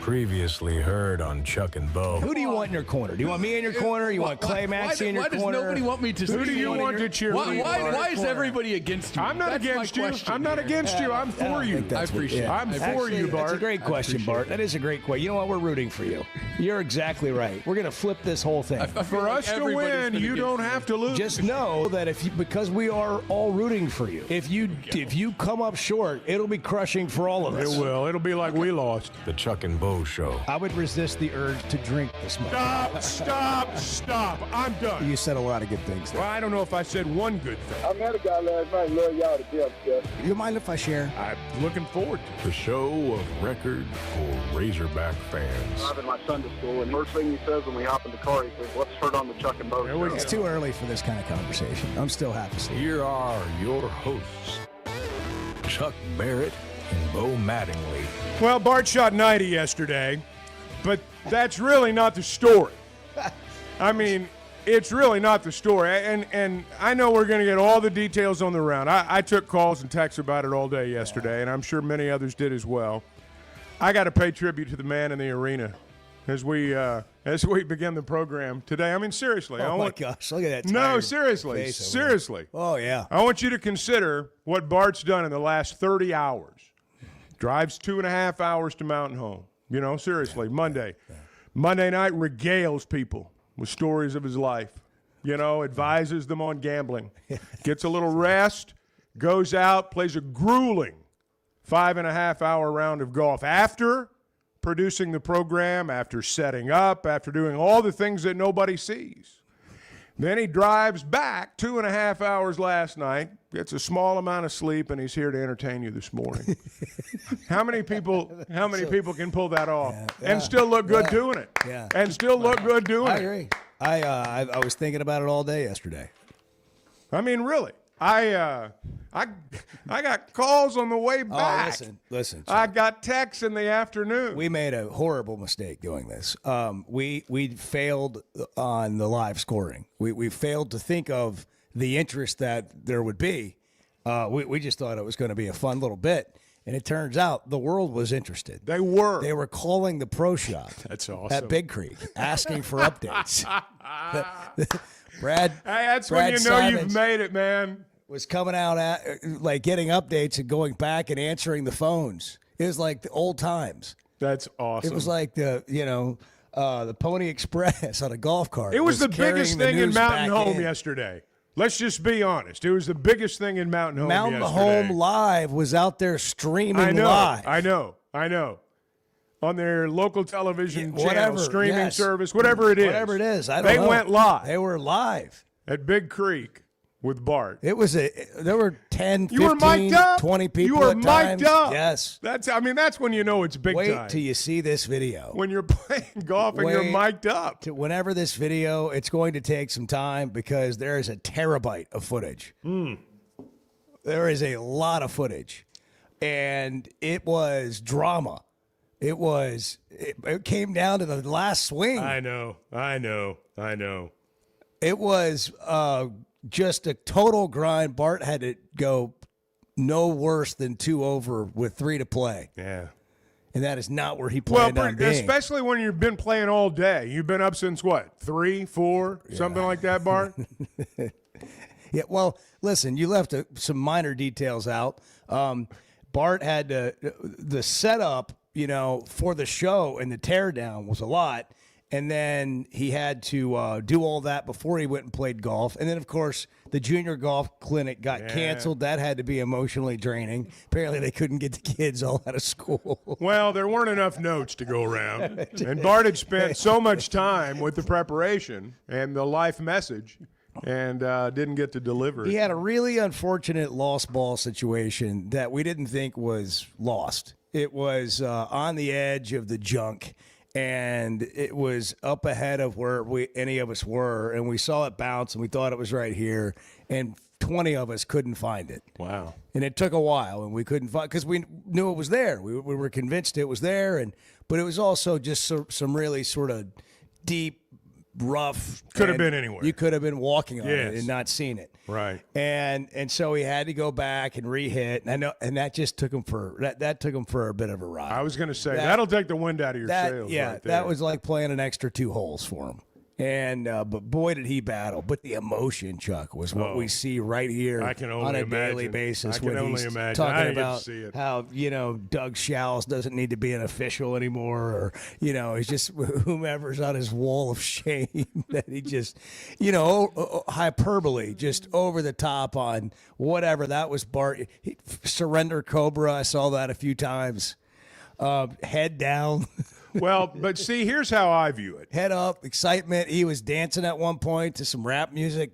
Previously heard on Chuck and Bo. Who do you want in your corner? Do you want me in your corner? You want Clay Maxey in your corner? Why does nobody want me to? Who do you want to cheer for? Why is everybody against you? I'm not against you. I'm not against you. I'm for you. I appreciate it. I'm for you, Bart. That's a great question, Bart. That is a great question. You know what? We're rooting for you. You're exactly right. We're going to flip this whole thing. For us to win, you don't have to lose. Just know that because we are all rooting for you. If you come up short, it'll be crushing for all of us. It will. It'll be like we lost. The Chuck and Bo Show. I would resist the urge to drink this much. Stop. I'm done. You said a lot of good things there. Well, I don't know if I said one good thing. I met a guy last night. Love y'all to death, Jeff. You mind if I share? I'm looking forward to it. The show of record for Razorback fans. Driving my son to school, and first thing he says when we hop in the car, he says, "Let's turn on the Chuck and Bo There we Show." go. It's too early for this kind of conversation. I'm still half asleep. Here are your hosts, Chuck Barrett and Bo Mattingly. Well, Bart shot 90 yesterday, but that's really not the story. I mean, it's really not the story. And I know we're going to get all the details on the round. I took calls and texts about it all day yesterday, and I'm sure many others did as well. I got to pay tribute to the man in the arena as we begin the program today. I mean, seriously. Oh, my gosh. Look at that. No, tired seriously. face over Seriously. there. Oh, yeah. I want you to consider what Bart's done in the last 30 hours. Drives 2.5 hours to Mountain Home. You know, seriously, Monday. Monday night regales people with stories of his life. You know, advises them on gambling. Gets a little rest, goes out, plays a grueling 5.5-hour round of golf. After producing the program, after setting up, after doing all the things that nobody sees. Then he drives back 2.5 hours last night, gets a small amount of sleep, and he's here to entertain you this morning. How many people can pull that off and still look good doing it? Yeah. And still look good doing I it. agree. I was thinking about it all day yesterday. I mean, really. I got calls on the way back. Listen. I got texts in the afternoon. We made a horrible mistake doing this. We failed on the live scoring. We failed to think of the interest that there would be. We just thought it was going to be a fun little bit. And it turns out the world was interested. They were. They were calling the pro shop That's awesome. at Big Creek, asking for updates. Brad, Hey, that's Brad when you know Simons you've made it, man. was coming out like getting updates and going back and answering the phones. It was like the old times. That's awesome. It was like the Pony Express on a golf cart. It was the biggest carrying the thing in news Mountain back Home in. yesterday. Let's just be honest. It was the biggest thing in Mountain Home Mountain yesterday. Home Live was out there streaming I know, live. I know. On their local television channel, whatever, streaming yes. service, whatever it is. Whatever it is. I don't They know. went live They were live. at Big Creek with Bart. There were 10, You were 15, mic'd up. 20 people You were at mic'd times. up. Yes. That's when you know it's big Wait time. till you see this video. When you're playing golf and you're Wait mic'd up. Whenever this video, it's going to take some time because there is a terabyte of footage. There is a lot of footage. And it was drama. It came down to the last swing. I know. It was just a total grind. Bart had to go no worse than 2 over with 3 to play. Yeah. And that is not where he Well, planned on being. especially when you've been playing all day. You've been up since what, 3, 4, something like that, Bart? Yeah, well, listen, you left some minor details out. Bart had the setup, for the show and the teardown was a lot. And then he had to do all that before he went and played golf. And then, of course, the junior golf clinic got canceled. That had to be emotionally draining. Apparently, they couldn't get the kids all out of school. Well, there weren't enough notes to go around. And Bart had spent so much time with the preparation and the life message and didn't get to deliver it. He had a really unfortunate lost ball situation that we didn't think was lost. It was on the edge of the junk. And it was up ahead of where any of us were, and we saw it bounce, and we thought it was right here, and 20 of us couldn't find it. Wow. And it took a while, and we couldn't find because we knew it was there. We were convinced it was there, but it was also just some really sort of deep rough. Could have and been anywhere. You could have been walking on it Yes. and not seen it. Right. And so he had to go back and re-hit. And I know, and that just took him for that took him for a bit of a ride. I was going to say, that'll take the wind out of your sails. Yeah, right there. that was like playing an extra 2 holes for him. And but boy, did he battle! But the emotion, Chuck, was what we see right here I can only on a imagine. daily basis. I can when only he's imagine. I talking didn't get to about see it. how Doug Schaus doesn't need to be an official anymore, or he's just whomever's on his wall of shame that he just hyperbole, just over the top on whatever. That was Bart. Surrender Cobra. I saw that a few times. Head down. Well, but see, here's how I view it. Head up, excitement. He was dancing at one point to some rap music.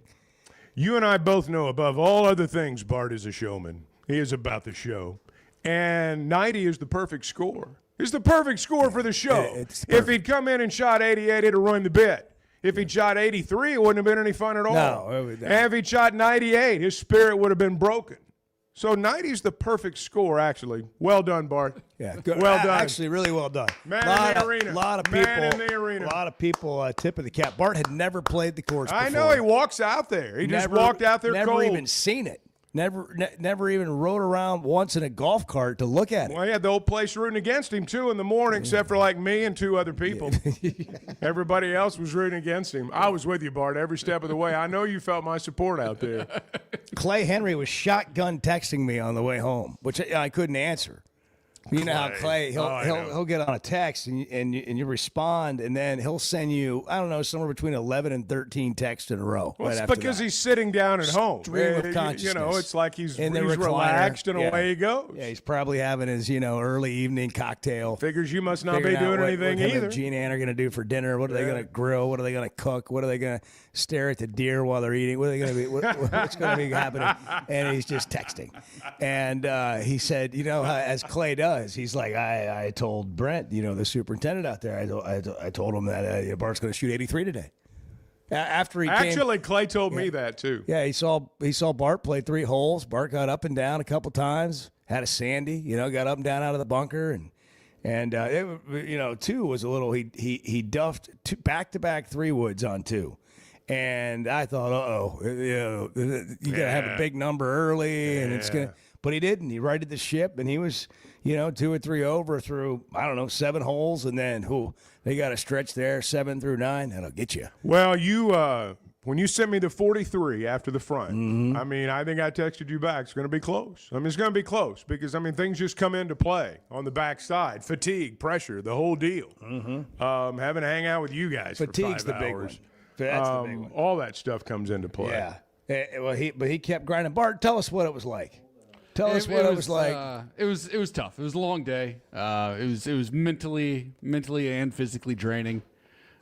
You and I both know, above all other things, Bart is a showman. He is about the show. And 90 is the perfect score. It's the perfect score for the show. It's If he'd come in and shot 88, it'd have ruined the bit. If he'd shot 83, it wouldn't have been any fun at all. No, And if he'd shot 98, his spirit would have been broken. So 90 is the perfect score, actually. Well done, Bart. Yeah, good. Well done. Actually, really well done. Man in the arena. A lot of people. Man in the arena. A lot of people tip of the cap. Bart had never played the course before. I know, he walks out there. He just walked out there never cold. even seen it. Never even rode around once in a golf cart to look at it. Well, he had the whole place rooting against him, too, in the morning, except for like me and 2 other people. Everybody else was rooting against him. I was with you, Bart, every step of the way. I know you felt my support out there. Clay Henry was shotgun texting me on the way home, which I couldn't answer. You know how Clay, he'll get on a text and you respond, and then he'll send you, I don't know, somewhere between 11 and 13 texts in a row. Well, right it's after because that. he's sitting down at home. Stream of You consciousness. it's like he's In the recliner. relaxed and Yeah. away he goes. Yeah, he's probably having his, early evening cocktail. Figures you must not be Figuring out doing what anything him either. and Gene Ann are going to do for dinner. What are they going to grill? What are they going to cook? What are they going to stare at the deer while they're eating? What are they going to be? What's going to be happening? And he's just texting. And he said, as Clay does, he's like, I told Brent, the superintendent out there, I told him that Bart's going to shoot 83 today. After he Actually, Clay told me that too. yeah, he saw Bart play 3 holes. Bart got up and down a couple times, had a sandy, got up and down out of the bunker, and it, 2 was a little. He duffed back-to-back 3 woods on 2, and I thought, you gotta have a big number early, and it's gonna. But he didn't. He righted the ship, and he was, 2 or 3 over through 7 holes, and then they got a stretch there 7 through 9. That'll get you. Well, when you sent me the 43 after the front, I think I texted you back. It's going to be close. It's going to be close because things just come into play on the backside. Fatigue, pressure, the whole deal. Having to hang out with you guys Fatigue's for 5 the big hours. one. That's the big one. All that stuff comes into play. Yeah. Well, he kept grinding. Bart, tell us what it was like. Tell us what it was like. It was tough. It was a long day. It was mentally and physically draining.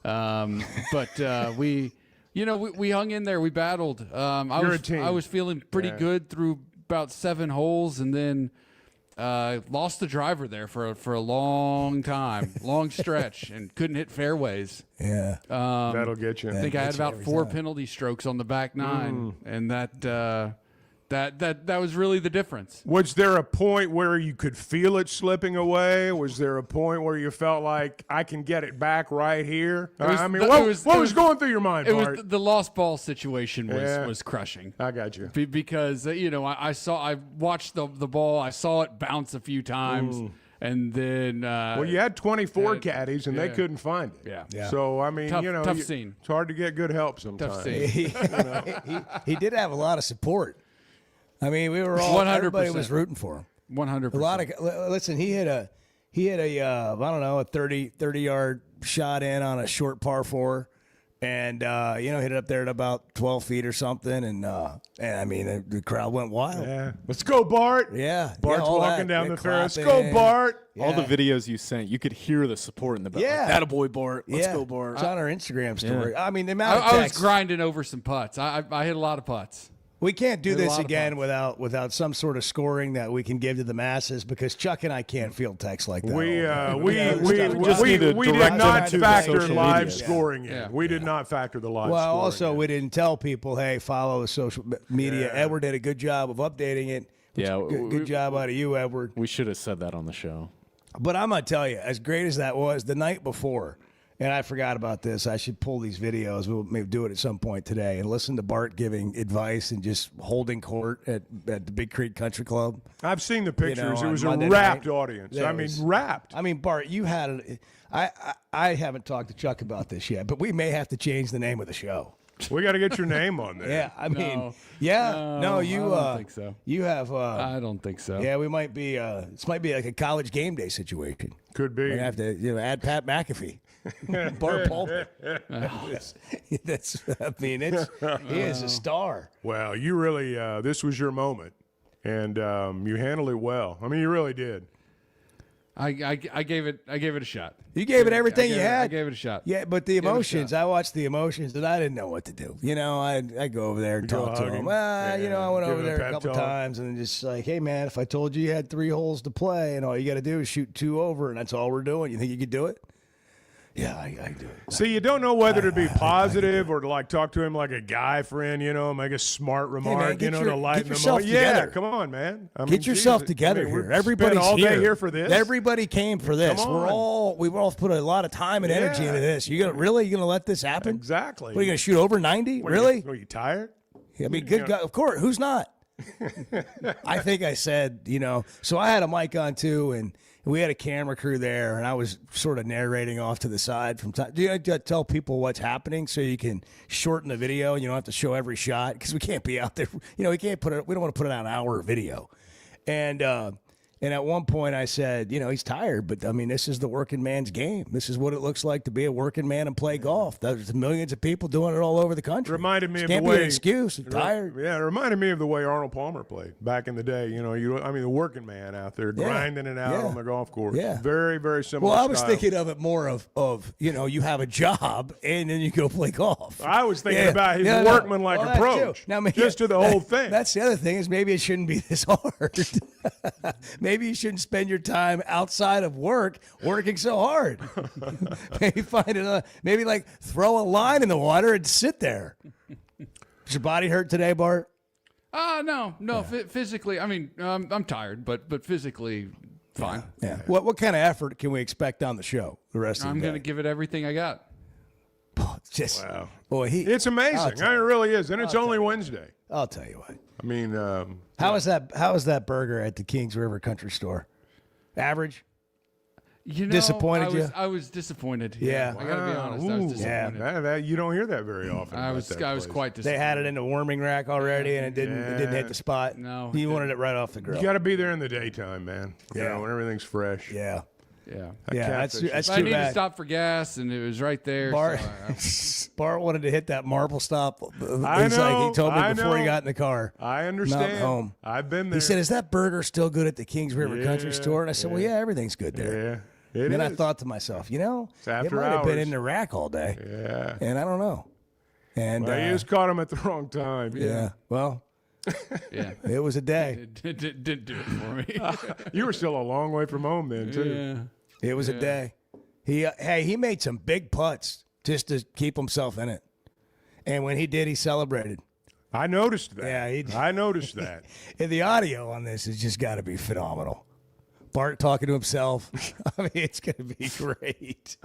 But we hung in there. We battled. You're a team. I was feeling pretty good through about 7 holes, and then lost the driver there for a long time, long stretch, and couldn't hit fairways. Yeah. That'll get you. I think I had about 4 penalty strokes on the back 9, and that was really the difference. Was there a point where you could feel it slipping away? Was there a point where you felt like I can get it back right here? What was going through your mind, It Bart? was the lost ball situation was crushing. I got you. Because I watched the ball. I saw it bounce a few times, and then Well, you had 24 caddies, and they couldn't find it. Yeah. So, Tough scene. It's hard to get good help sometimes. Tough scene. he did have a lot of support. We were all 100%. everybody was rooting for him. 100%. A lot of listen. He hit a I don't know, a 30-yard shot in on a short par 4, and hit it up there at about 12 feet or something, and the crowd went wild. Yeah. Let's go, Bart. Yeah, Bart's all walking that. down They're the fairway. Let's clapping. go, Bart. All the videos you sent, you could hear the support in the back. Yeah. Like, "Attaboy, Bart. Let's go, Bart." It's on our Instagram story. The amount of I was texts. grinding over some putts. I hit a lot of putts. We can't do There's a this lot of again putts. without some sort of scoring that we can give to the masses, because Chuck and I can't field texts like that. We just need to did direct not them to factor social live media. scoring in. Yeah. We did not factor the live Well, scoring also in. we didn't tell people, hey, follow the social media. Yeah. Edward did a good job of updating it. Yeah, Good job out of you, Edward. We should have said that on the show. But I'm gonna tell you, as great as that was, the night before, and I forgot about this. I should pull these videos. We'll maybe do it at some point today and listen to Bart giving advice and just holding court at the Big Creek Country Club. I've seen the pictures. It on was Monday a rapt night. audience. Yeah, I it mean, was- rapt. I mean, Bart, you had I haven't talked to Chuck about this yet, but we may have to change the name of the show. We got to get your name on there. Yeah, I mean, No. yeah, no, you. I don't think so. You have. I don't think so. Yeah, we might be. This might be like a college game day situation. Could be. We have to, add Pat McAfee, Bart Pulpit. That's. I mean, he is a star. Well, you really, this was your moment, and you handled it well. I mean, you really did. I gave it a shot. You gave it everything you had. I gave it a shot. Yeah, but the it a shot. emotions. I watched the emotions, and I didn't know what to do. I go over there and go talk to hug him. him. Well, Yeah, I went give over him a there a pep couple talk. times, and just like, hey man, if I told you had 3 holes to play, and all you got to do is shoot 2 over, and that's all we're doing, you think you could do it? Yeah, I do it. See, you don't know whether to be positive or to like talk to him like a guy friend, make a smart remark, get to lighten him yourself up. Yeah, together. come on, man. I mean, Get yourself Jesus. together I mean, here. we're Everybody's spent all day here for this. Everybody came for this. Come on. We've all put a lot of time and energy Yeah. into this. You gonna let this happen? Exactly. What are you gonna shoot over 90? What, Really? Are you tired? I mean, good God, of course. Who's not? I think I said, so I had a mic on too, and we had a camera crew there, and I was sort of narrating off to the side from time. Do you tell people what's happening so you can shorten the video and you don't have to show every shot? Because we can't be out there. We can't we don't want to put out an hour video. And at one point I said, he's tired, but I mean, this is the working man's game. This is what it looks like to be a working man and play golf. There's millions of people doing it all over the country. Reminded me This of can't the be way an excuse. I'm tired. Yeah, it reminded me of the way Arnold Palmer played back in the day. The working man out there grinding it out on the golf course. Yeah. Very, very similar. Well, I was style. thinking of it more of you have a job and then you go play golf. I was thinking Yeah. about his Yeah, no. workmanlike Well, that approach. too. Now, maybe- just to the whole thing. That's the other thing is maybe it shouldn't be this hard. Maybe you shouldn't spend your time outside of work working so hard. Maybe maybe like throw a line in the water and sit there. Is your body hurt today, Bart? No. Physically, I mean, I'm tired, but physically fine. Yeah. What kind of effort can we expect on the show the rest of the I'm day? gonna give it everything I got. Just Wow. boy, It's amazing. It really is. And it's only Wednesday. I'll tell you what. I mean, How was that burger at the Kings River Country Store? Average? Disappointed I was disappointed. Yeah. I gotta be honest. I was disappointed. that you don't hear that very often. I about was that quite place. disappointed. They had it in the warming rack already, and it didn't hit the spot. No, You it wanted it right off the grill. You got to be there in the daytime, man. Yeah. When everything's fresh. Yeah, Yeah. yeah. That's catfish. I too needed to bad. stop for gas, and it was right there. Bart, so Bart wanted to hit that marble stop. I He's know, he told me I before he know. got in the car. I understand. Not home. I've been there. He said, "Is that burger still good at the Kings River Country Yeah, Store?" And I said, "Well, yeah, everything's good there." Yeah. It Then I is. thought to myself, it after might have been hours. in the rack all day, Yeah. and I don't know. And Well, you just caught him at the wrong time. yeah, well, yeah. it was a day. It didn't do it for me. You were still a long way from home then, too. Yeah. It was a day. He made some big putts just to keep himself in it, and when he did, he celebrated. I noticed that. Yeah, I noticed that. And the audio on this has just got to be phenomenal. Bart talking to himself. I mean, it's going to be great.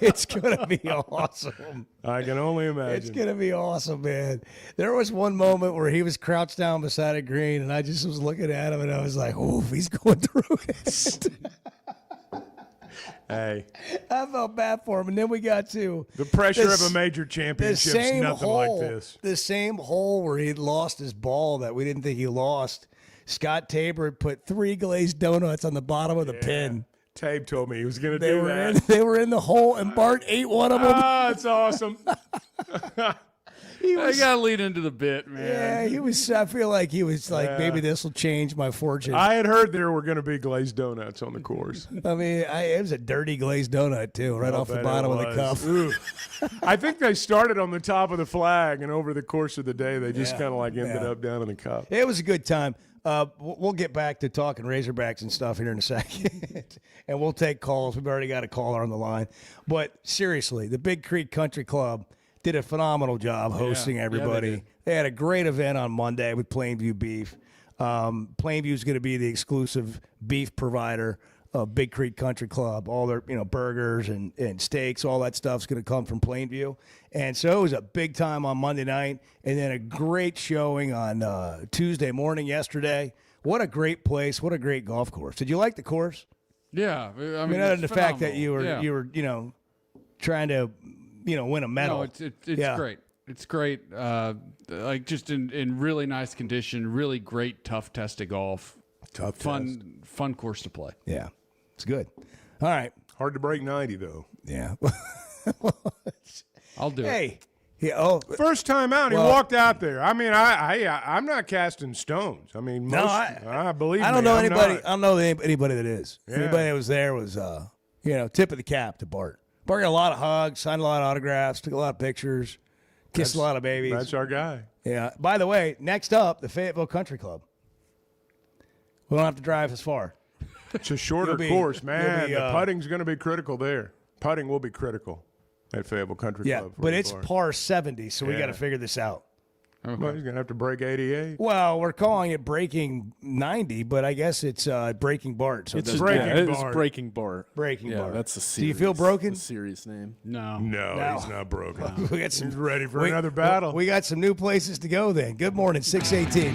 It's going to be awesome. I can only imagine. It's going to be awesome, man. There was one moment where he was crouched down beside a green, and I just was looking at him, and I was like, "Oof, he's going through it." Hey, I felt bad for him. And then we got to the pressure this- of a major the championship is same nothing hole, like this. the same hole where he'd lost his ball that we didn't think he lost. Scott Tabor had put 3 glazed donuts on the bottom of the pin. Tabe told me he was going to They do were that. they were in the hole, and Bart ate one of them. Ah, it's awesome. He I was, gotta lead into the bit, man. yeah, he was. I feel like he was like, maybe this will change my fortune. I had heard there were going to be glazed donuts on the course. I mean, it was a dirty glazed donut too, right off the Bet bottom it of the cup. was. Ooh. I think they started on the top of the flag, and over the course of the day, they just kind of like ended up down in the cup. It was a good time. We'll get back to talking Razorbacks and stuff here in a second, and we'll take calls. We've already got a caller on the line. But seriously, the Big Creek Country Club did a phenomenal job hosting everybody. did. They had a great event on Monday with Plainview Beef. Plainview is going to be the exclusive beef provider Big Creek Country Club. All their burgers and steaks, all that stuff's going to come from Plainview. And so it was a big time on Monday night, and then a great showing on Tuesday morning yesterday. What a great place! What a great golf course. Did you like the course? Yeah, I mean, other than the fact that you were trying to win a medal. No, it's great. It's great. Like just in really nice condition. Really great tough test of golf. Fun course to play. Yeah, it's good. All right. Hard to break 90 though. Yeah. I'll do it. Hey. Yeah. First time out, he walked out there. I mean, I'm not casting stones. I mean, I believe. I don't me, know I'm anybody. not. I don't know anybody that is. Yeah. Anybody that was there was, tip of the cap to Bart. Bart got a lot of hugs, signed a lot of autographs, took a lot of pictures, kissed a lot of babies. That's our guy. Yeah. By the way, next up, the Fayetteville Country Club. We don't have to drive as far. It's a shorter course, man. The putting's going to be critical there. Putting will be critical at Fayetteville Country Club. Yeah, but it's par 70, so we got to figure this out. Okay. Well, he's going to have to break 88. Well, we're calling it breaking 90, but I guess it's breaking Bart. So It's Breaking It's Bart. Breaking Bart. Breaking Yeah, Bart. that's a serious. Do you feel broken? A serious name. No. No, he's not broken. We got some He's ready for another battle. We got some new places to go then. Good morning, 618.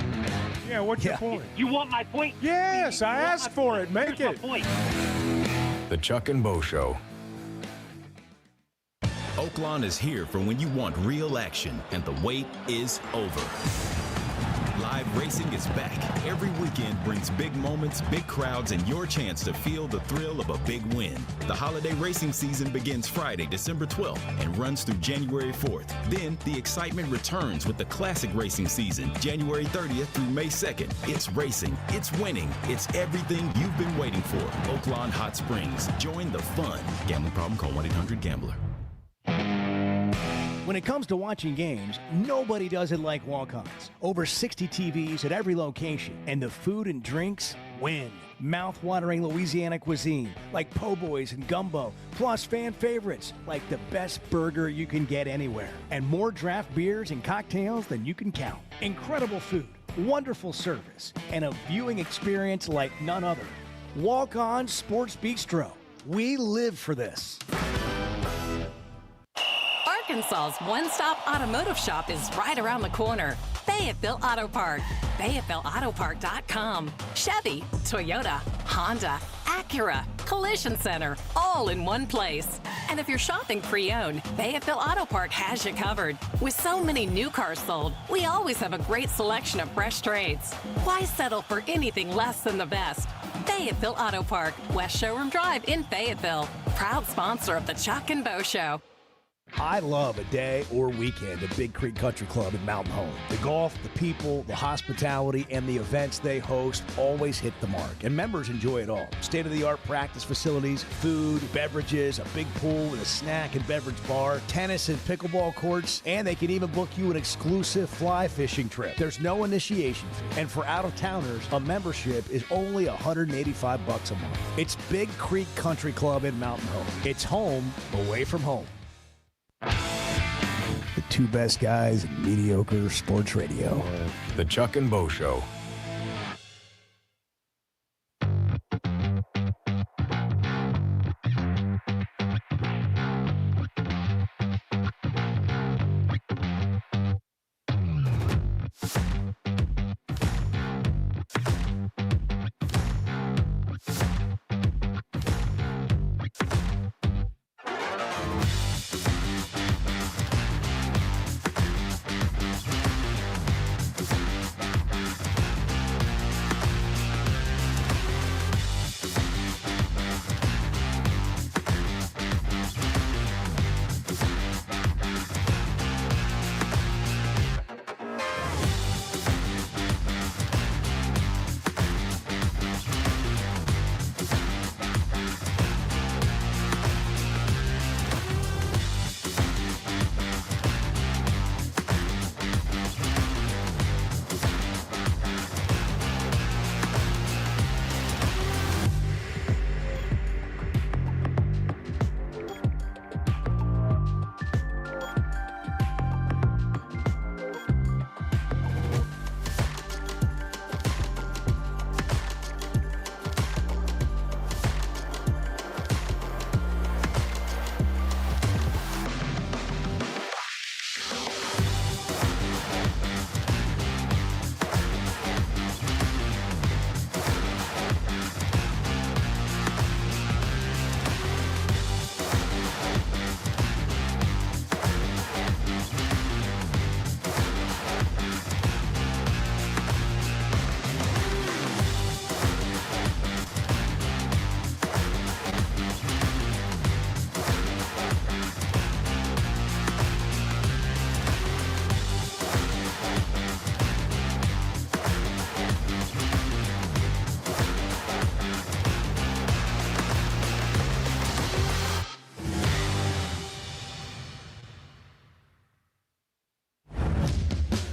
Yeah, what's your point? You want my point? Yes, I asked for it. Make Here's it. my point. The Chuck and Bo Show. Oaklawn is here for when you want real action, and the wait is over. Live racing is back. Every weekend brings big moments, big crowds, and your chance to feel the thrill of a big win. The holiday racing season begins Friday, December 12th, and runs through January 4th. Then the excitement returns with the classic racing season, January 30th through May 2nd. It's racing, it's winning, it's everything you've been waiting for. Oaklawn Hot Springs. Join the fun. Gambling problem? Call 1-800-GAMBLER. When it comes to watching games, nobody does it like Walk-Ons. Over 60 TVs at every location, and the food and drinks win. Mouth-watering Louisiana cuisine like po' boys and gumbo, plus fan favorites like the best burger you can get anywhere, and more draft beers and cocktails than you can count. Incredible food, wonderful service, and a viewing experience like none other. Walk-On Sports Bistro. We live for this. Arkansas's one-stop automotive shop is right around the corner. Fayetteville Auto Park. FayettevilleAutoPark.com. Chevy, Toyota, Honda, Acura, Collision Center, all in one place. And if you're shopping pre-owned, Fayetteville Auto Park has you covered. With so many new cars sold, we always have a great selection of fresh trades. Why settle for anything less than the best? Fayetteville Auto Park, West Showroom Drive in Fayetteville. Proud sponsor of the Chuck and Bo Show. I love a day or weekend at Big Creek Country Club in Mountain Home. The golf, the people, the hospitality, and the events they host always hit the mark, and members enjoy it all. State-of-the-art practice facilities, food, beverages, a big pool with a snack and beverage bar, tennis and pickleball courts, and they can even book you an exclusive fly fishing trip. There's no initiation fee, and for out-of-towners, a membership is only $185 a month. It's Big Creek Country Club in Mountain Home. It's home away from home. The two best guys in mediocre sports radio. The Chuck and Bo Show.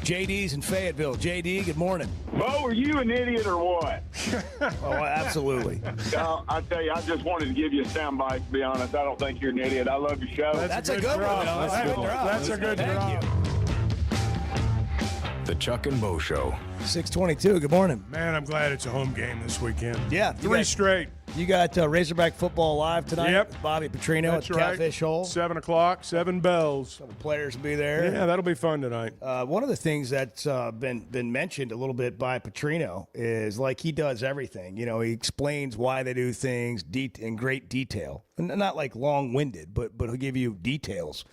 JD's in Fayetteville. JD, good morning. Bo, are you an idiot or what? Oh, absolutely. I tell you, I just wanted to give you a soundbite, to be honest. I don't think you're an idiot. I love your show. That's a good one. That's a good drop. The Chuck and Bo Show. 622, good morning. Man, I'm glad it's a home game this weekend. Yeah. Three straight. You got Razorback football live tonight. Yep. Bobby Petrino That's at right. Catfish Hole. 7 o'clock, 7 bells. The players will be there. Yeah, that'll be fun tonight. One of the things that's been mentioned a little bit by Petrino is like he does everything. You know, he explains why they do things in great detail. And not like long-winded, but he'll give you details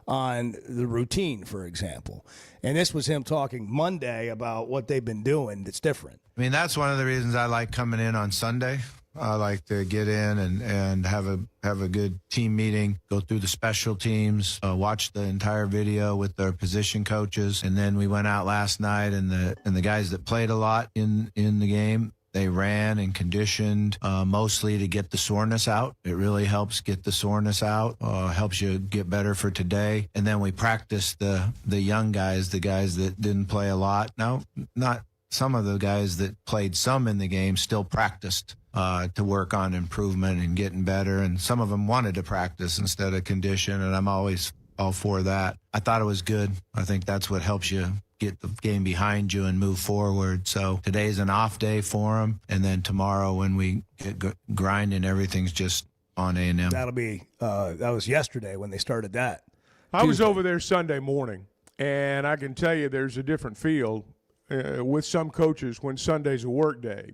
on the routine, for example. And this was him talking Monday about what they've been doing that's different. I mean, that's one of the reasons I like coming in on Sunday. I like to get in and have a good team meeting, go through the special teams, watch the entire video with their position coaches. And then we went out last night, and the guys that played a lot in the game, they ran and conditioned mostly to get the soreness out. It really helps get the soreness out, helps you get better for today. And then we practiced the young guys, the guys that didn't play a lot. Now, not some of the guys that played some in the game still practiced to work on improvement and getting better. And some of them wanted to practice instead of condition, and I'm always all for that. I thought it was good. I think that's what helps you get the game behind you and move forward. So today's an off day for them, and then tomorrow when we get grinding, everything's just on A&M. That'll be that was yesterday when they started that. I was over there Sunday morning, and I can tell you there's a different feel with some coaches when Sunday's a work day.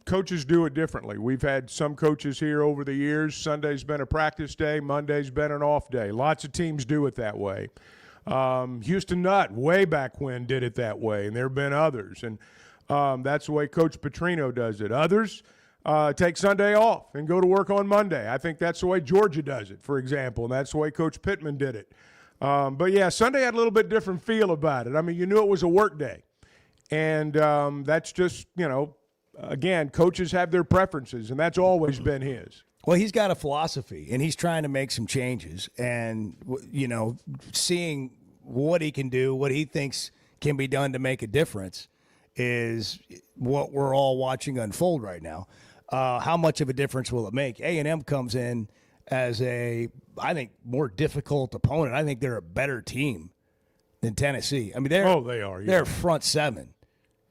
Coaches do it differently. We've had some coaches here over the years. Sunday's been a practice day. Monday's been an off day. Lots of teams do it that way. Houston Nutt, way back when, did it that way, and there have been others. And that's the way Coach Petrino does it. Others take Sunday off and go to work on Monday. I think that's the way Georgia does it, for example, and that's the way Coach Pittman did it. But, yeah, Sunday had a little bit different feel about it. I mean, you knew it was a work day. And that's just, again, coaches have their preferences, and that's always been his. Well, he's got a philosophy, and he's trying to make some changes. And, seeing what he can do, what he thinks can be done to make a difference is what we're all watching unfold right now. How much of a difference will it make? A&M comes in as I think, more difficult opponent. I think they're a better team than Tennessee. I mean, they are. Yeah. Their front seven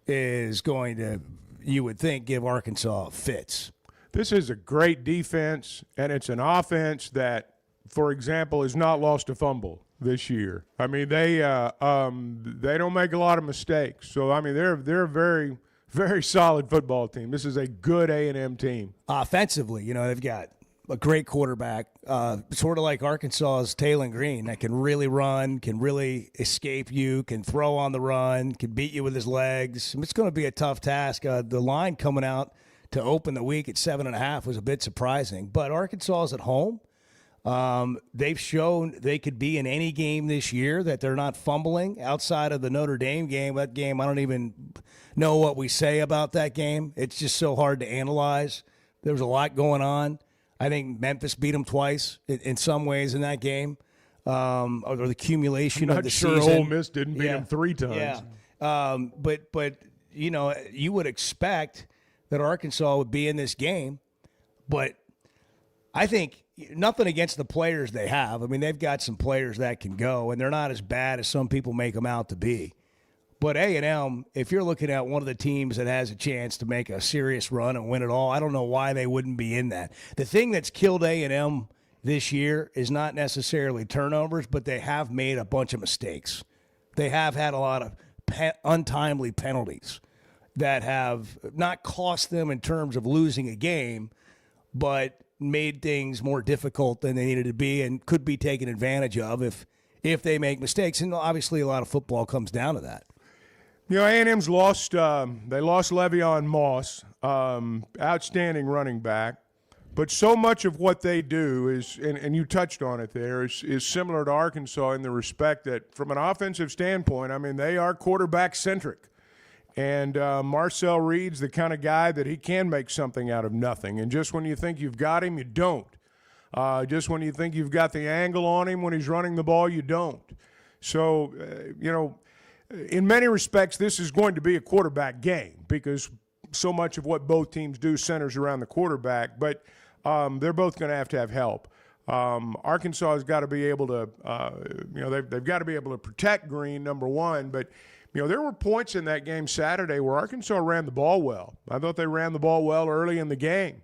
is going to, you would think, give Arkansas fits. This is a great defense, and it's an offense that, for example, has not lost a fumble this year. I mean, they don't make a lot of mistakes. So, I mean, they're a very, very solid football team. This is a good A&M team. Offensively, they've got a great quarterback, sort of like Arkansas's Taylon Green, that can really run, can really escape you, can throw on the run, can beat you with his legs. It's going to be a tough task. The line coming out to open the week at 7.5 was a bit surprising. But Arkansas is at home. They've shown they could be in any game this year, that they're not fumbling outside of the Notre Dame game. That game, I don't even know what we say about that game. It's just so hard to analyze. There was a lot going on. I think Memphis beat them twice in some ways in that game, or the accumulation of the season. I'm not sure Ole Miss didn't beat them 3 times. Yeah, but you would expect that Arkansas would be in this game, but I think nothing against the players they have. I mean, they've got some players that can go, and they're not as bad as some people make them out to be. But A&M, if you're looking at one of the teams that has a chance to make a serious run and win it all, I don't know why they wouldn't be in that. The thing that's killed A&M this year is not necessarily turnovers, but they have made a bunch of mistakes. They have had a lot of untimely penalties that have not cost them in terms of losing a game, but made things more difficult than they needed to be and could be taken advantage of if they make mistakes. And obviously a lot of football comes down to that. A&M's lost. They lost Le'Veon Moss, outstanding running back. But so much of what they do is, and you touched on it there, is similar to Arkansas in the respect that, from an offensive standpoint, I mean, they are quarterback-centric. And Marcel Reed's the kind of guy that he can make something out of nothing. And just when you think you've got him, you don't. Just when you think you've got the angle on him when he's running the ball, you don't. So, in many respects, this is going to be a quarterback game because so much of what both teams do centers around the quarterback. But they're both going to have help. Arkansas has got to be able to, they've got to be able to protect Green, number one. But, there were points in that game Saturday where Arkansas ran the ball well. I thought they ran the ball well early in the game.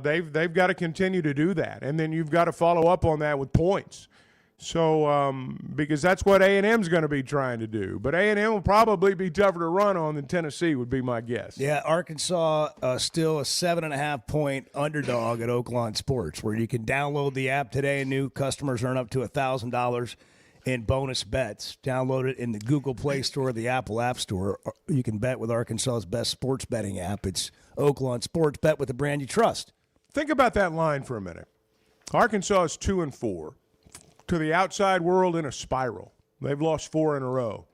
They've got to continue to do that. And then you've got to follow up on that with points. So, because that's what A&M's going to be trying to do. But A&M will probably be tougher to run on than Tennessee would be my guess. Yeah, Arkansas still a 7.5-point underdog at Oaklawn Sports, where you can download the app today and new customers earn up to $1,000 in bonus bets. Download it in the Google Play Store or the Apple App Store. You can bet with Arkansas's best sports betting app. It's Oaklawn Sports. Bet with the brand you trust. Think about that line for a minute. Arkansas is 2-4. To the outside world in a spiral. They've lost 4 in a row.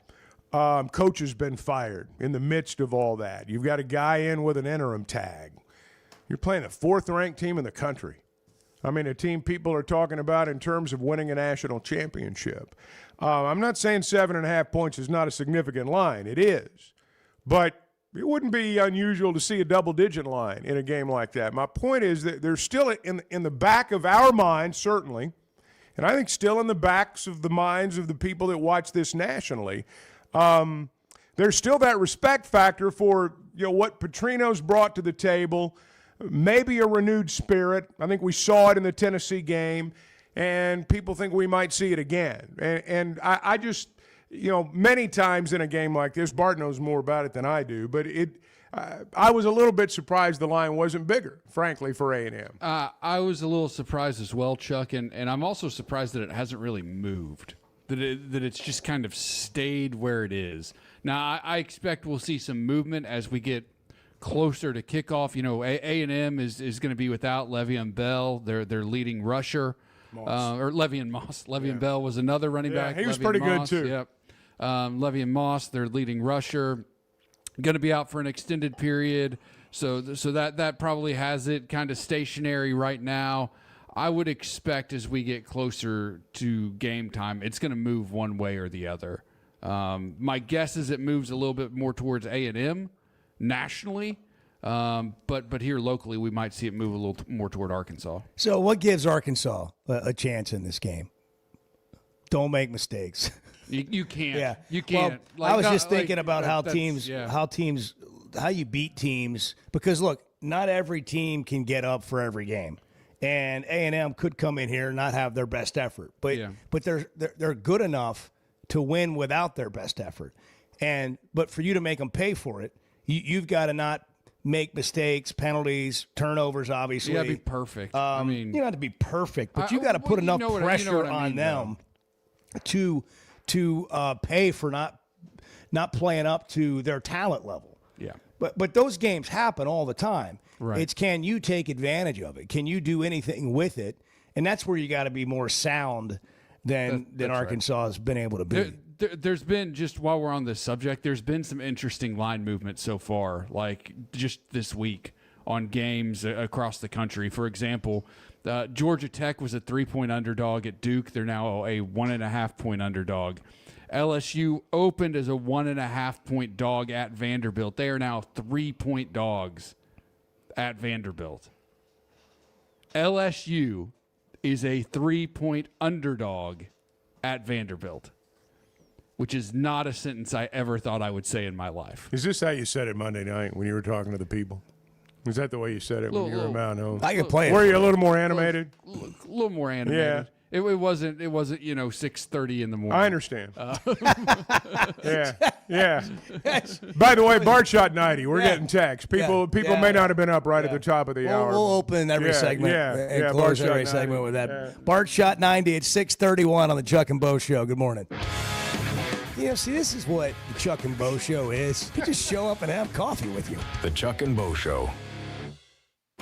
Coach has been fired in the midst of all that. You've got a guy in with an interim tag. You're playing the 4th-ranked team in the country. I mean, a team people are talking about in terms of winning a national championship. I'm not saying 7.5 points is not a significant line. It is. But it wouldn't be unusual to see a double-digit line in a game like that. My point is that there's still in the back of our minds, certainly, and I think still in the backs of the minds of the people that watch this nationally, there's still that respect factor for what Petrino's brought to the table, maybe a renewed spirit. I think we saw it in the Tennessee game, and people think we might see it again. And I just, many times in a game like this, Bart knows more about it than I do, but I was a little bit surprised the line wasn't bigger, frankly, for A&M. I was a little surprised as well, Chuck, and I'm also surprised that it hasn't really moved, that it's just kind of stayed where it is. Now, I expect we'll see some movement as we get closer to kickoff. A&M is going to be without Le'Veon Bell, their leading rusher, or Le'Veon Moss. Le'Veon Bell was another running back. He was Le'Veon pretty Moss, good, too. Yep. Le'Veon Moss, their leading rusher. Going to be out for an extended period, so that probably has it kind of stationary right now. I would expect as we get closer to game time, it's going to move one way or the other. My guess is it moves a little bit more towards A&M nationally, but here locally we might see it move a little more toward Arkansas. So what gives Arkansas a chance in this game? Don't make mistakes. You can't. Yeah, you can't. Well, I was just thinking about how you beat teams, because look, not every team can get up for every game, and A&M could come in here and not have their best effort, but they're good enough to win without their best effort, but for you to make them pay for it, you've got to not make mistakes, penalties, turnovers. Obviously, you got to be perfect. you don't have to be perfect, but you got to put enough pressure on them to pay for not playing up to their talent level. Yeah. But those games happen all the time. Right. It's can you take advantage of it? Can you do anything with it? And that's where you got to be more sound than Arkansas has been able to be. There's been, just while we're on this subject, there's been some interesting line movement so far, like just this week on games across the country. For example, Georgia Tech was a 3-point underdog at Duke. They're now a 1.5-point underdog. LSU opened as a 1.5-point dog at Vanderbilt. They are now 3-point dogs at Vanderbilt. LSU is a 3-point underdog at Vanderbilt, which is not a sentence I ever thought I would say in my life. Is this how you said it Monday night when you were talking to the people? Is that the way you said it when you were around home? I can play it. Were you a little more animated? A little more animated. Yeah. It wasn't 6:30 in the morning. I understand. Yeah. By the way, Bart shot 90. We're getting texts. People may not have been up right at the top of the hour. We'll open every segment and close every segment with that. Yeah. Bart shot 90 at 6:31 on the Chuck and Bo Show. Good morning. See, this is what the Chuck and Bo Show is. You just show up and have coffee with you. The Chuck and Bo Show.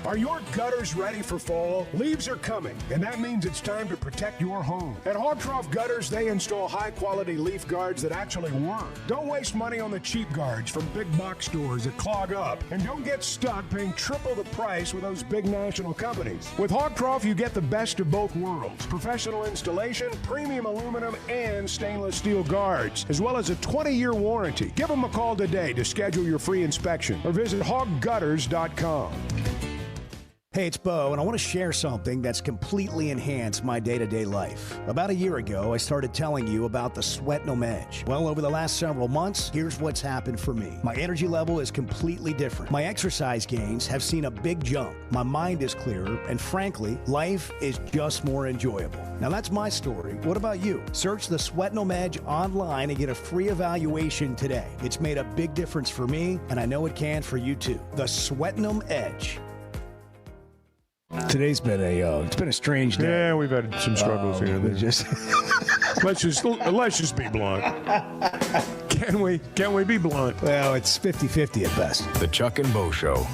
Are your gutters ready for fall? Leaves are coming, and that means it's time to protect your home. At Hog Trough Gutters, they install high-quality leaf guards that actually work. Don't waste money on the cheap guards from big box stores that clog up, and don't get stuck paying triple the price with those big national companies. With Hog Trough, you get the best of both worlds: professional installation, premium aluminum, and stainless steel guards, as well as a 20-year warranty. Give them a call today to schedule your free inspection, or visit hoggutters.com. Hey, it's Bo, and I want to share something that's completely enhanced my day-to-day life. About a year ago, I started telling you about the Sweatnum Edge. Well, over the last several months, here's what's happened for me. My energy level is completely different. My exercise gains have seen a big jump. My mind is clearer, and frankly, life is just more enjoyable. Now, that's my story. What about you? Search the Sweatnum Edge online and get a free evaluation today. It's made a big difference for me, and I know it can for you too. The Sweatnum Edge. Today's been it's been a strange day. Yeah, we've had some struggles here. Let's just be blunt. Can we be blunt? Well, it's 50-50 at best. The Chuck and Bo Show.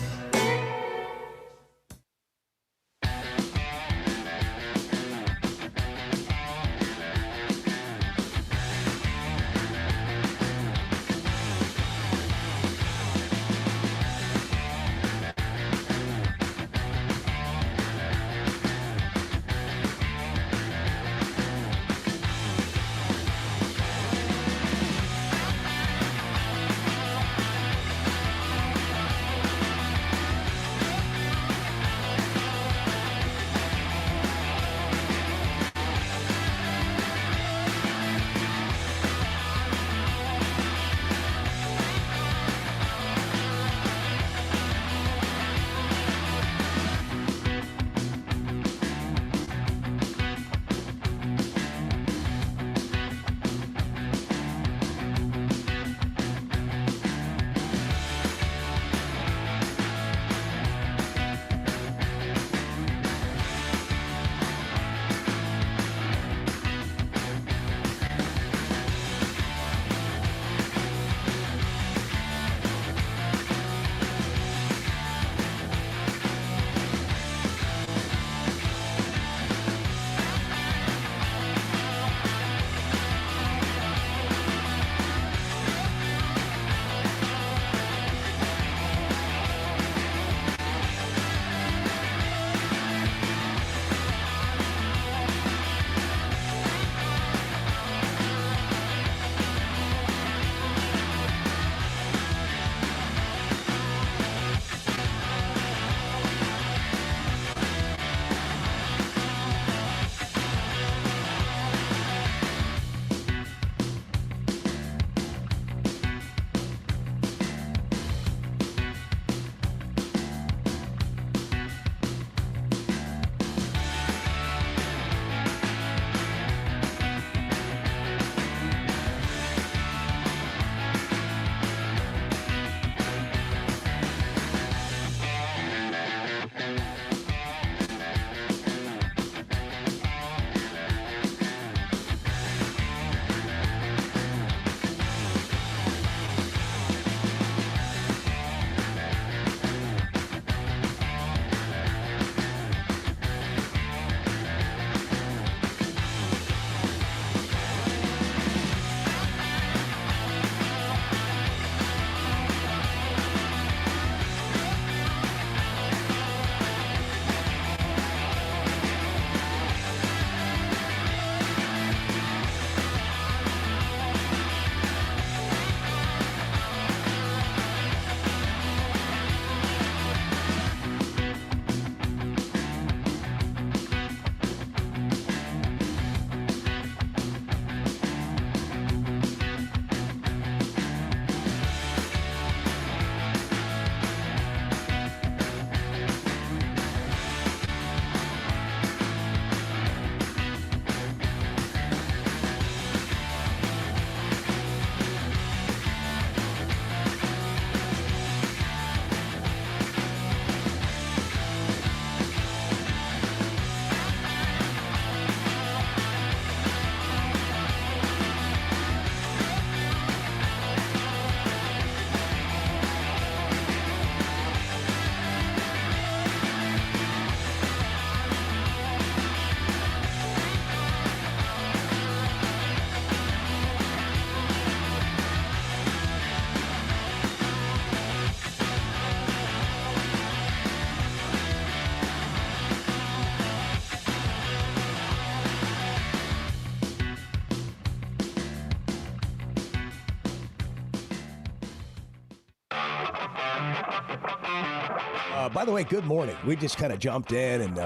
By the way, good morning. We just kind of jumped in, and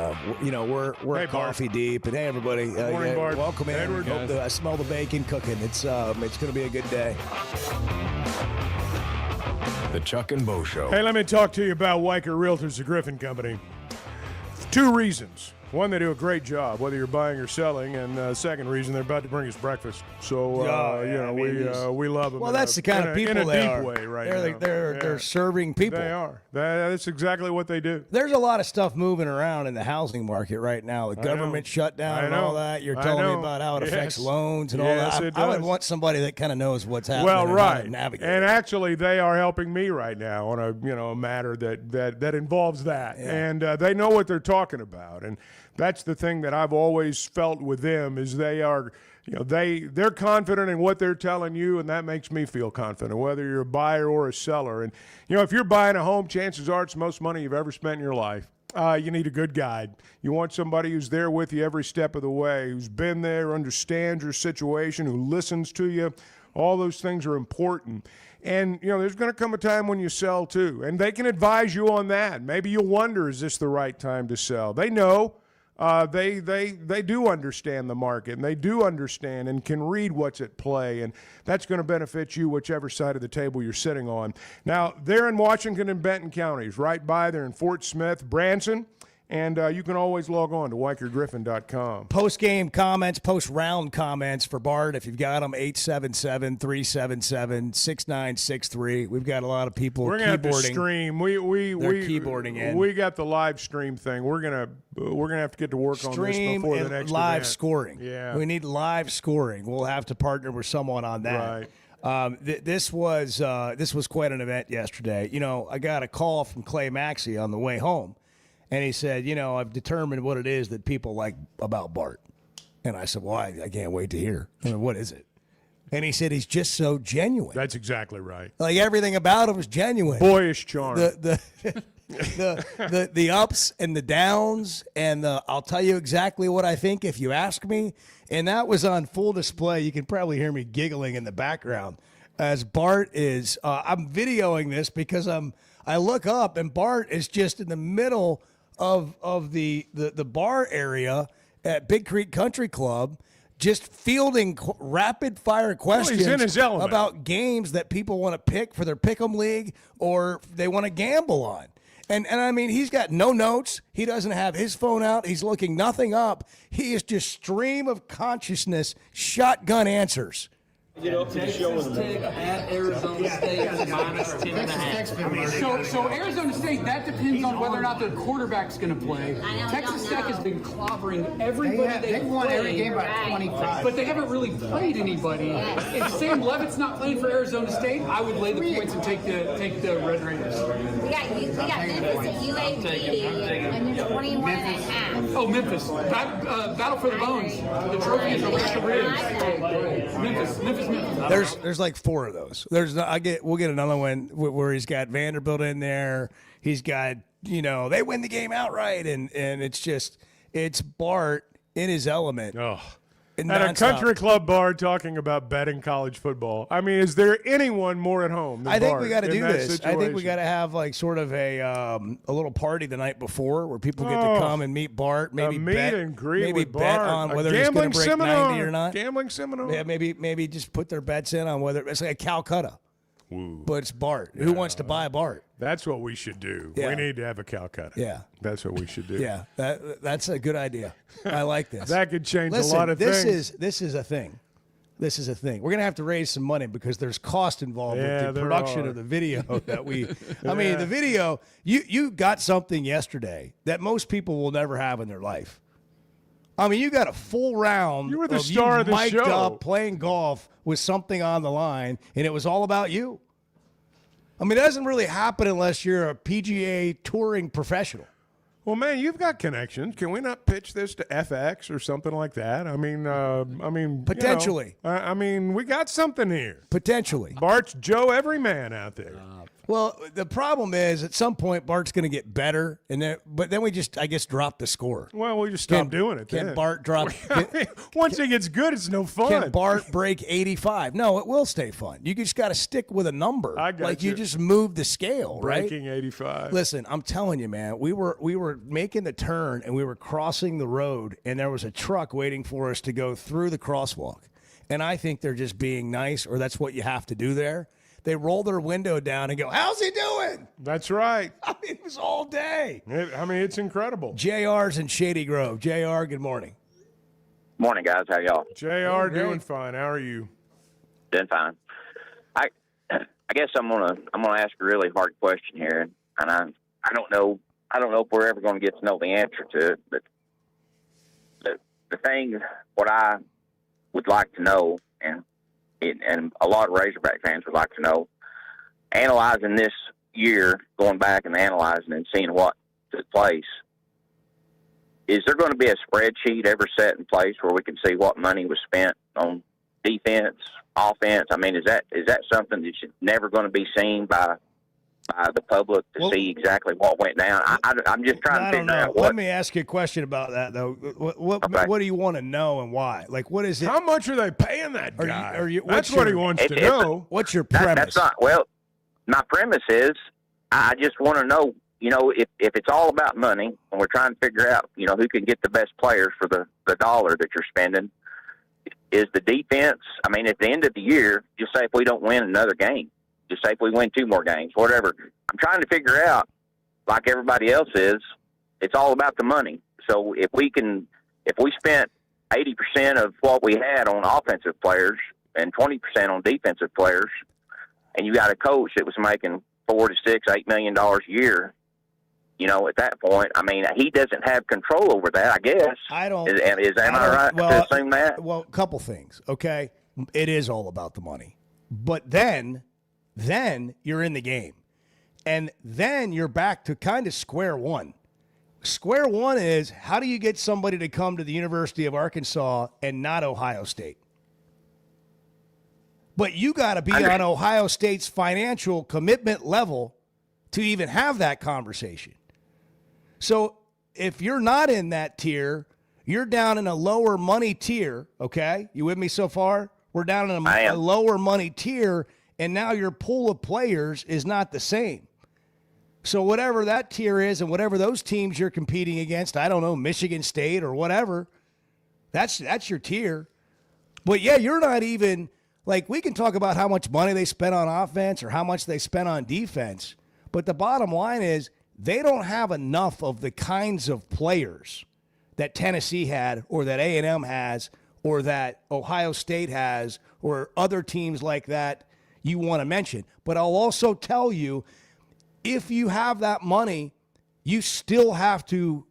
we're Hey, coffee deep. And hey, everybody, morning, Bart. welcome in. Edward. I smell the bacon cooking. It's going to be a good day. The Chuck and Bo Show. Hey, let me talk to you about Weicker Realtors, the Griffin Company. 2 reasons. One, they do a great job, whether you're buying or selling, and second reason, they're about to bring us breakfast. So, we love them. Well, that's the kind of people in a they deep are. way right they're now. They're serving people. They are. That's exactly what they do. There's a lot of stuff moving around in the housing market right now. The government shutdown and all that. You're telling me about how it affects loans and all that. I would want somebody that kind of knows what's happening. Well, and how to right. navigate And it. actually, they are helping me right now on a matter that involves that. Yeah. And they know what they're talking about. And that's the thing that I've always felt with them is they are, they're confident in what they're telling you, and that makes me feel confident, whether you're a buyer or a seller. And, if you're buying a home, chances are it's the most money you've ever spent in your life. You need a good guide. You want somebody who's there with you every step of the way, who's been there, understands your situation, who listens to you. All those things are important. And, there's going to come a time when you sell too. And they can advise you on that. Maybe you'll wonder, is this the right time to sell? They know. They do understand the market, and they do understand and can read what's at play, and that's going to benefit you whichever side of the table you're sitting on. Now, they're in Washington and Benton counties, right by. They're in Fort Smith, Branson, and you can always log on to WeicherGriffin.com. Post-game comments, post-round comments for Bart, if you've got them, 877-377-6963. We've got a lot of people We're gonna have to keyboarding. Stream. They're keyboarding in. We got the live stream thing. We're gonna have to get to work on this Stream before the and next live event. scoring. Yeah, we need live scoring. We'll have to partner with someone on that. Right. This was quite an event yesterday. I got a call from Clay Maxey on the way home, and he said, I've determined what it is that people like about Bart. And I said, well, I can't wait to hear. I mean, what is it? And he said he's just so genuine. That's exactly right. Like everything about him is genuine. Boyish charm. The ups and the downs, and I'll tell you exactly what I think if you ask me. And that was on full display. You can probably hear me giggling in the background as Bart is. I'm videoing this because I look up and Bart is just in the middle of the bar area at Big Creek Country Club, just fielding rapid fire questions in his element. about games that people want to pick for their pick'em league or they want to gamble on. And I mean, he's got no notes. He doesn't have his phone out. He's looking nothing up. He is just stream of consciousness, shotgun answers. Texas Tech at Arizona State minus 10.5. So Arizona State, that depends on whether or not their quarterback's going to play. Texas Tech has been clobbering everybody they've won played, every game by 25. but they haven't really played anybody. If Sam Levitt's not playing for Arizona State, I would lay the points and take the Red Raiders. We got Memphis at UAB, and there's 21.5. Oh, Memphis. Battle for the Bones. The trophy is Alicia Ribs. Memphis. There's like 4 of those. We'll get another one where he's got Vanderbilt in there. He's got, they win the game outright, and it's Bart in his element. Oh. At a country club bar talking about betting college football. I mean, is there anyone more at home than I think Bart we got to in do that this. I think we situation? got to have like sort of a little party the night before where people get to come and meet Bart, maybe a meet bet, and greet maybe with bet Bart. on A whether he's going gambling to break seminar. 90 or not. Gambling seminar. Yeah, maybe just put their bets in on whether it's like a Calcutta. Ooh. But it's Bart. Who wants to buy Bart? That's what we should do. Yeah. We need to have a Calcutta. Yeah. That's what we should do. Yeah, that's a good idea. I like this. That could change Listen, a lot of things. This is a thing. This is a thing. We're going to have to raise some money because there's cost involved with the there production are. of the video that we I mean, the video, you got something yesterday that most people will never have in their life. I mean, you got a full round. You were the of star of the mic'd show. up playing golf with something on the line, and it was all about you. I mean, it doesn't really happen unless you're a PGA touring professional. Well, man, you've got connections. Can we not pitch this to FX or something like that? I mean, Potentially. I mean, we got something here. Potentially. Bart's Joe Everyman out there. Well, the problem is at some point Bart's going to get better, but then we just, I guess, drop the score. Well, we just stop doing it. Can Bart drop? Once he gets good, it's no fun. Can Bart break 85? No, it will stay fun. You just got to stick with a number. I got you just move the scale, Breaking right? 85. Listen, I'm telling you, man. We were making the turn and we were crossing the road, and there was a truck waiting for us to go through the crosswalk. And I think they're just being nice, or that's what you have to do there. They roll their window down and go, "How's he doing?" That's right. I mean, it was all day. It's incredible. JR's in Shady Grove. JR, good morning. Morning, guys. How y'all? JR, doing fine. How are you? Doing fine. I guess I'm gonna ask a really hard question here, and I don't know if we're ever gonna get to know the answer to it, but the thing what I would like to know, and a lot of Razorback fans would like to know, analyzing this year, going back and analyzing and seeing what took place, is there going to be a spreadsheet ever set in place where we can see what money was spent on defense, offense? I mean, is that something that's never going to be seen by the public to see exactly what went down? I'm just trying to figure out what. Let me ask you a question about that, though. What do you want to know and why? Like, what is it? How much are they paying that guy? That's what's what he wants to know. What's your premise? That's not, well, my premise is I just want to know, if it's all about money and we're trying to figure out, who can get the best players for the dollar that you're spending, is the defense, I mean, at the end of the year, just say if we don't win another game, just say if we win 2 more games, whatever. I'm trying to figure out, like everybody else is, it's all about the money. So if we spent 80% of what we had on offensive players and 20% on defensive players, and you got a coach that was making $4 to $6, $8 million a year, at that point, I mean, he doesn't have control over that, I guess. I don't. Am I right to assume that? Well, a couple things, okay? It is all about the money. But then you're in the game. And then you're back to kind of square one. Square one is, how do you get somebody to come to the University of Arkansas and not Ohio State? But you got to be on Ohio State's financial commitment level to even have that conversation. So if you're not in that tier, you're down in a lower money tier, okay? You with me so far? We're down in a lower money tier, and now your pool of players is not the same. So whatever that tier is and whatever those teams you're competing against, I don't know, Michigan State or whatever, that's your tier. But, yeah, you're not even – like, we can talk about how much money they spent on offense or how much they spent on defense, but the bottom line is they don't have enough of the kinds of players that Tennessee had or that A&M has or that Ohio State has or other teams like that you want to mention. But I'll also tell you, if you have that money, you still have to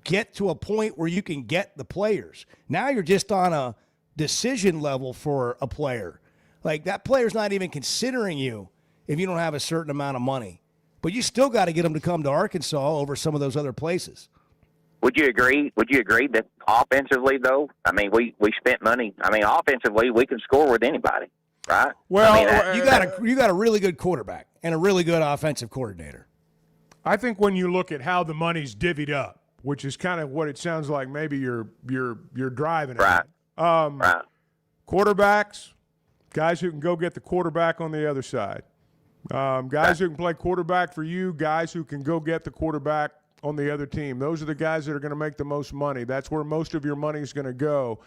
get to a point where you can get the players. Now you're just on a decision level for a player. Like, that player's not even considering you if you don't have a certain amount of money. But you still got to get them to come to Arkansas over some of those other places. Would you agree that offensively, though, I mean, we spent money. I mean, offensively, we can score with anybody, right? Well, I mean, you got a really good quarterback and a really good offensive coordinator. I think when you look at how the money's divvied up, which is kind of what it sounds like maybe you're driving at. Right. Quarterbacks, guys who can go get the quarterback on the other side. Guys who can play quarterback for you, guys who can go get the quarterback on the other team. Those are the guys that are going to make the most money. That's where most of your money is going to go.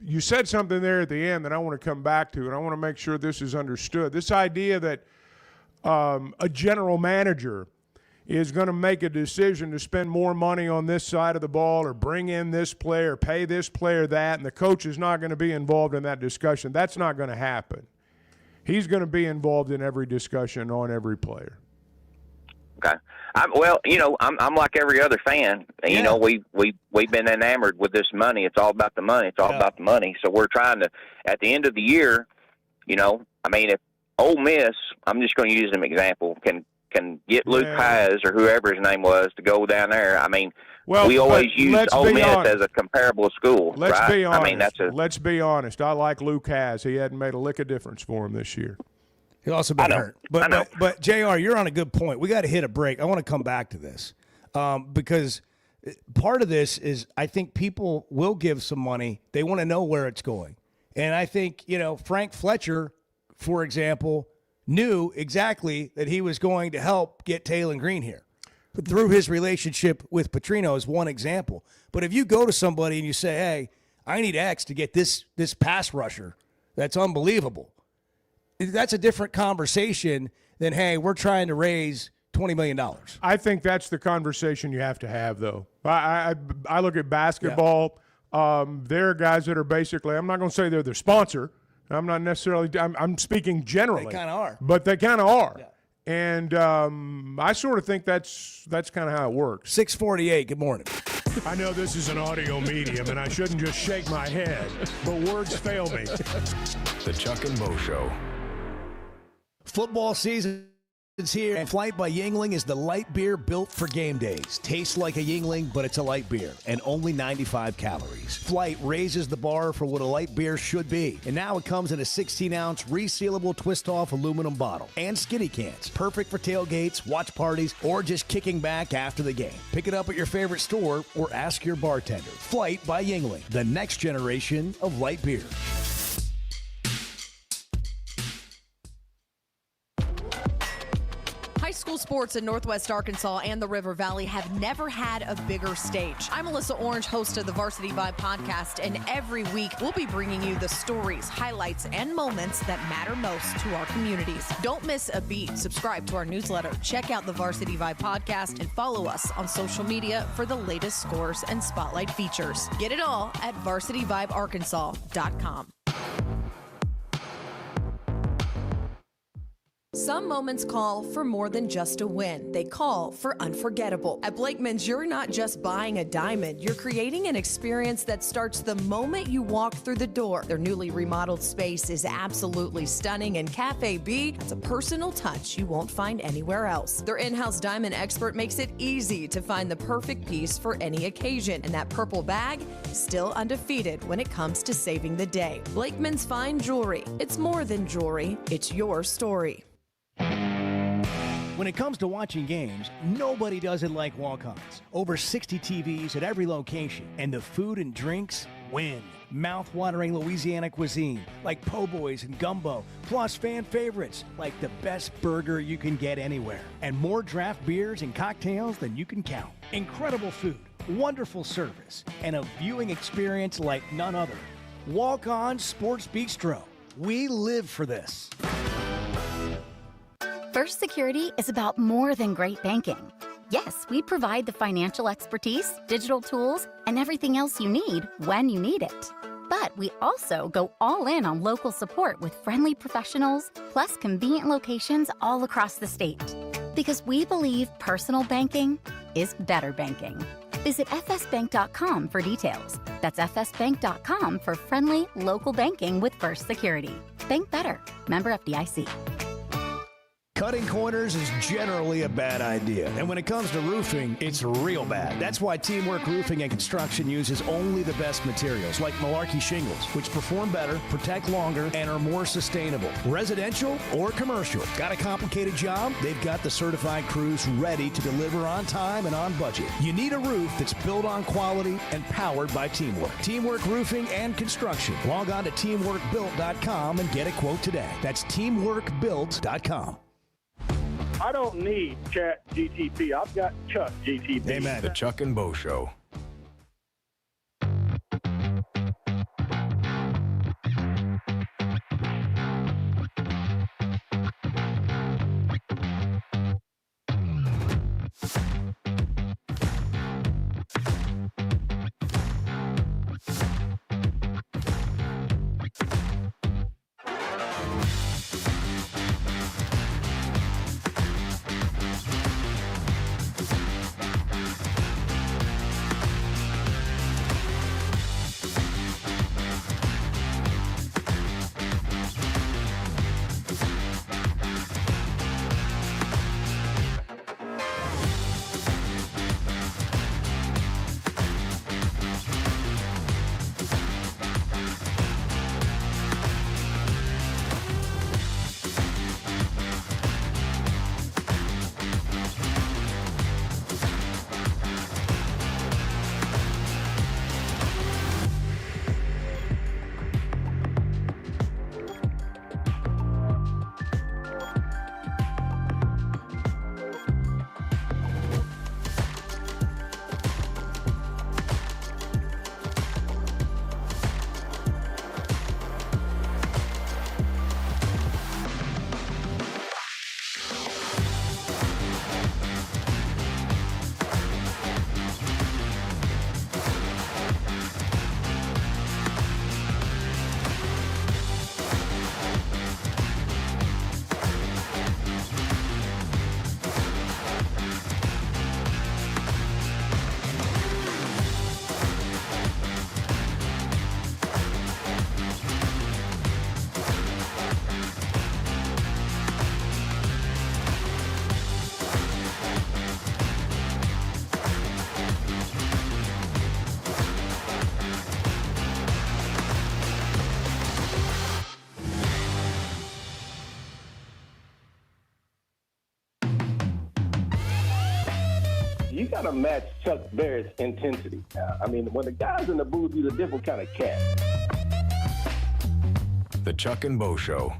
You said something there at the end that I want to come back to, and I want to make sure this is understood. This idea that a general manager is going to make a decision to spend more money on this side of the ball or bring in this player, pay this player that, and the coach is not going to be involved in that discussion. That's not going to happen. He's going to be involved in every discussion on every player. Okay. I'm like every other fan. Yeah. You know, we've been enamored with this money. It's all about the money. It's all about the money. So we're trying to, at the end of the year, I mean, if Ole Miss, I'm just going to use an example, can get Luke Paz or whoever his name was to go down there. I mean, we always use Ole Miss as a comparable school. Let's be honest. I mean, let's be honest. I like Luke Paz. He hadn't made a lick of difference for him this year. He's also been hurt. But JR, you're on a good point. We got to hit a break. I want to come back to this because part of this is I think people will give some money. They want to know where it's going. And I think, Frank Fletcher, for example, knew exactly that he was going to help get Taylen Green here through his relationship with Petrino is one example. But if you go to somebody and you say, hey, I need X to get this pass rusher, that's unbelievable. That's a different conversation than, hey, we're trying to raise $20 million. I think that's the conversation you have to have, though. I look at basketball. Yeah. There are guys that are basically, I'm not going to say they're the sponsor. I'm not necessarily, I'm speaking generally. They kind of are. But they kind of are. Yeah. And I sort of think that's kind of how it works. 648, good morning. I know this is an audio medium, and I shouldn't just shake my head, but words fail me. The Chuck and Mo Show. Football season is here, and Flight by Yuengling is the light beer built for game days. Tastes like a Yuengling, but it's a light beer, and only 95 calories. Flight raises the bar for what a light beer should be, and now it comes in a 16-ounce resealable twist-off aluminum bottle and skinny cans. Perfect for tailgates, watch parties, or just kicking back after the game. Pick it up at your favorite store or ask your bartender. Flight by Yuengling, the next generation of light beer. High school sports in Northwest Arkansas and the River Valley have never had a bigger stage. I'm Melissa Orange, host of the Varsity Vibe podcast, and every week we'll be bringing you the stories, highlights, and moments that matter most to our communities. Don't miss a beat. Subscribe to our newsletter, check out the Varsity Vibe podcast, and follow us on social media for the latest scores and spotlight features. Get it all at varsityvibearkansas.com. Some moments call for more than just a win. They call for unforgettable. At Blakeman's, you're not just buying a diamond. You're creating an experience that starts the moment you walk through the door. Their newly remodeled space is absolutely stunning, and Cafe B has a personal touch you won't find anywhere else. Their in-house diamond expert makes it easy to find the perfect piece for any occasion, and that purple bag is still undefeated when it comes to saving the day. Blakeman's Fine Jewelry. It's more than jewelry. It's your story. When it comes to watching games, nobody does it like Walk-Ons. Over 60 TVs at every location, and the food and drinks win. Mouth-watering Louisiana cuisine like po' boys and gumbo, plus fan favorites like the best burger you can get anywhere, and more draft beers and cocktails than you can count. Incredible food, wonderful service, and a viewing experience like none other. Walk-On Sports Bistro. We live for this. First Security is about more than great banking. Yes, we provide the financial expertise, digital tools, and everything else you need when you need it. But we also go all in on local support with friendly professionals, plus convenient locations all across the state. Because we believe personal banking is better banking. Visit fsbank.com for details. That's fsbank.com for friendly, local banking with First Security. Bank better. Member FDIC. Cutting corners is generally a bad idea, and when it comes to roofing, it's real bad. That's why Teamwork Roofing and Construction uses only the best materials, like Malarkey shingles, which perform better, protect longer, and are more sustainable. Residential or commercial. Got a complicated job? They've got the certified crews ready to deliver on time and on budget. You need a roof that's built on quality and powered by Teamwork. Teamwork Roofing and Construction. Log on to teamworkbuilt.com and get a quote today. That's teamworkbuilt.com. I don't need Chat GTP. I've got Chuck GTP. Amen. The Chuck and Bo Show. got to match Chuck Barrett's intensity. I mean, when the guy's in the booth, he's a different kind of cat. The Chuck and Bo Show.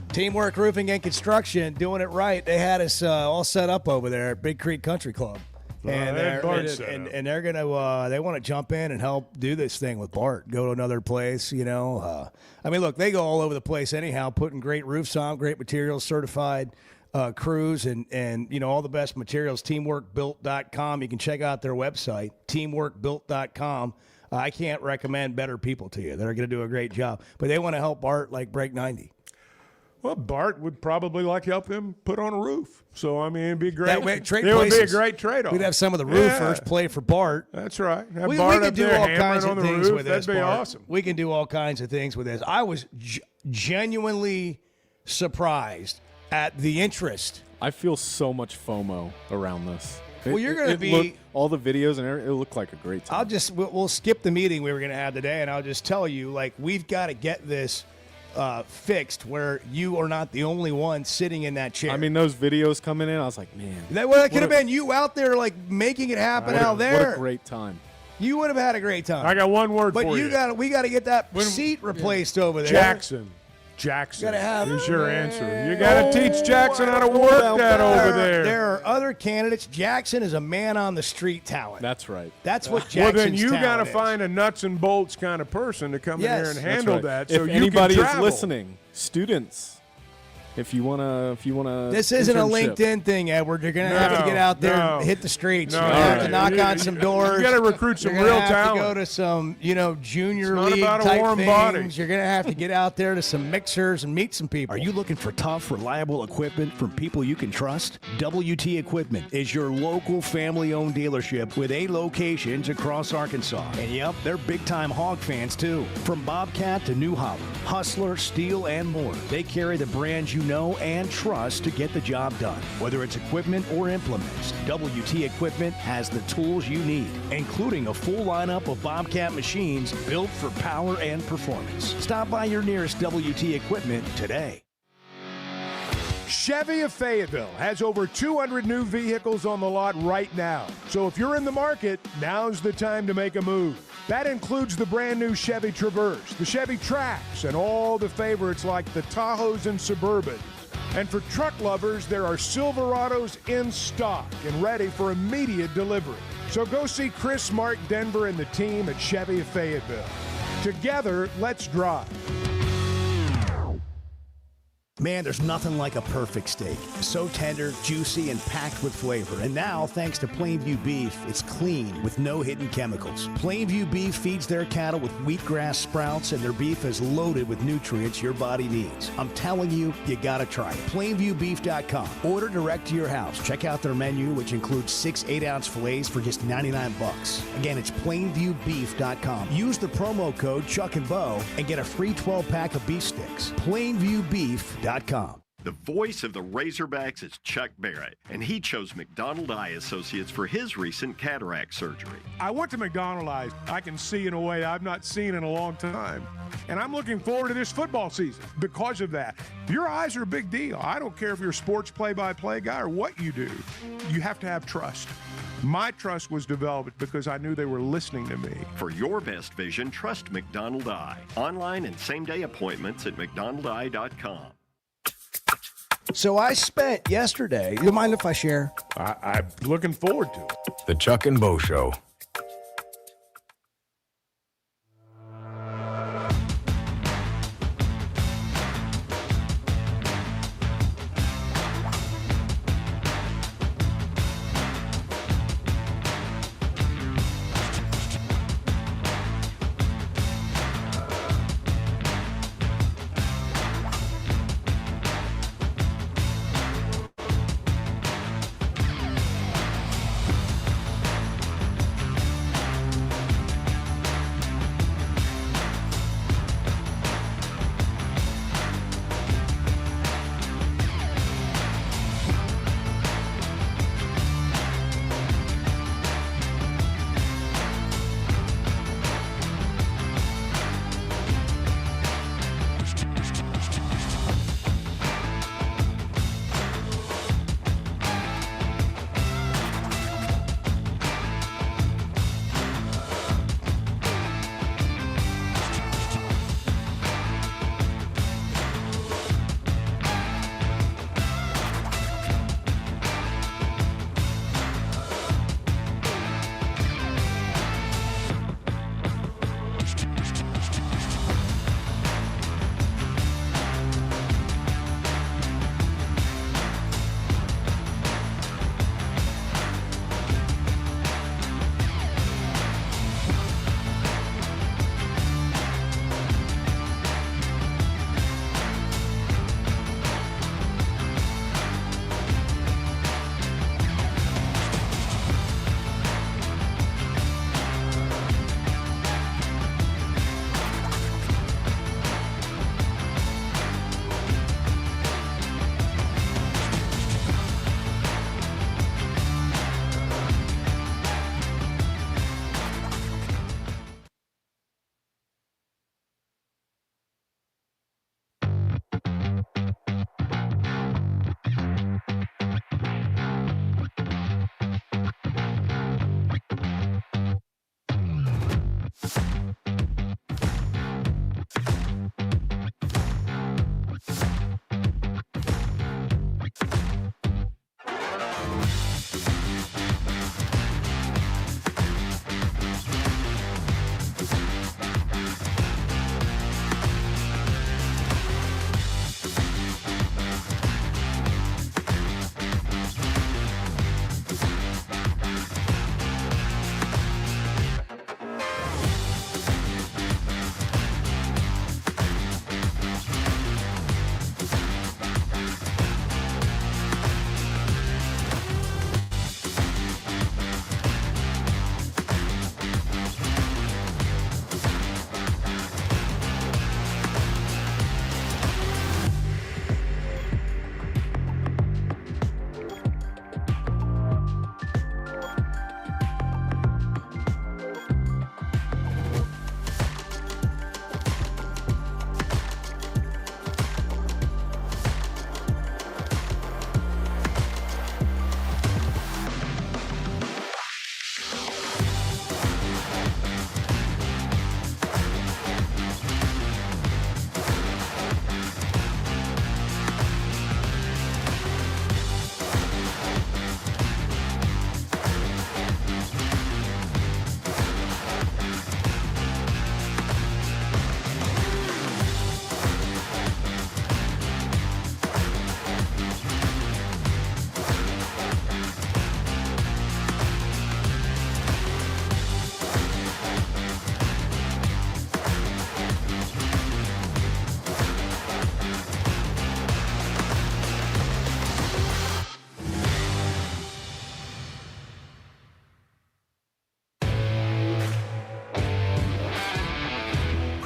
Teamwork Roofing and Construction, doing it right. They had us all set up over there at Big Creek Country Club. And they're going to they want to jump in and help do this thing with Bart. Go to another place, you know. I mean, look, they go all over the place anyhow, putting great roofs on, great materials, certified crews, and you know, all the best materials. Teamworkbuilt.com. You can check out their website, teamworkbuilt.com. I can't recommend better people to you. They're going to do a great job. But they want to help Bart like break 90. Well, Bart would probably like help them put on a roof. So, I mean, it'd be great. It would be a great trade-off. We'd have some of the roofers play for Bart. That's right. Have We Bart can up do there all hammering kinds on of the things roof. with this, That'd be Bart. awesome. We can do all kinds of things with this. I was genuinely surprised at the interest. I feel so much FOMO around this. Well, you're going to be all the videos and everything. It looked like a great time. We'll skip the meeting we were going to have today, and I'll just tell you, like, we've got to get this fixed where you are not the only one sitting in that chair. I mean, those videos coming in, I was like, man. That could have been you out there, like, making it happen out there. What a great time. You would have had a great time. I got one word for you. But we got to get that seat replaced over there. Jackson Gotta have is your answer. You got to teach Jackson how to work that over there. There are other candidates. Jackson is a man-on-the-street talent. That's right. That's what Jackson's Well, then you got to talent is. find a nuts and bolts kind of person to come in here and handle that. So if you anybody can is travel. listening, students, if you wanna, This isn't a internship. LinkedIn thing, Edward. You're gonna have to get out there and hit the streets. You're gonna have to knock on some doors. You got to recruit some You're real gonna have talent. to go to some, junior It's not league about a type warm things. body. You're gonna have to get out there to some mixers and meet some people. Are you looking for tough, reliable equipment from people you can trust? WT Equipment is your local family-owned dealership with 8 locations across Arkansas. And yep, they're big-time hog fans too. From Bobcat to New Holland, Hustler, Steel, and more. They carry the brands you know and trust to get the job done. Whether it's equipment or implements, WT Equipment has the tools you need, including a full lineup of Bobcat machines built for power and performance. Stop by your nearest WT Equipment today. Chevy of Fayetteville has over 200 new vehicles on the lot right now. So if you're in the market, now's the time to make a move. That includes the brand new Chevy Traverse, the Chevy Trax, and all the favorites like the Tahoes and Suburbans. And for truck lovers, there are Silverados in stock and ready for immediate delivery. So go see Chris, Mark, Denver, and the team at Chevy of Fayetteville. Together, let's drive. Man, there's nothing like a perfect steak. So tender, juicy, and packed with flavor. And now, thanks to Plainview Beef, it's clean with no hidden chemicals. Plainview Beef feeds their cattle with wheatgrass sprouts, and their beef is loaded with nutrients your body needs. I'm telling you, you gotta try it. PlainviewBeef.com. Order direct to your house. Check out their menu, which includes 6 8-ounce fillets for just $99. Again, it's PlainviewBeef.com. Use the promo code Chuck and Bo and get a free 12-pack of beef sticks. PlainviewBeef.com. The voice of the Razorbacks is Chuck Barrett, and he chose McDonald Eye Associates for his recent cataract surgery. I went to McDonald Eyes. I can see in a way I've not seen in a long time. And I'm looking forward to this football season because of that. Your eyes are a big deal. I don't care if you're a sports play-by-play guy or what you do. You have to have trust. My trust was developed because I knew they were listening to me. For your best vision, trust McDonald Eye. Online and same-day appointments at McDonaldEye.com. So I spent yesterday. You mind if I share? I'm looking forward to it. The Chuck and Bo Show.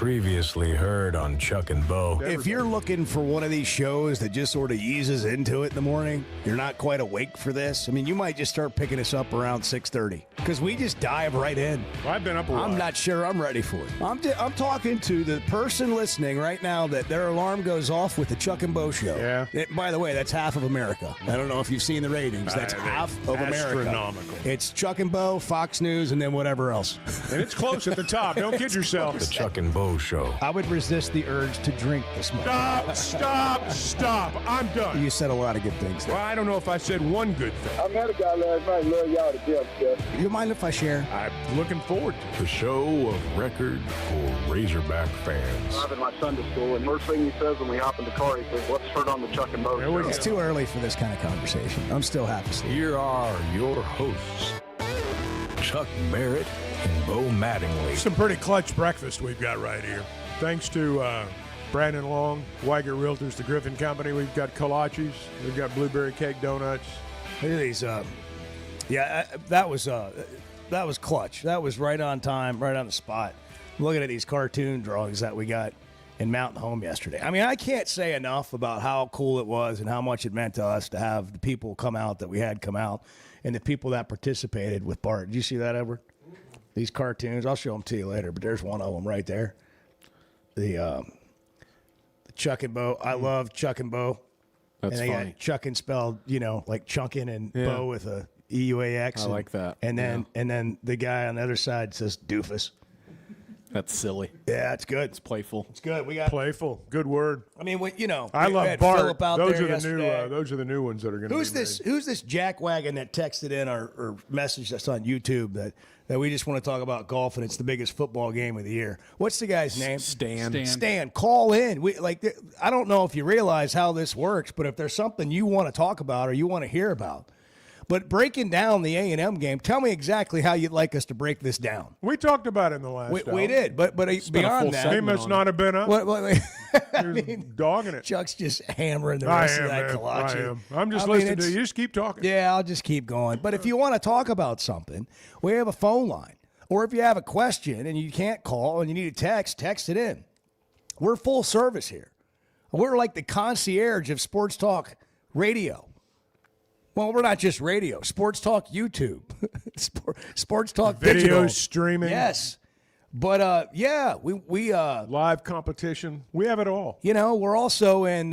Previously heard on Chuck and Bo. If you're looking for one of these shows that just sort of eases into it in the morning, you're not quite awake for this. I mean, you might just start picking us up around 6:30 because we just dive right in. I've been up a while. I'm not sure I'm ready for it. I'm talking to the person listening right now that their alarm goes off with the Chuck and Bo show. Yeah. By the way, that's half of America. I don't know if you've seen the ratings. That's half of America. Astronomical. It's Chuck and Bo, Fox News, and then whatever else. And it's close at the top. Don't kid yourself. The Chuck and Bo Show. I would resist the urge to drink this morning. Stop. I'm done. You said a lot of good things there. Well, I don't know if I said one good thing. I met a guy last night. Love y'all to death, Jeff. You mind if I share? I'm looking forward to it. The show of record for Razorback fans. I'm in my Sunday school, and first thing he says when we hop in the car, he says, "Let's turn on the Chuck and Bo show." It's too early for this kind of conversation. I'm still half asleep. Here are your hosts, Chuck Barrett and Bo Mattingly. Some pretty clutch breakfast we've got right here. Thanks to Brandon Long, Weiger Realtors, the Griffin Company. We've got kolaches. We've got blueberry cake donuts. Look at these. That was clutch. That was right on time, right on the spot. Looking at these cartoon drawings that we got in Mountain Home yesterday. I mean, I can't say enough about how cool it was and how much it meant to us to have the people come out that we had come out and the people that participated with Bart. Did you see that, Edward? These cartoons. I'll show them to you later, but there's one of them right there. The Chuck and Bo. I love Chuck and Bo. That's and they funny. got Chuckin spelled, like Chunkin and Bo with a EUAX. I like that. And then the guy on the other side says doofus. That's silly. Yeah, it's good. It's playful. It's good. We got playful. Good word. I mean, I we love had Bart. Phillip out Those there are the yesterday. those are the new ones that are going to. Who's this? Who's this jackwagon that texted in or messaged us on YouTube that we just want to talk about golf and it's the biggest football game of the year? What's the guy's name? Stan. Call in. I don't know if you realize how this works, but if there's something you want to talk about or you want to hear about. But breaking down the A&M game, tell me exactly how you'd like us to break this down. We talked about it in the last hour. We did, but beyond that. He must not have been up. I mean, dogging it. Chuck's just hammering the rest of that kolache. I am. I'm just listening to you. You just keep talking. Yeah, I'll just keep going. But if you want to talk about something, we have a phone line. Or if you have a question and you can't call and you need a text it in. We're full service here. We're like the concierge of sports talk radio. Well, we're not just radio. Sports Talk YouTube. Sports Talk video digital. streaming. Yes. But, we live competition. We have it all. We're also in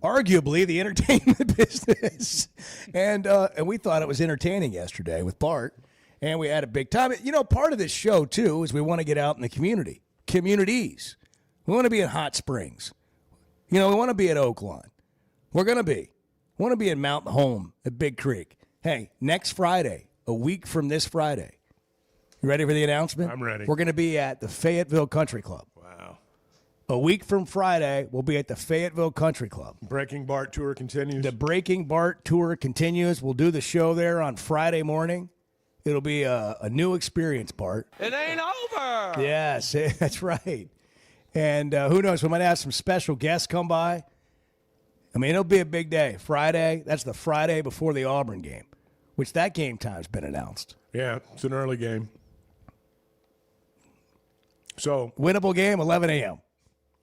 arguably the entertainment business. And we thought it was entertaining yesterday with Bart. And we had a big time. Part of this show, too, is we want to get out in the communities. We want to be in Hot Springs. We want to be at Oaklawn. We're going to be. We want to be in Mountain Home at Big Creek. Hey, next Friday, a week from this Friday. You ready for the announcement? I'm ready. We're going to be at the Fayetteville Country Club. Wow. A week from Friday, we'll be at the Fayetteville Country Club. Breaking Bart tour continues. The Breaking Bart tour continues. We'll do the show there on Friday morning. It'll be a new experience, Bart. It ain't over. Yes, that's right. And who knows, we might have some special guests come by. I mean, it'll be a big day. Friday, that's the Friday before the Auburn game, which that game time's been announced. Yeah, it's an early game. So winnable game, 11 a.m.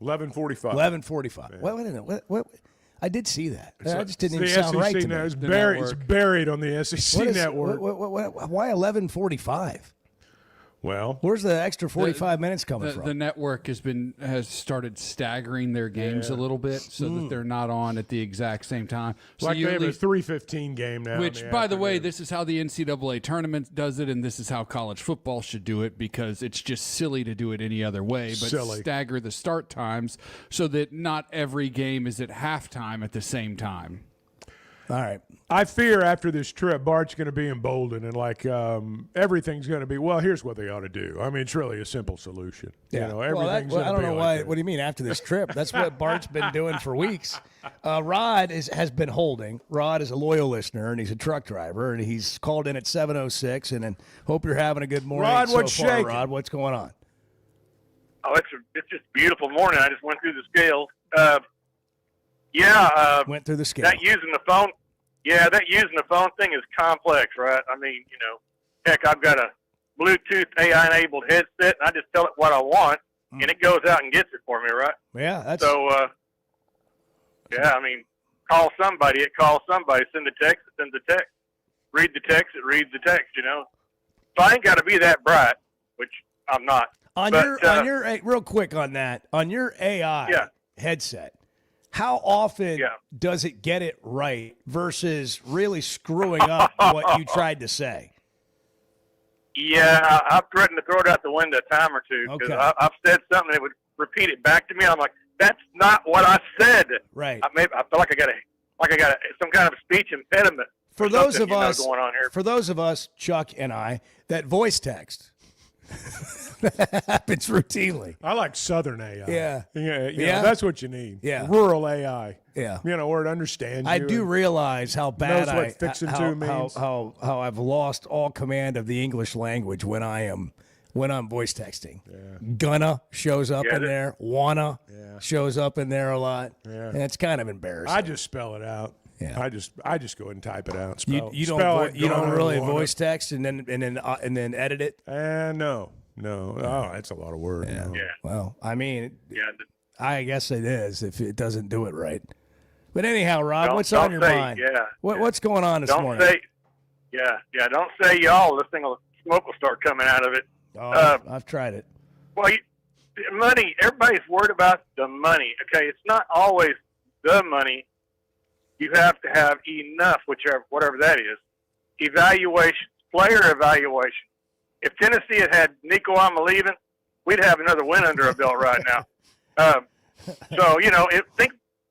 11:45. 11:45. Yeah. Wait a minute. What? I did see that. I just didn't the even sound SEC right to now. me. It's buried on the SEC network. Why 11:45? Well, where's the extra 45 minutes coming from? The network has started staggering their games a little bit so that they're not on at the exact same time. So like they have a 3:15 game now. Which, by the way, this is how the NCAA tournament does it, and this is how college football should do it because it's just silly to do it any other way. But stagger the start times so that not every game is at halftime at the same time. All right. I fear after this trip, Bart's going to be emboldened and everything's going to be, well, here's what they ought to do. I mean, it's really a simple solution. Yeah. Everything's I don't know why. like What do you mean after this trip? That's what Bart's been doing for weeks. Rod has been holding. Rod is a loyal listener, and he's a truck driver, and he's called in at 7:06. And hope you're having a good morning Rod, so what's far, shaking? Rod. What's going on? Oh, it's just a beautiful morning. I just went through the scales. Went through the scale. That using the phone. Yeah, that using the phone thing is complex, right? I mean, heck, I've got a Bluetooth AI-enabled headset, and I just tell it what I want, and it goes out and gets it for me, right? Yeah, that's So, yeah, I mean, call somebody, it calls somebody. Send a text, it sends a text. Read the text, it reads the text, you know. So I ain't got to be that bright, which I'm not. on your hey, real quick on that, on your AI headset. How often does it get it right versus really screwing up what you tried to say? Yeah, I've threatened to throw it out the window a time or two because I've said something that would repeat it back to me. I'm like, that's not what I said. Right. I feel like I got some kind of speech impediment. For those of us, going on here. for those of us, Chuck and I, that voice text that happens routinely. I like Southern AI. Yeah. Yeah, that's what you need. Yeah. Rural AI. Yeah. You know, where it understands you. I do realize how bad knows what fixing to means. how I've lost all command of the English language when I'm voice texting. Yeah. Gonna shows up in there. Wanna shows up in there a lot. Yeah. And it's kind of embarrassing. I just spell it out. Yeah. I just go ahead and type it out. You don't really voice text and then edit it. No. Oh, that's a lot of work. Yeah. No. Well, I mean, I guess it is if it doesn't do it right. But anyhow, Rob, what's on your mind? Yeah. What's going on this morning? Don't say y'all. This smoke will start coming out of it. Oh, I've tried it. Well, money. Everybody's worried about the money. Okay, it's not always the money. You have to have enough, whatever that is. Evaluation, player evaluation. If Tennessee had Nico leaving, we'd have another win under our belt right now. So,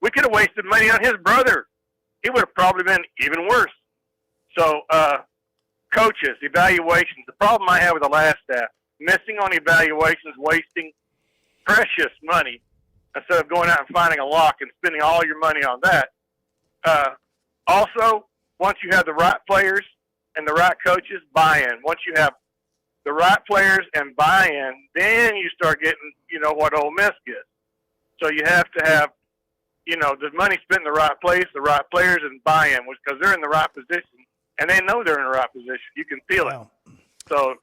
we could have wasted money on his brother. He would have probably been even worse. So, coaches, evaluations. The problem I have with the last staff, missing on evaluations, wasting precious money instead of going out and finding a lock and spending all your money on that. Also, once you have the right players and the right coaches, buy-in. Once you have the right players and buy-in, then you start getting, what Ole Miss gets. So you have to have, the money spent in the right place, the right players, and buy-in, because they're in the right position, and they know they're in the right position. You can feel it. So,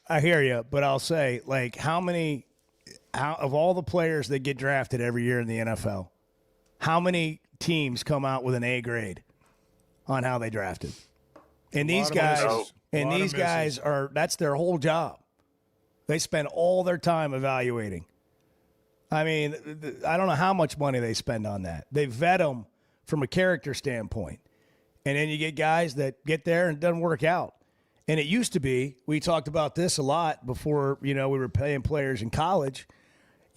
I hear you, but I'll say, how of all the players that get drafted every year in the NFL, how many teams come out with an A grade on how they drafted? And these guys that's their whole job. They spend all their time evaluating. I mean, I don't know how much money they spend on that. They vet them from a character standpoint. And then you get guys that get there and it doesn't work out. And it used to be, we talked about this a lot before, we were paying players in college.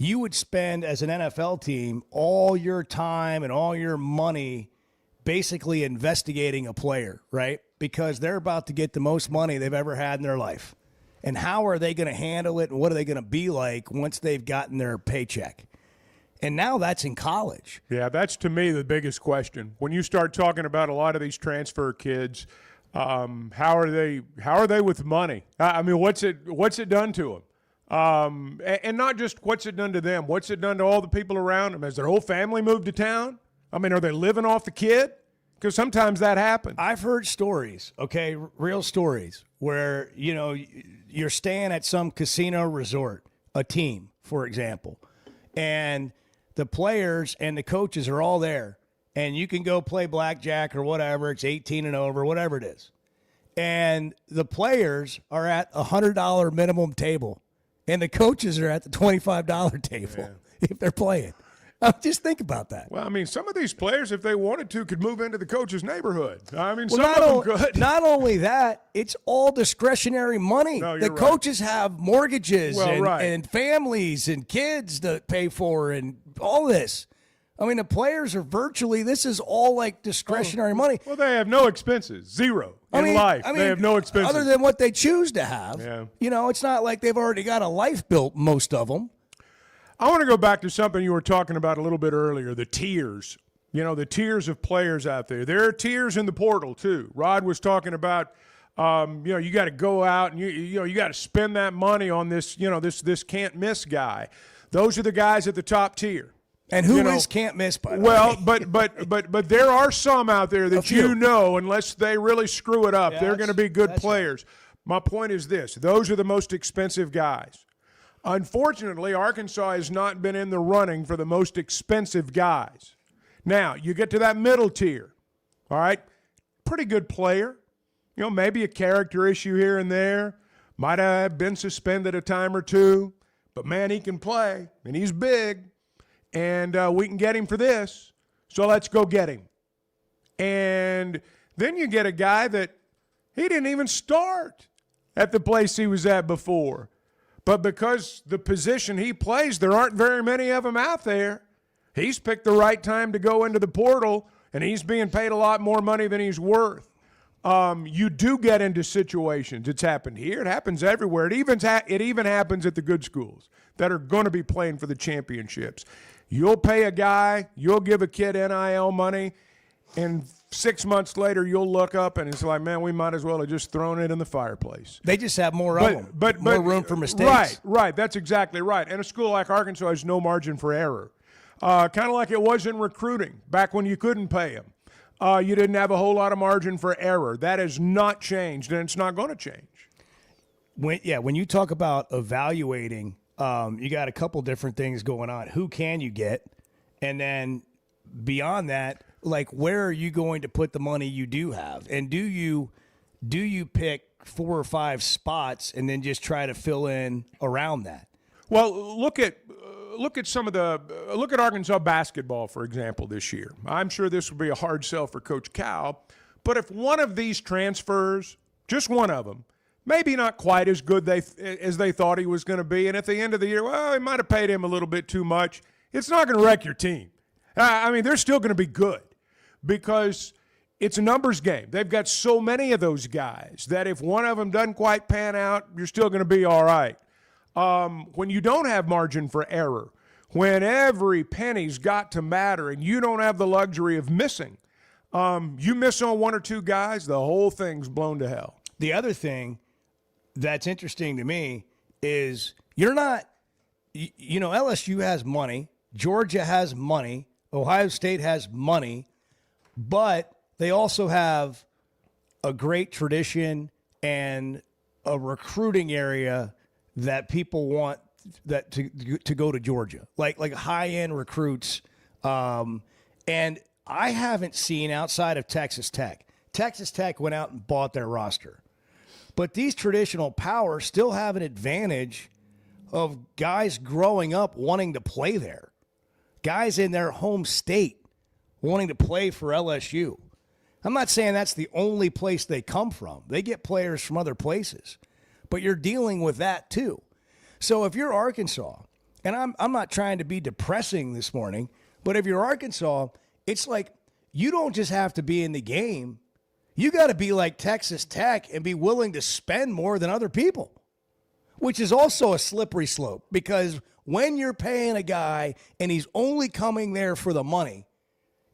You would spend, as an NFL team, all your time and all your money basically investigating a player, right? Because they're about to get the most money they've ever had in their life. And how are they going to handle it, and what are they going to be like once they've gotten their paycheck? And now that's in college. Yeah, that's, to me, the biggest question. When you start talking about a lot of these transfer kids, how are they with money? I mean, what's it done to them? And not just what's it done to them, what's it done to all the people around them? Has their whole family moved to town? I mean, are they living off the kid? Because sometimes that happens. I've heard stories, real stories, where, you're staying at some casino resort, a team, for example, and the players and the coaches are all there, and you can go play blackjack or whatever. It's 18 and over, whatever it is. And the players are at a $100 minimum table. And the coaches are at the $25 table if they're playing. Just think about that. Well, I mean, some of these players, if they wanted to, could move into the coach's neighborhood. I mean, some of them could. Not only that, it's all discretionary money. No, the coaches have mortgages right. and families and kids to pay for and all this. I mean, the players are this is all like discretionary money. Well, they have no expenses, zero in life. They have no expenses. Other than what they choose to have. Yeah. It's not like they've already got a life built, most of them. I want to go back to something you were talking about a little bit earlier, the tiers. The tiers of players out there. There are tiers in the portal, too. Rod was talking about, you got to go out and, you got to spend that money on this, this can't-miss guy. Those are the guys at the top tier. And who is can't miss, by the way? Well, but there are some out there that unless they really screw it up, they're going to be good players. My point is this. Those are the most expensive guys. Unfortunately, Arkansas has not been in the running for the most expensive guys. Now, you get to that middle tier, all right? Pretty good player. You know, maybe a character issue here and there. Might have been suspended a time or two. But, man, he can play, and he's big. And we can get him for this, so let's go get him. And then you get a guy that he didn't even start at the place he was at before. But because the position he plays, there aren't very many of them out there. He's picked the right time to go into the portal, and he's being paid a lot more money than he's worth. You do get into situations. It's happened here. It happens everywhere. It even happens at the good schools that are going to be playing for the championships. You'll pay a guy, you'll give a kid NIL money, and 6 months later you'll look up and it's like, man, we might as well have just thrown it in the fireplace. They just have more of them, but more room for mistakes. Right. That's exactly right. And a school like Arkansas has no margin for error. Kind of like it was in recruiting back when you couldn't pay them. You didn't have a whole lot of margin for error. That has not changed, and it's not going to change. When you talk about evaluating, you got a couple different things going on. Who can you get? And then beyond that, like, where are you going to put the money you do have? And do you pick 4 or 5 spots and then just try to fill in around that? Well, look at Arkansas basketball, for example, this year. I'm sure this would be a hard sell for Coach Cal, but if one of these transfers, just one of them, maybe not quite as good as they thought he was going to be, and at the end of the year, well, they might have paid him a little bit too much, it's not going to wreck your team. I mean, they're still going to be good because it's a numbers game. They've got so many of those guys that if one of them doesn't quite pan out, you're still going to be all right. When you don't have margin for error, when every penny's got to matter and you don't have the luxury of missing, you miss on 1 or 2 guys, the whole thing's blown to hell. The other thing that's interesting to me is you're not, LSU has money, Georgia has money, Ohio State has money, but they also have a great tradition and a recruiting area that people want that to go to Georgia, like high-end recruits. And I haven't seen outside of Texas Tech. Texas Tech went out and bought their roster. But these traditional powers still have an advantage of guys growing up wanting to play there. Guys in their home state wanting to play for LSU. I'm not saying that's the only place they come from. They get players from other places. But you're dealing with that too. So if you're Arkansas, and I'm not trying to be depressing this morning, but if you're Arkansas, it's like you don't just have to be in the game. You got to be like Texas Tech and be willing to spend more than other people, which is also a slippery slope because when you're paying a guy and he's only coming there for the money,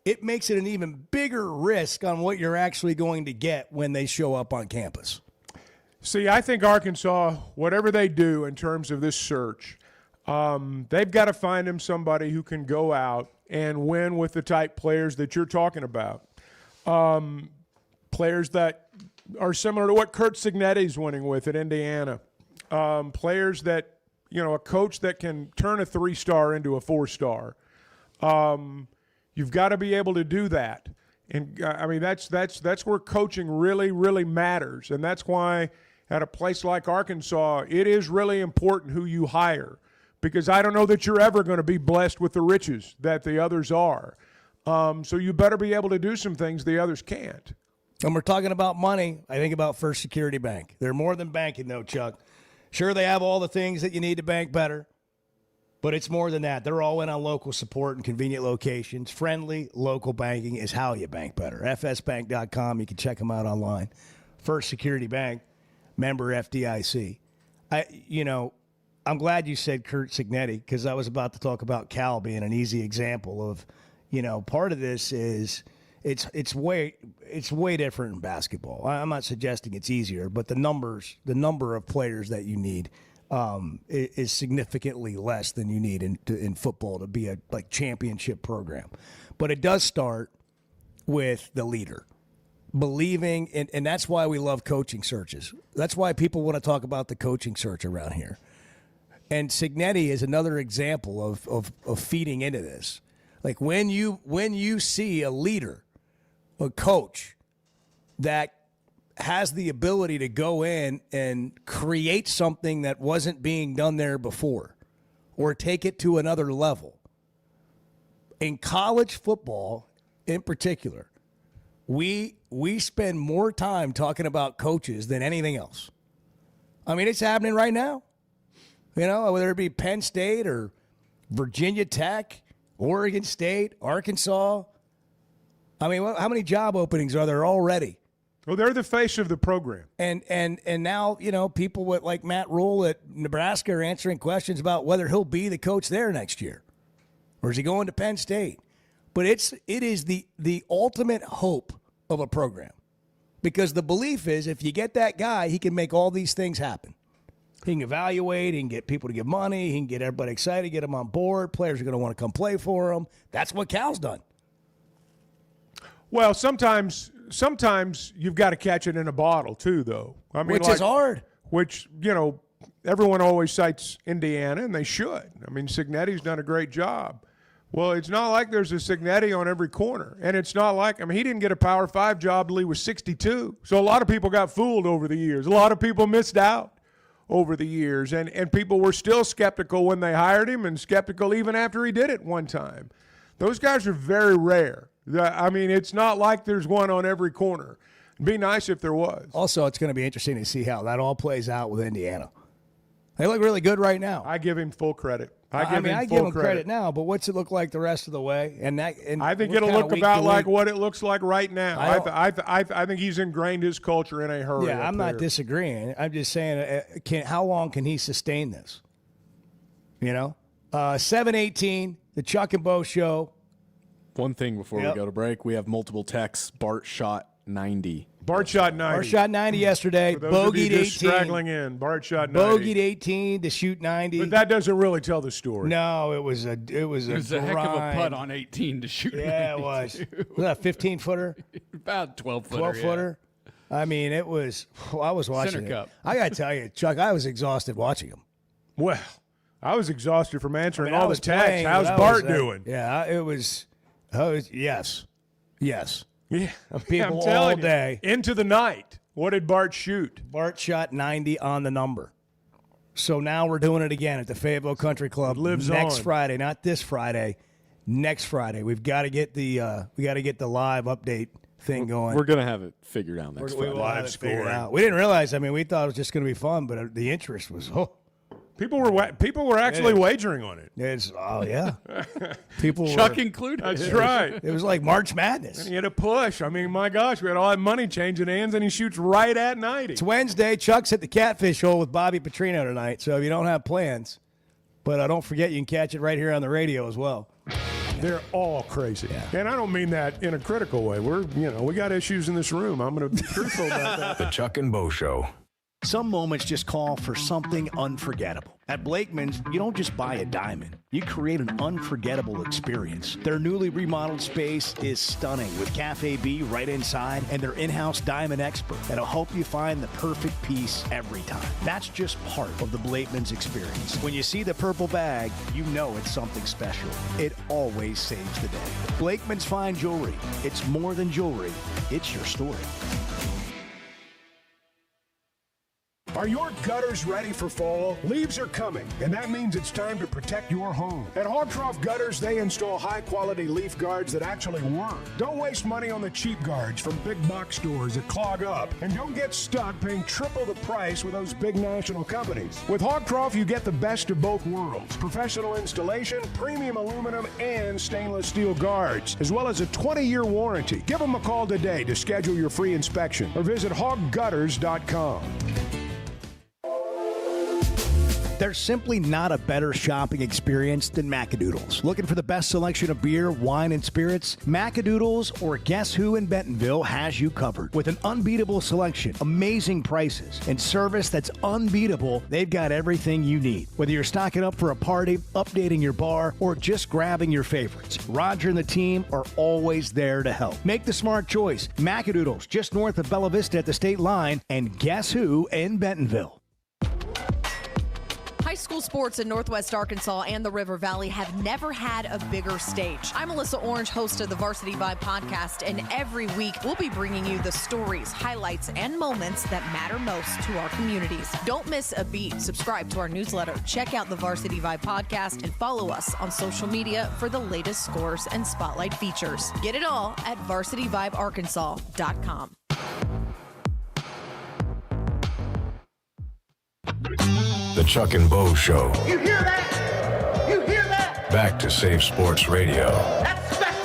it makes it an even bigger risk on what you're actually going to get when they show up on campus. See, I think Arkansas, whatever they do in terms of this search, they've got to find him somebody who can go out and win with the type players that you're talking about. Players that are similar to what Curt Cignetti's winning with at Indiana. Players that, a coach that can turn a 3-star into a 4-star. You've got to be able to do that. And, that's where coaching really, really matters. And that's why at a place like Arkansas, it is really important who you hire because I don't know that you're ever going to be blessed with the riches that the others are. So you better be able to do some things the others can't. And we're talking about money. I think about First Security Bank. They're more than banking, though, Chuck. Sure, they have all the things that you need to bank better, but it's more than that. They're all in on local support and convenient locations. Friendly local banking is how you bank better. FSbank.com. You can check them out online. First Security Bank, member FDIC. I'm glad you said Curt Cignetti because I was about to talk about Cal being an easy example of, part of this is it's way different in basketball. I'm not suggesting it's easier, but the number of players that you need is significantly less than you need in football to be a championship program. But it does start with the leader. Believing, and that's why we love coaching searches. That's why people want to talk about the coaching search around here. And Cignetti is another example of feeding into this. Like when you see a leader, a coach that has the ability to go in and create something that wasn't being done there before or take it to another level. In college football in particular, we spend more time talking about coaches than anything else. I mean, it's happening right now. You know, whether it be Penn State or Virginia Tech, Oregon State, Arkansas. I mean, how many job openings are there already? Well, they're the face of the program. And now, you know, people with like Matt Rule at Nebraska are answering questions about whether he'll be the coach there next year. Or is he going to Penn State? But it is the ultimate hope of a program. Because the belief is if you get that guy, he can make all these things happen. He can evaluate, he can get people to give money, he can get everybody excited, get them on board. Players are going to want to come play for him. That's what Cal's done. Well, sometimes you've got to catch it in a bottle too, though. I mean, which is hard. Which, you know, everyone always cites Indiana, and they should. I mean, Cignetti's done a great job. Well, it's not like there's a Cignetti on every corner. And it's not like, I mean, he didn't get a Power 5 job till he was 62. So a lot of people got fooled over the years. A lot of people missed out over the years. And people were still skeptical when they hired him and skeptical even after he did it one time. Those guys are very rare. I mean, it's not like there's one on every corner. It'd be nice if there was. Also, it's going to be interesting to see how that all plays out with Indiana. They look really good right now. I give him full credit. I give him credit now, but what's it look like the rest of the way? And I think it'll look about like what it looks like right now. I think he's ingrained his culture in a hurry. Yeah, I'm not disagreeing. I'm just saying, how long can he sustain this? You know, 7:18, the Chuck and Bo Show. One thing before we go to break, we have multiple texts. Bart shot 90. Bart shot 90. Bart shot 90 yesterday. Bogeyed 18. Straggling in. Bart shot 90. Bogeyed 18 to shoot 90. But that doesn't really tell the story. No, it was a heck of a putt on 18 to shoot. Yeah, 90. It was. Was that a 15-footer? About 12-footer. 12-footer. Yeah. I mean, it was. I was watching Center it. Cup. I got to tell you, Chuck, I was exhausted watching him. Well, I was exhausted from answering all the texts. How's Bart doing? Yeah, it was. Yes. Yeah, people I'm telling all day. You, into the night. What did Bart shoot? Bart shot 90 on the number. So now we're doing it again at the Fayetteville Country Club. It lives next on. Friday, not this Friday. Next Friday, we've got to get the live update thing going. We're gonna have it figured out next Friday. We'll have it figured out. We didn't realize. I mean, we thought it was just going to be fun, but the interest was. People were actually wagering on it. Yeah. People Chuck included. That's right. It was like March Madness. And he had a push. I mean, my gosh, we had all that money changing hands, and he shoots right at 90. It's Wednesday. Chuck's at the Catfish Hole with Bobby Petrino tonight. So if you don't have plans, but don't forget you can catch it right here on the radio as well. They're all crazy. Yeah. And I don't mean that in a critical way. We got issues in this room. I'm going to be truthful about that. The Chuck and Bo Show. Some moments just call for something unforgettable. At Blakeman's, you don't just buy a diamond. You create an unforgettable experience. Their newly remodeled space is stunning with Cafe B right inside and their in-house diamond expert that'll help you find the perfect piece every time. That's just part of the Blakeman's experience. When you see the purple bag, you know it's something special. It always saves the day. Blakeman's Fine Jewelry. It's more than jewelry. It's your story. Are your gutters ready for fall? Leaves are coming, and that means it's time to protect your home. At Hogtroff Gutters, they install high-quality leaf guards that actually work. Don't waste money on the cheap guards from big box stores that clog up. And don't get stuck paying triple the price with those big national companies. With Hogtroff, you get the best of both worlds. Professional installation, premium aluminum, and stainless steel guards, as well as a 20-year warranty. Give them a call today to schedule your free inspection or visit hoggutters.com. There's simply not a better shopping experience than Macadoodles. Looking for the best selection of beer, wine, and spirits? Macadoodles or Guess Who in Bentonville has you covered. With an unbeatable selection, amazing prices, and service that's unbeatable, they've got everything you need. Whether you're stocking up for a party, updating your bar, or just grabbing your favorites, Roger and the team are always there to help. Make the smart choice. Macadoodles, just north of Bella Vista at the state line, and Guess Who in Bentonville. High High school sports in Northwest Arkansas and the River Valley have never had a bigger stage. I'm Melissa Orange, host of the Varsity Vibe podcast, and every week we'll be bringing you the stories, highlights, and moments that matter most to our communities. Don't miss a beat. Subscribe to our newsletter, check out the Varsity Vibe podcast, and follow us on social media for the latest scores and spotlight features. Get it all at varsityvibearkansas.com. The Chuck and Bo Show. You hear that? You hear that? Back to Safe Sports Radio. That's special.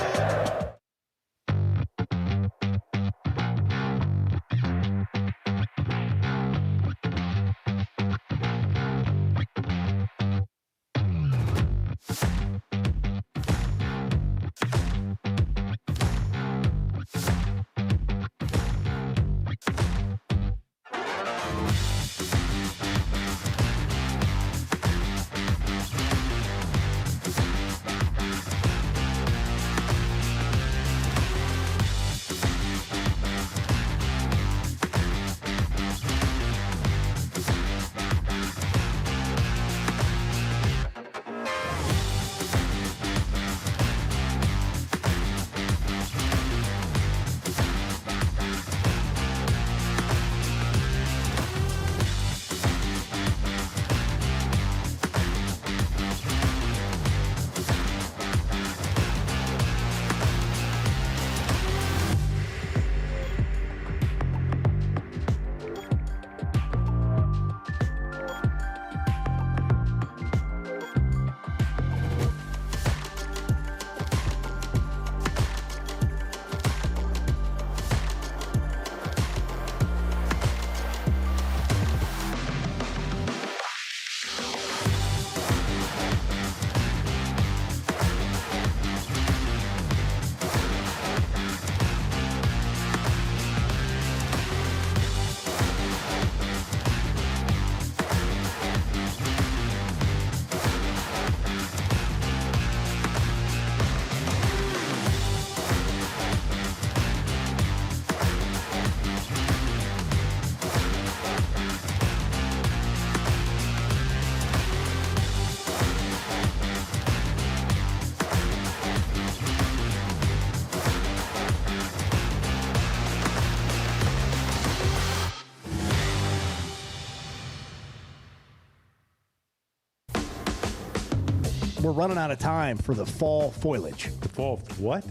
We're running out of time for the fall foliage. The fall what?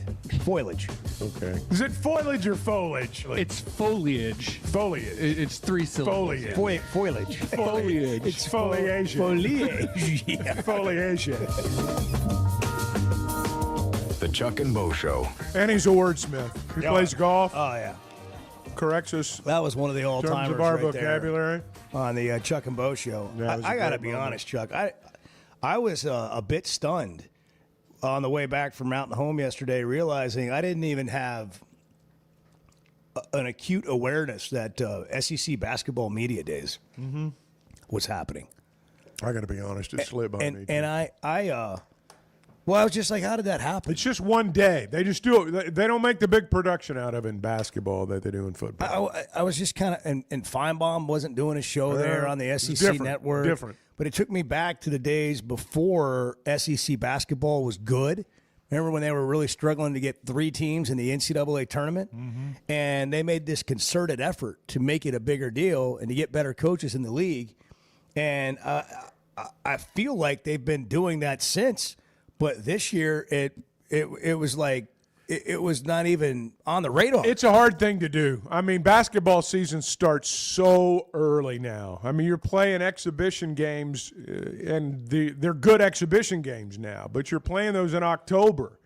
Foliage. Okay. Is it foliage or foliage? It's foliage. Foliage. It's three syllables. Foliage. Foliage. Foliage. It's foliage. Foliage. Yeah. Foliage. The Chuck and Bo Show. And he's a wordsmith. He plays golf. Oh, yeah. Corrects us. That was one of the in terms all-timers of our right vocabulary. there on the Chuck and Bo Show. Yeah, it was a I got to great be moment. honest, Chuck. I was a bit stunned on the way back from Mountain Home yesterday, realizing I didn't even have an acute awareness that SEC basketball media days was happening. I got to be honest, it slipped by me. And I was just like, how did that happen? It's just one day. They just do it. They don't make the big production out of it in basketball that they do in football. I was just kind of, and Feinbaum wasn't doing a show there on the SEC network. Different. But it took me back to the days before SEC basketball was good. Remember when they were really struggling to get 3 teams in the NCAA tournament? And they made this concerted effort to make it a bigger deal and to get better coaches in the league. And I feel like they've been doing that since. But this year, it was like it was not even on the radar. It's a hard thing to do. I mean, basketball season starts so early now. I mean, you're playing exhibition games, and they're good exhibition games now, but you're playing those in October.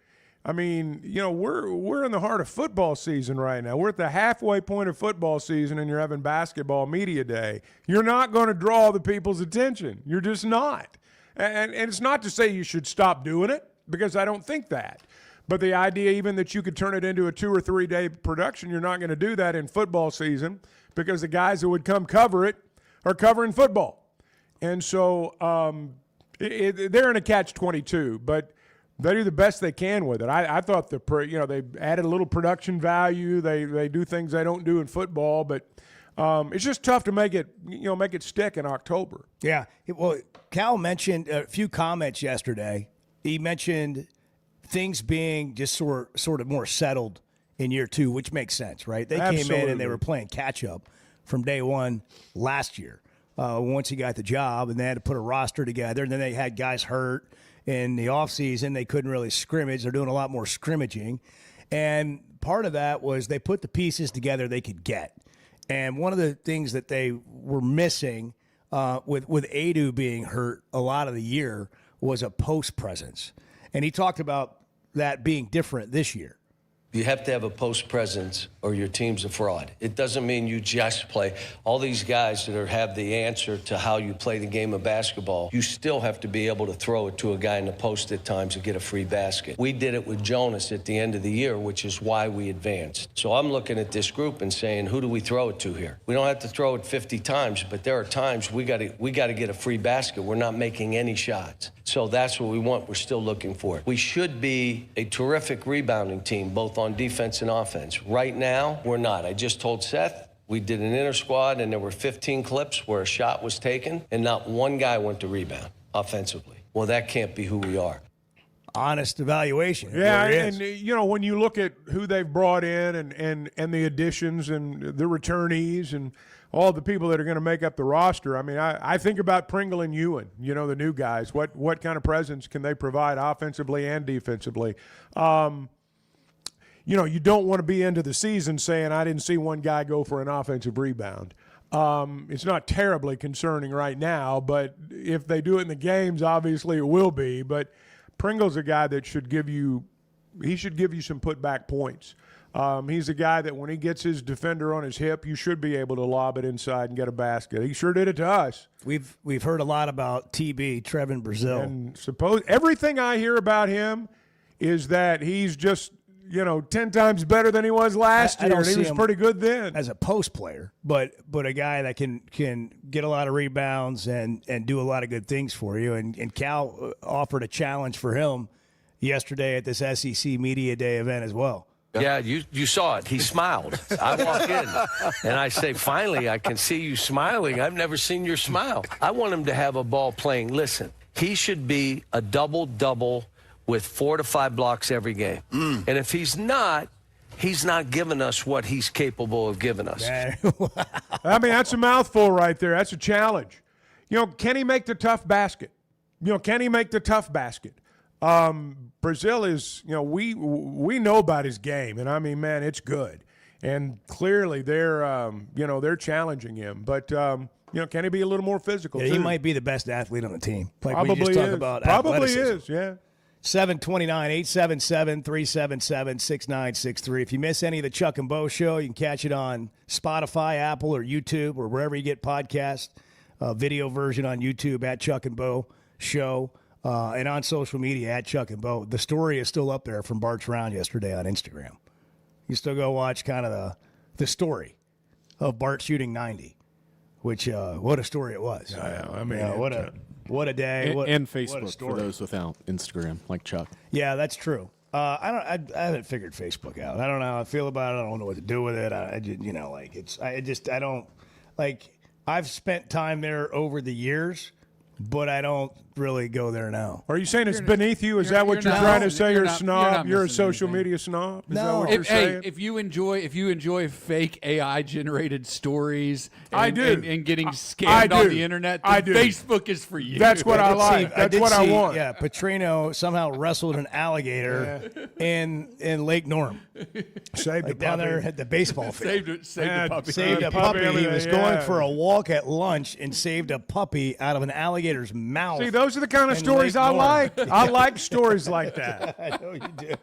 I mean, you know, we're in the heart of football season right now. We're at the halfway point of football season, and you're having basketball media day. You're not going to draw the people's attention. You're just not. And it's not to say you should stop doing it, because I don't think that. But the idea even that you could turn it into a 2 or 3 day production, you're not going to do that in football season, because the guys that would come cover it are covering football. And so they're in a catch-22, but they do the best they can with it. I thought they added a little production value. They do things they don't do in football, but It's just tough to make it stick in October. Yeah. Well, Cal mentioned a few comments yesterday. He mentioned things being just sort of more settled in year 2, which makes sense, right? They came in and they were playing catch up from day one last year. Once he got the job, and they had to put a roster together, and then they had guys hurt in the offseason. They couldn't really scrimmage. They're doing a lot more scrimmaging. And part of that was they put the pieces together they could get. And one of the things that they were missing with Adu being hurt a lot of the year was a post presence. And he talked about that being different this year. You have to have a post presence or your team's a fraud. It doesn't mean you just play. All these guys that have the answer to how you play the game of basketball, you still have to be able to throw it to a guy in the post at times and get a free basket. We did it with Jonas at the end of the year, which is why we advanced. So I'm looking at this group and saying, who do we throw it to here? We don't have to throw it 50 times, but there are times we got to get a free basket. We're not making any shots. So that's what we want. We're still looking for it. We should be a terrific rebounding team, both on defense and offense. Right now, we're not. I just told Seth, we did an inter squad, and there were 15 clips where a shot was taken, and not one guy went to rebound offensively. Well, that can't be who we are. Honest evaluation. Yeah, and when you look at who they've brought in and the additions and the returnees and all the people that are going to make up the roster, I mean, I think about Pringle and Ewan, the new guys. What kind of presence can they provide offensively and defensively? You don't want to be into the season saying, I didn't see one guy go for an offensive rebound. It's not terribly concerning right now, but if they do it in the games, obviously it will be. But Pringle's a guy that should give you some putback points. He's a guy that when he gets his defender on his hip, you should be able to lob it inside and get a basket. He sure did it to us. We've heard a lot about TB, Trevin Brazil. And everything I hear about him is that he's just 10 times better than he was last year, and he was pretty good then. As a post player, but a guy that can get a lot of rebounds and do a lot of good things for you. And Cal offered a challenge for him yesterday at this SEC Media Day event as well. Yeah, you saw it. He smiled. I walk in, and I say, finally, I can see you smiling. I've never seen your smile. I want him to have a ball playing. Listen, he should be a double-double with 4 to 5 blocks every game. And if he's not giving us what he's capable of giving us. I mean, that's a mouthful right there. That's a challenge. Can he make the tough basket? Can he make the tough basket? Brazil is, we know about his game, and I mean, man, it's good. And clearly they're challenging him. But, can he be a little more physical? Yeah, he might be the best athlete on the team. Like Probably we just talk is. about Probably athleticism. is, yeah. 729-877-377-6963. If you miss any of the Chuck and Bo show, you can catch it on Spotify, Apple, or YouTube, or wherever you get podcasts. Video version on YouTube at Chuck and Bo Show, and on social media at Chuck and Bo. The story is still up there from Bart's Round yesterday on Instagram. You still go watch kind of the story of Bart shooting 90, which what a story it was. Yeah, I mean, what a day. And what a Facebook story. for those without Instagram, like Chuck. Yeah, that's true. I haven't figured Facebook out. I don't know how I feel about it. I don't know what to do with it. I've spent time there over the years, but I don't really go there now. Are you saying it's beneath you? Is that what you're trying to say? You're a snob? You're a social media snob? Is that what you're saying? If you enjoy fake AI generated stories and, I do. and getting scammed on the internet, then Facebook is for you. That's what I like. That's what I want. Yeah, Petrino somehow wrestled an alligator in Lake Norm. Saved the down puppy. there at the baseball field. Saved a puppy. Saved a puppy. He was going for a walk at lunch and saved a puppy out of an alligator's mouth. See, those are the kind of stories I like. I like stories like that. I know you do.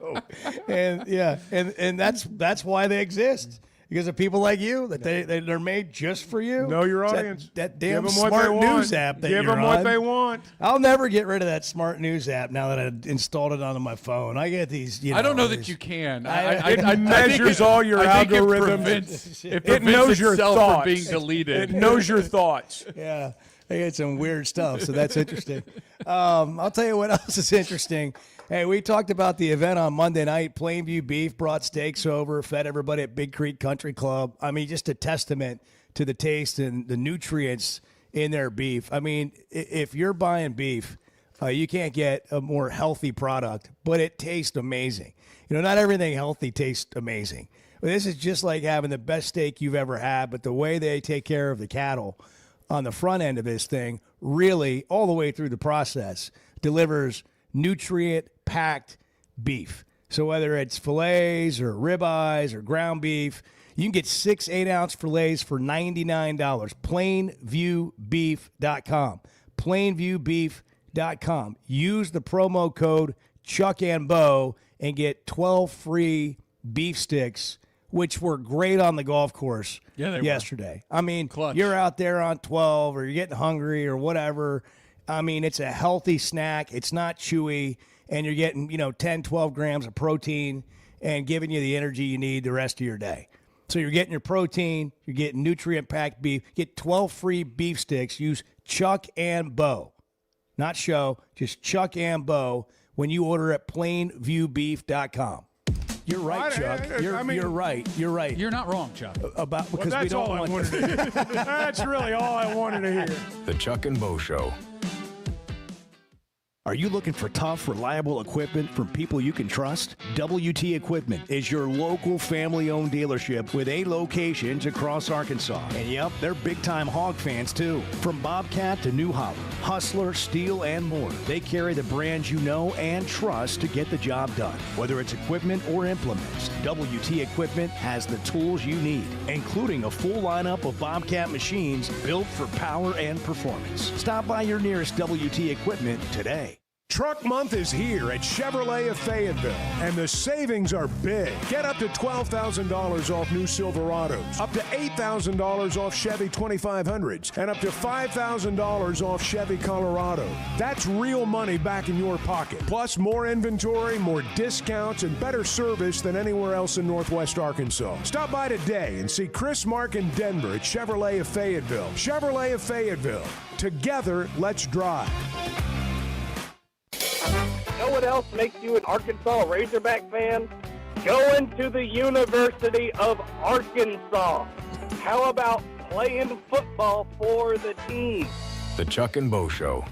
And that's why they exist. Because of people like you, that they're made just for you. Know your It's audience. That damn Give them what smart they want. news app that Give you're them what on. they want. I'll never get rid of that smart news app now that I installed it onto my phone. I get these. I don't know that you can. It measures all your algorithms. It knows your itself thoughts. from being deleted. It knows your thoughts. Yeah. I get some weird stuff, so that's interesting. I'll tell you what else is interesting. Hey, we talked about the event on Monday night. Plainview Beef brought steaks over, fed everybody at Big Creek Country Club. I mean, just a testament to the taste and the nutrients in their beef. I mean, if you're buying beef, you can't get a more healthy product, but it tastes amazing. You know, not everything healthy tastes amazing. But this is just like having the best steak you've ever had, but the way they take care of the cattle on the front end of this thing, really, all the way through the process, delivers nutrient-packed beef. So whether it's fillets or ribeyes or ground beef, you can get 6 8-ounce fillets for $99. PlainviewBeef.com. PlainviewBeef.com. Use the promo code Chuck and Bo and get 12 free beef sticks, which were great on the golf course yesterday. I mean, you're out there on 12 or you're getting hungry or whatever. I mean, it's a healthy snack. It's not chewy, and you're getting, 10, 12 grams of protein and giving you the energy you need the rest of your day. So you're getting your protein, you're getting nutrient-packed beef. Get 12 free beef sticks. Use Chuck and Bo. Not show, just Chuck and Bo when you order at plainviewbeef.com. You're right, Chuck. You're right. You're right. You're not wrong, Chuck. Because we don't want to hear. That's really all I wanted to hear. The Chuck and Bo Show. Are you looking for tough, reliable equipment from people you can trust? WT Equipment is your local family-owned dealership with 8 locations across Arkansas. And yep, they're big-time hog fans too. From Bobcat to New Holland, Hustler, Steel, and more, they carry the brands you know and trust to get the job done. Whether it's equipment or implements, WT Equipment has the tools you need, including a full lineup of Bobcat machines built for power and performance. Stop by your nearest WT Equipment today. Truck Month is here at Chevrolet of Fayetteville, and the savings are big. Get up to $12,000 off new Silverados, up to $8,000 off Chevy 2500s, and up to $5,000 off Chevy Colorado. That's real money back in your pocket. Plus more inventory, more discounts, and better service than anywhere else in Northwest Arkansas. Stop by today and see Chris, Mark, and Denver at Chevrolet of Fayetteville. Chevrolet of Fayetteville. Together, let's drive. Know what else makes you an Arkansas Razorback fan? Going to the University of Arkansas. How about playing football for the team? The Chuck and Bo Show.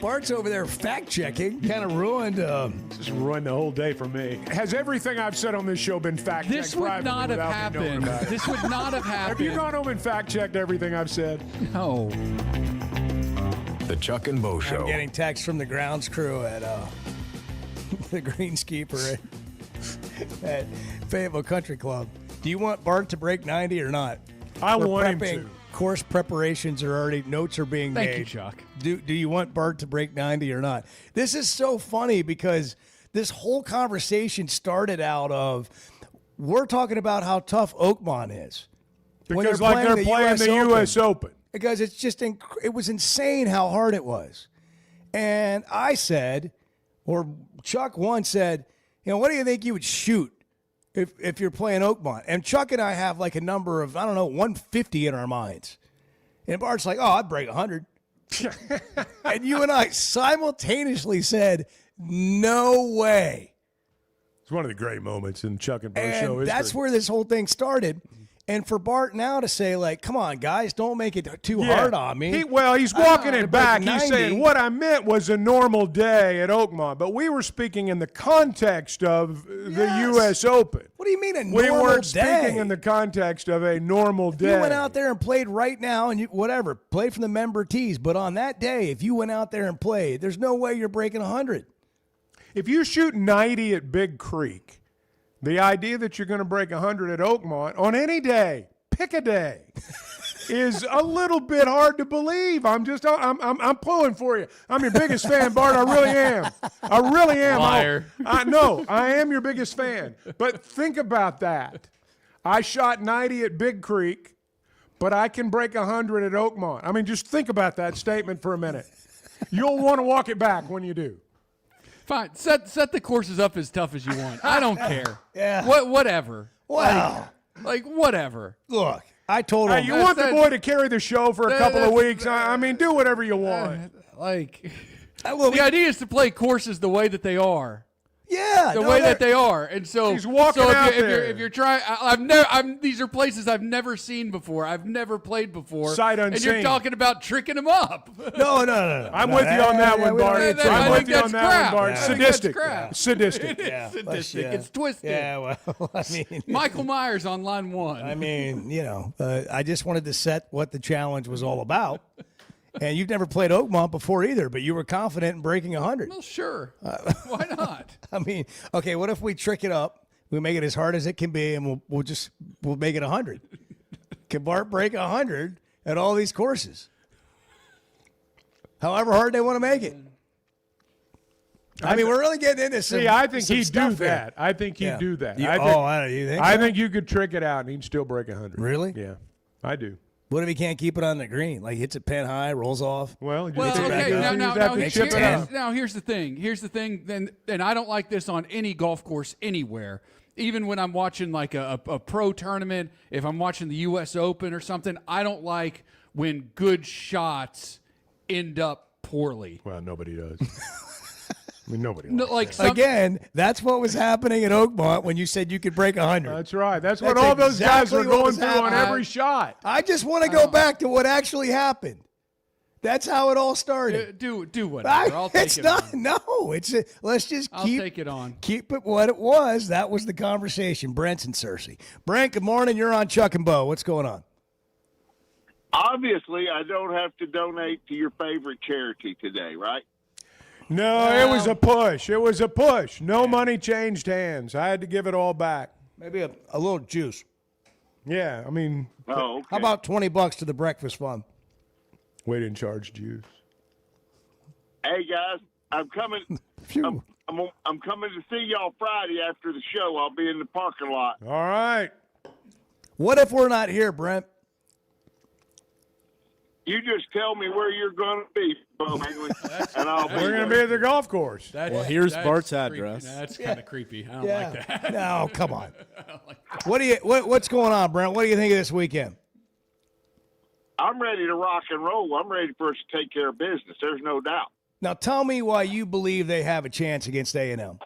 Bart's over there fact checking. Kind of ruined. Just ruined the whole day for me. Has everything I've said on this show been fact checked? This would not have happened. This would not have happened. Have you gone home and fact checked everything I've said? No. The Chuck and Bo Show. I'm getting texts from the grounds crew at the greenskeeper at Fayetteville Country Club. Do you want Bart to break 90 or not? I want him to. Course preparations are already, notes are being made. Thank you, Chuck. Do you want Bart to break 90 or not? This is so funny because this whole conversation started out of, we're talking about how tough Oakmont is. Because they're playing the U.S. Open. Because it's just, it was insane how hard it was. And I said, or Chuck once said, what do you think you would shoot if you're playing Oakmont? And Chuck and I have like a number of, 150 in our minds. And Bart's like, I'd break 100. And you and I simultaneously said, no way. It's one of the great moments in Chuck and Bo show history. That's where this whole thing started. And for Bart now to say, like, come on, guys, don't make it too hard on me. He's walking it back. He's saying, what I meant was a normal day at Oakmont. But we were speaking in the context of the U.S. Open. What do you mean a normal day? We weren't speaking in the context of a normal day. You went out there and played right now and played from the member tees. But on that day, if you went out there and played, there's no way you're breaking 100. If you shoot 90 at Big Creek, the idea that you're going to break 100 at Oakmont on any day, pick a day, is a little bit hard to believe. I'm pulling for you. I'm your biggest fan, Bart. I really am. I really am. Liar. I am your biggest fan. But think about that. I shot 90 at Big Creek, but I can break 100 at Oakmont. I mean, just think about that statement for a minute. You'll want to walk it back when you do. Fine. Set the courses up as tough as you want. I don't care. Yeah. Whatever. Wow. Like whatever. Look, I told him. You want the boy to carry the show for a couple of weeks. I mean, do whatever you want. The idea is to play courses the way that they are. Yeah, the way that they are, and so he's walking out there. If you're trying, these are places I've never seen before. I've never played before. Sight unseen. And you're talking about tricking them up. No. I'm with you on that one, Bart. I'm with you on that one, Bart. Sadistic. Sadistic. It's twisted. Yeah, well, I mean, Michael Myers on line 1. I mean, I just wanted to set what the challenge was all about. And you've never played Oakmont before either, but you were confident in breaking 100. Well, sure. Why not? I mean, okay, what if we trick it up? We make it as hard as it can be, and we'll make it 100. Can Bart break 100 at all these courses? However hard they want to make it. I mean, we're really getting into some. See, I think he'd do stuff that. here. I think he'd do that. You think? I so? think you could trick it out and he'd still break 100. Really? Yeah, I do. What if he can't keep it on the green? Like hits it pin high, rolls off. Well, okay. Now here's the thing. And I don't like this on any golf course anywhere. Even when I'm watching like a pro tournament, if I'm watching the U.S. Open or something, I don't like when good shots end up poorly. Well, nobody does. I mean, nobody. Again, that's what was happening at Oakmont when you said you could break 100. That's right. That's what all those guys were going through on every shot. I just want to go back to what actually happened. That's how it all started. Do whatever. I'll take it on. No, let's just take it on. Keep it what it was. That was the conversation. Brent's and Cersei. Brent, good morning. You're on Chuck and Bo. What's going on? Obviously, I don't have to donate to your favorite charity today, right? No, it was a push. It was a push. No money changed hands. I had to give it all back. Maybe a little juice. Yeah, I mean. Oh, okay. How about $20 to the breakfast fund? We didn't charge juice. Hey guys, I'm coming. I'm coming to see y'all Friday after the show. I'll be in the parking lot. All right. What if we're not here, Brent? You just tell me where you're going to be, Bo Hingley, and I'll be We're going to be at the golf course. Here's Bart's creepy. address. That's kind of creepy. I don't like that. No, come on. What's going on, Brent? What do you think of this weekend? I'm ready to rock and roll. I'm ready for us to take care of business. There's no doubt. Now, tell me why you believe they have a chance against A&M.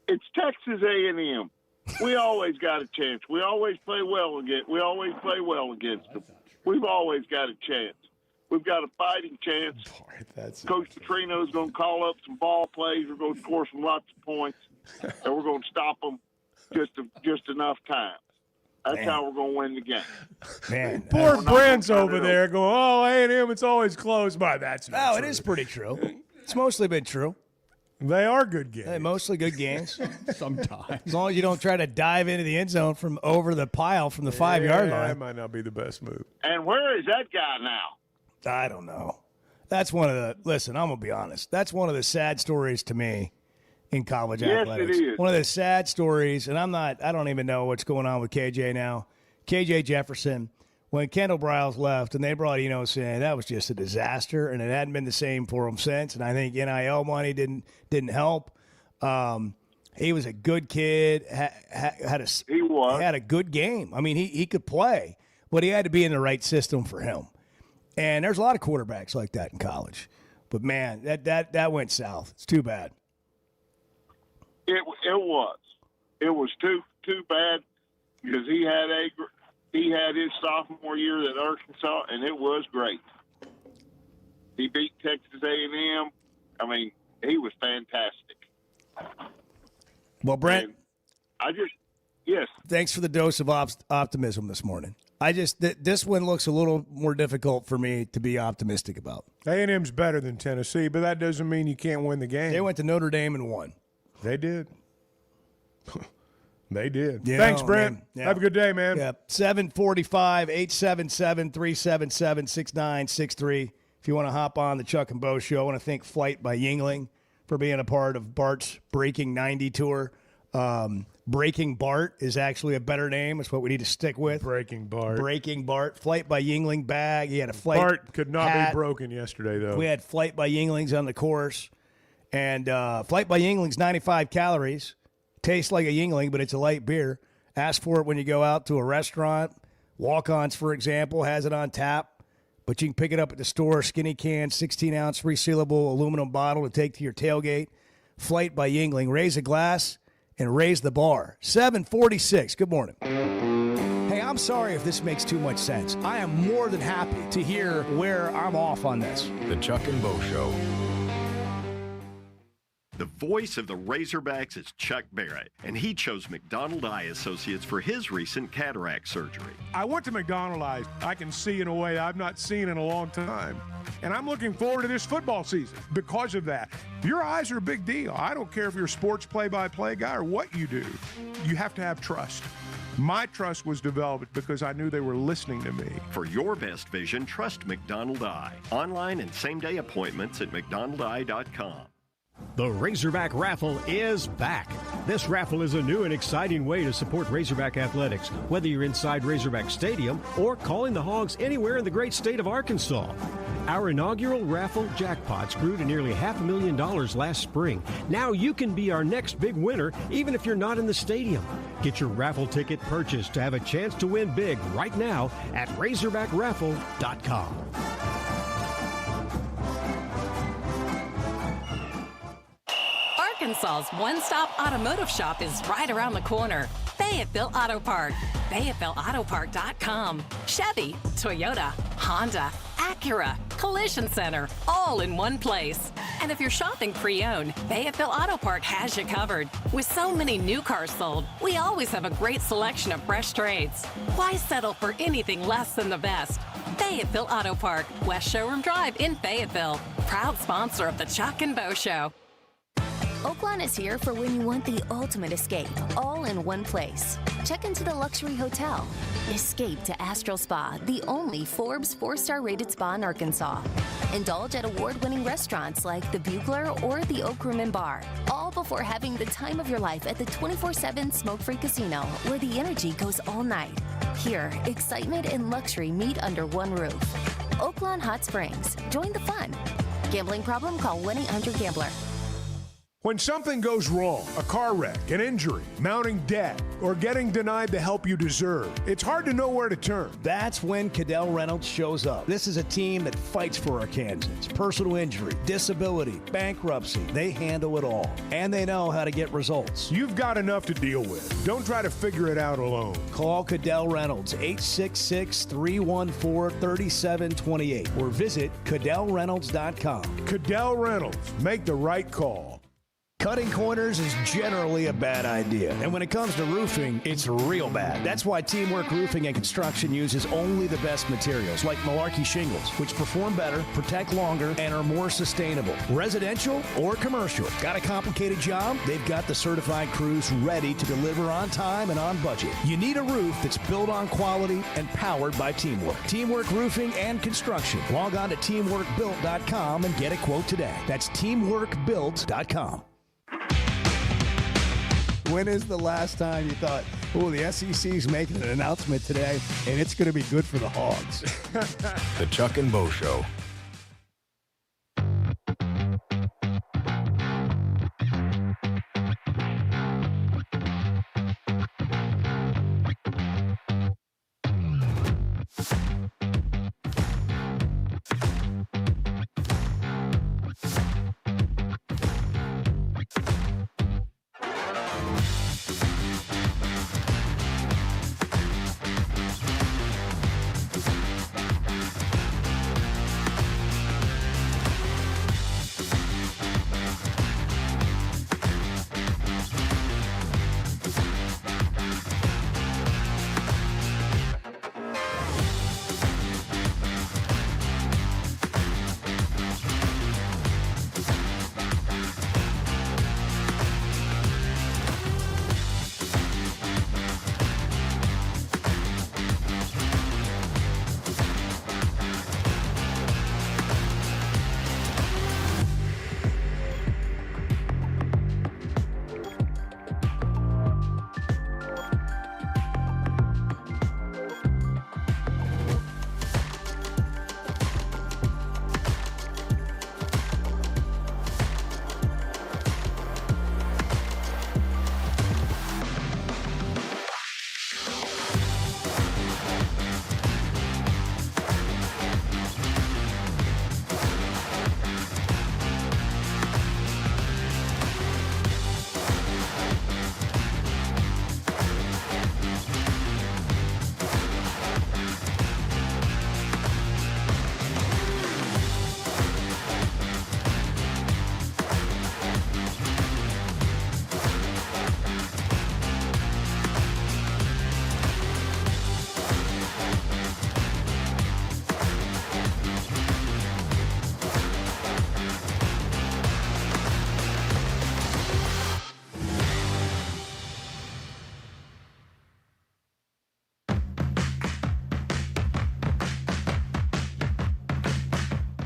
It's Texas A&M. We always got a chance. We always play well against them. We've always got a chance. we've got a fighting chance. Coach Petrino's going to call up some ball plays. We're going to score some lots of points, and we're going to stop them just enough time. That's how we're going to win the game. Man, Poor Brent's over there going, oh, A&M, it's always close by. That's not No, true. it is pretty true. It's mostly been true. They are good games. They're mostly good games. Sometimes. As long as you don't try to dive into the end zone from over the pile from the 5-yard line. That might not be the best move. And where is that guy now? I don't know. That's one of the – listen, I'm going to be honest. That's one of the sad stories to me in college athletics. Yes, it is. One of the sad stories, and I don't even know what's going on with KJ now. KJ Jefferson, when Kendall Briles left and they brought Enos in, that was just a disaster, and it hadn't been the same for him since. And I think NIL money didn't help. He was a good kid. Had a good game. I mean, he could play, but he had to be in the right system for him. And there's a lot of quarterbacks like that in college. But man, that went south. It's too bad. It was too bad because he had his sophomore year at Arkansas, and it was great. He beat Texas A&M. I mean, he was fantastic. Well, Brent, yes. Thanks for the dose of optimism this morning. This one looks a little more difficult for me to be optimistic about. A&M's better than Tennessee, but that doesn't mean you can't win the game. They went to Notre Dame and won. They did. They did. Yeah, Thanks, Brent. man. Yeah. Have a good day, man. Yeah. 745-877-377-6963. If you want to hop on the Chuck and Bo Show, I want to thank Flight by Yingling for being a part of Bart's Breaking 90 tour. Breaking Bart is actually a better name. It's what we need to stick with. Breaking Bart. Breaking Bart. Flight by Yingling bag. He had a flight. Bart could not hat. be broken yesterday, though. We had Flight by Yinglings on the course. And Flight by Yinglings, 95 calories. Tastes like a Yingling, but it's a light beer. Ask for it when you go out to a restaurant. Walk-Ons, for example, has it on tap. But you can pick it up at the store. Skinny can, 16-ounce resealable aluminum bottle to take to your tailgate. Flight by Yingling. Raise a glass and raise the bar. 746. Good morning. Hey, I'm sorry if this makes too much sense. I am more than happy to hear where I'm off on this. The Chuck and Bo Show. The voice of the Razorbacks is Chuck Barrett, and he chose McDonald Eye Associates for his recent cataract surgery. I went to McDonald Eye. I can see in a way I've not seen in a long time. And I'm looking forward to this football season because of that. Your eyes are a big deal. I don't care if you're a sports play-by-play guy or what you do. You have to have trust. My trust was developed because I knew they were listening to me. For your best vision, trust McDonald Eye. Online and same-day appointments at McDonaldEye.com. The Razorback Raffle is back. This raffle is a new and exciting way to support Razorback athletics, whether you're inside Razorback Stadium or calling the Hogs anywhere in the great state of Arkansas. Our inaugural raffle jackpots grew to nearly $500,000 last spring. Now you can be our next big winner, even if you're not in the stadium. Get your raffle ticket purchased to have a chance to win big right now at RazorbackRaffle.com. Arkansas's one-stop automotive shop is right around the corner. Fayetteville Auto Park. FayettevilleAutoPark.com. Chevy, Toyota, Honda, Acura, Collision Center, all in one place. And if you're shopping pre-owned, Fayetteville Auto Park has you covered. With so many new cars sold, we always have a great selection of fresh trades. Why settle for anything less than the best? Fayetteville Auto Park, West Showroom Drive in Fayetteville. Proud sponsor of the Chuck and Bo Show. Oaklawn is here for when you want the ultimate escape, all in one place. Check into the luxury hotel. Escape to Astral Spa, the only Forbes 4-star rated spa in Arkansas. Indulge at award-winning restaurants like the Bugler or the Oak Room and Bar, all before having the time of your life at the 24/7 smoke-free casino, where the energy goes all night. Here, excitement and luxury meet under one roof. Oaklawn Hot Springs. Join the fun. Gambling problem? Call 1-800-GAMBLER. When something goes wrong, a car wreck, an injury, mounting debt, or getting denied the help you deserve, it's hard to know where to turn. That's when Cadell Reynolds shows up. This is a team that fights for Arkansans. Personal injury, disability, bankruptcy, they handle it all. And they know how to get results. You've got enough to deal with. Don't try to figure it out alone. Call Cadell Reynolds, 866-314-3728, or visit CadellReynolds.com. Cadell Reynolds. Make the right call. Cutting corners is generally a bad idea. And when it comes to roofing, it's real bad. That's why Teamwork Roofing and Construction uses only the best materials, like Malarkey shingles, which perform better, protect longer, and are more sustainable. Residential or commercial. Got a complicated job? They've got the certified crews ready to deliver on time and on budget. You need a roof that's built on quality and powered by Teamwork. Teamwork Roofing and Construction. Log on to teamworkbuilt.com and get a quote today. That's teamworkbuilt.com. When is the last time you thought, oh, the SEC's making an announcement today, and it's going to be good for the Hogs? The Chuck and Bo Show.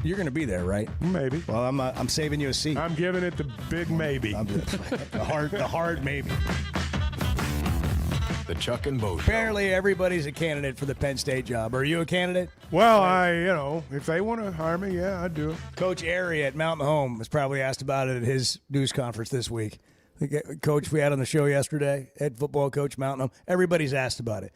You're going to be there, right? Maybe. Well, I'm saving you a seat. I'm giving it the big maybe. The hard maybe. The Chuck and Bo Show. Apparently, everybody's a candidate for the Penn State job. Are you a candidate? Well, if they want to hire me, yeah, I'd do it. Coach Airy at Mountain Home was probably asked about it at his news conference this week. The coach we had on the show yesterday, head football coach, Mountain Home. Everybody's asked about it.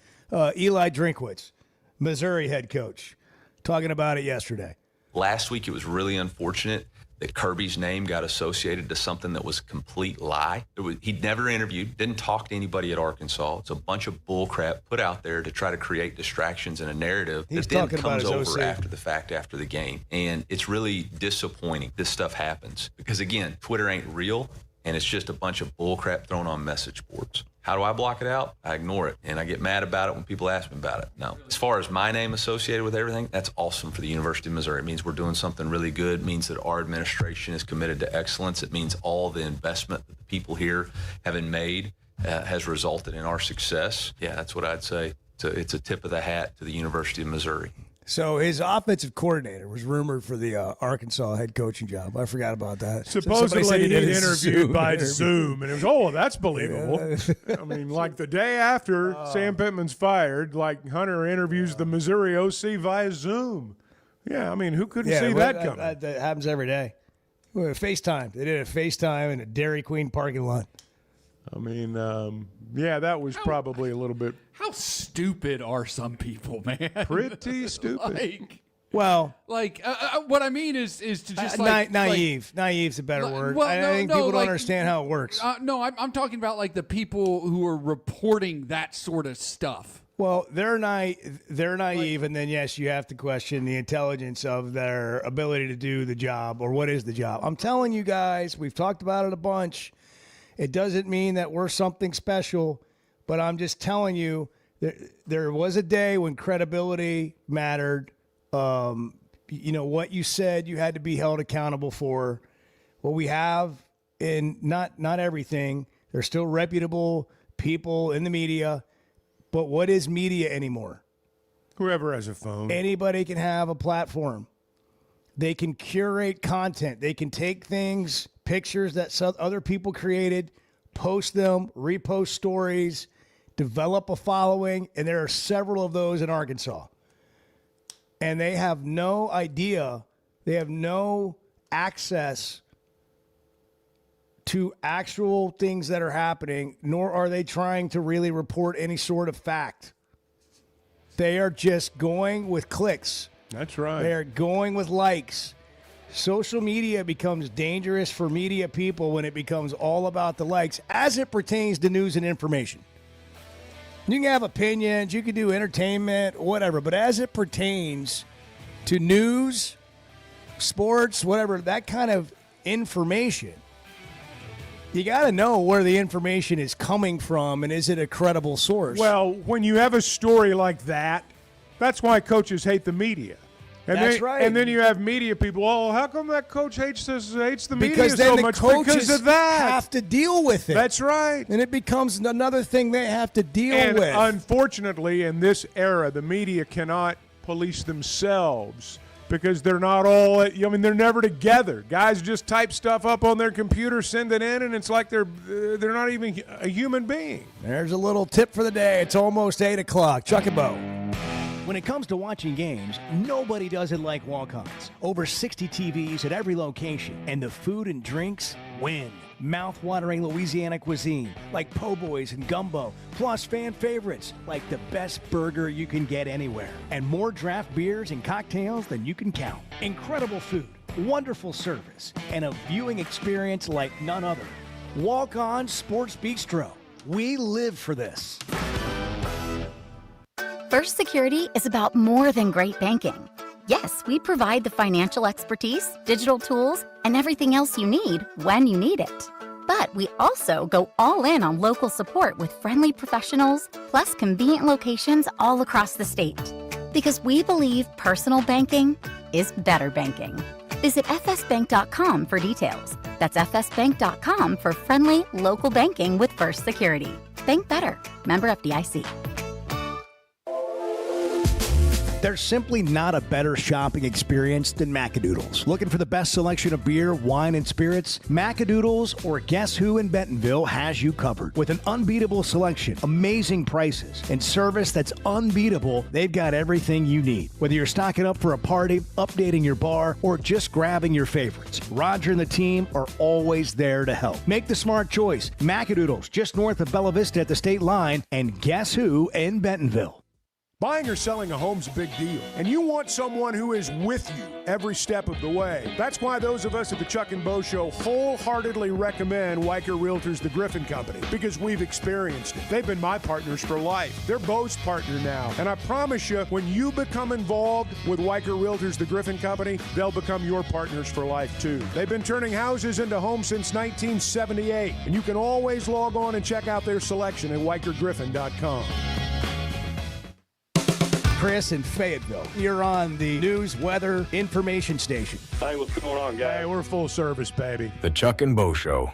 Eli Drinkwitz, Missouri head coach, talking about it yesterday. Last week, it was really unfortunate that Kirby's name got associated to something that was a complete lie. He'd never interviewed, didn't talk to anybody at Arkansas. It's a bunch of bull crap put out there to try to create distractions and a narrative that then comes over after the fact, after the game. And it's really disappointing this stuff happens because, again, Twitter ain't real, and it's just a bunch of bull crap thrown on message boards. How do I block it out? I ignore it, and I get mad about it when people ask me about it. No. As far as my name associated with everything, that's awesome for the University of Missouri. It means we're doing something really good. It means that our administration is committed to excellence. It means all the investment that the people here have made has resulted in our success. Yeah, that's what I'd say. It's a tip of the hat to the University of Missouri. So his offensive coordinator was rumored for the Arkansas head coaching job. I forgot about that. Supposedly he interviewed by Zoom, and it was, that's believable. Yeah. I mean, like the day after Sam Pittman's fired, like Hunter interviews the Missouri OC via Zoom. Yeah, I mean, who couldn't see that coming? That happens every day. FaceTime. They did a FaceTime in a Dairy Queen parking lot. I mean, yeah, that was probably a little bit. How stupid are some people, man? Pretty stupid. What I mean is to just naive. Naive's a better word. I think people don't understand how it works. No, I'm talking about like the people who are reporting that sort of stuff. Well, they're naive, and then yes, you have to question the intelligence of their ability to do the job, or what is the job. I'm telling you guys, we've talked about it a bunch. It doesn't mean that we're something special, but I'm just telling you there was a day when credibility mattered. What you said you had to be held accountable for. What we have, in not everything, there's still reputable people in the media, but what is media anymore? Whoever has a phone. Anybody can have a platform. They can curate content. They can take things, pictures that other people created, post them, repost stories, develop a following, and there are several of those in Arkansas. And they have no idea, they have no access to actual things that are happening, nor are they trying to really report any sort of fact. They are just going with clicks. That's right. They are going with likes. Social media becomes dangerous for media people when it becomes all about the likes as it pertains to news and information. You can have opinions, you can do entertainment, whatever, but as it pertains to news, sports, whatever, that kind of information, you got to know where the information is coming from and is it a credible source. Well, when you have a story like that, that's why coaches hate the media. And That's right. And then you have media people, oh, how come that coach hates the media because then so the much? coaches Because of that. have to deal with it. That's right. And it becomes another thing they have to deal and with. Unfortunately, in this era, the media cannot police themselves because they're not all, they're never together. Guys just type stuff up on their computer, send it in, and it's like they're not even a human being. There's a little tip for the day. It's almost 8 o'clock. Chuck and Bo. When it comes to watching games, nobody does it like Walk-Ons. Over 60 TVs at every location, and the food and drinks win. Mouth-watering Louisiana cuisine like po' boys and gumbo, plus fan favorites like the best burger you can get anywhere, and more draft beers and cocktails than you can count. Incredible food, wonderful service, and a viewing experience like none other. Walk-On Sports Bistro. We live for this. First Security is about more than great banking. Yes, we provide the financial expertise, digital tools, and everything else you need when you need it. But we also go all in on local support with friendly professionals, plus convenient locations all across the state. Because we believe personal banking is better banking. Visit fsbank.com for details. That's fsbank.com for friendly local banking with First Security. Bank better. Member FDIC. There's simply not a better shopping experience than Macadoodles. Looking for the best selection of beer, wine, and spirits? Macadoodles or Guess Who in Bentonville has you covered. With an unbeatable selection, amazing prices, and service that's unbeatable, they've got everything you need. Whether you're stocking up for a party, updating your bar, or just grabbing your favorites, Roger and the team are always there to help. Make the smart choice. Macadoodles, just north of Bella Vista at the state line, and Guess Who in Bentonville. Buying or selling a home's a big deal, and you want someone who is with you every step of the way. That's why those of us at the Chuck and Bo Show wholeheartedly recommend Weicker Realtors, the Griffin Company, because we've experienced it. They've been my partners for life. They're Bo's partner now, and I promise you, when you become involved with Weicker Realtors, the Griffin Company, they'll become your partners for life too. They've been turning houses into homes since 1978, and you can always log on and check out their selection at WeicherGriffin.com. Chris in Fayetteville. You're on the news, weather, information station. Hey, what's going on, guys? Hey, we're full service, baby. The Chuck and Bo Show.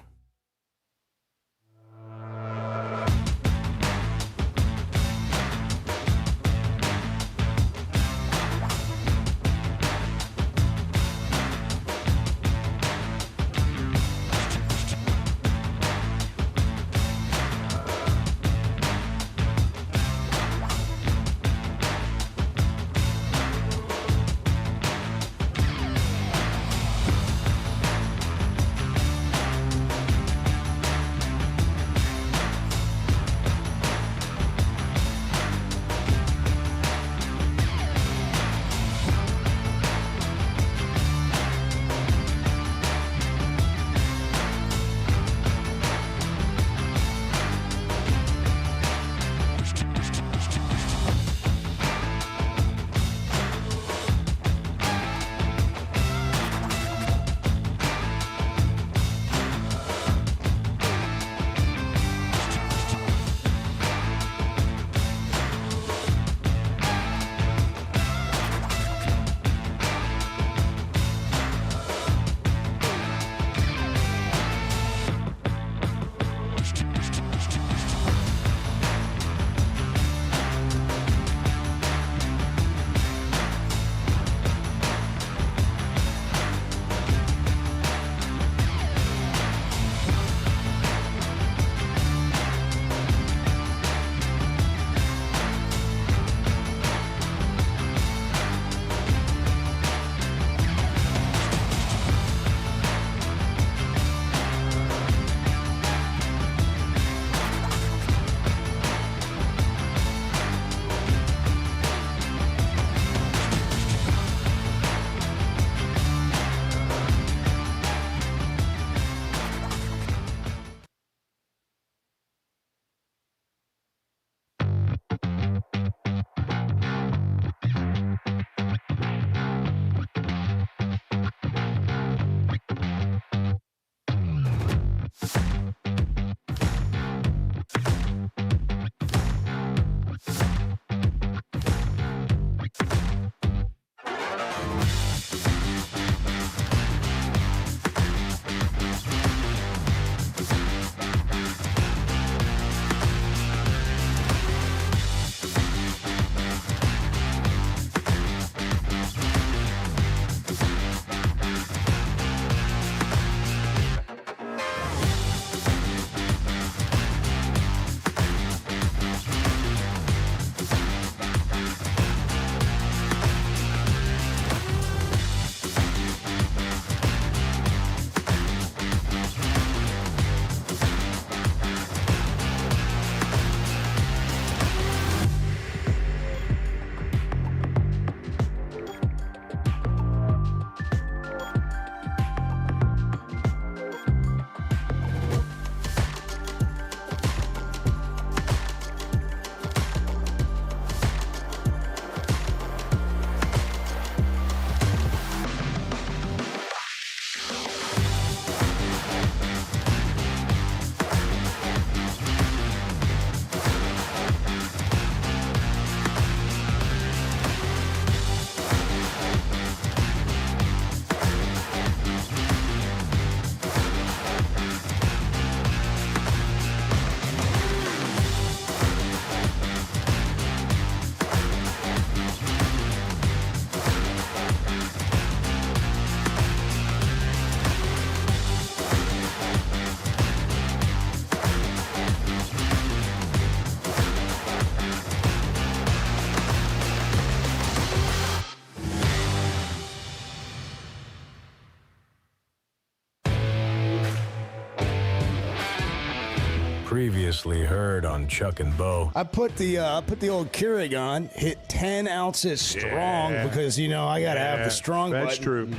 Previously heard on Chuck and Bo. I put the old Keurig on, hit 10 ounces strong because I gotta have the strong. That's button. true.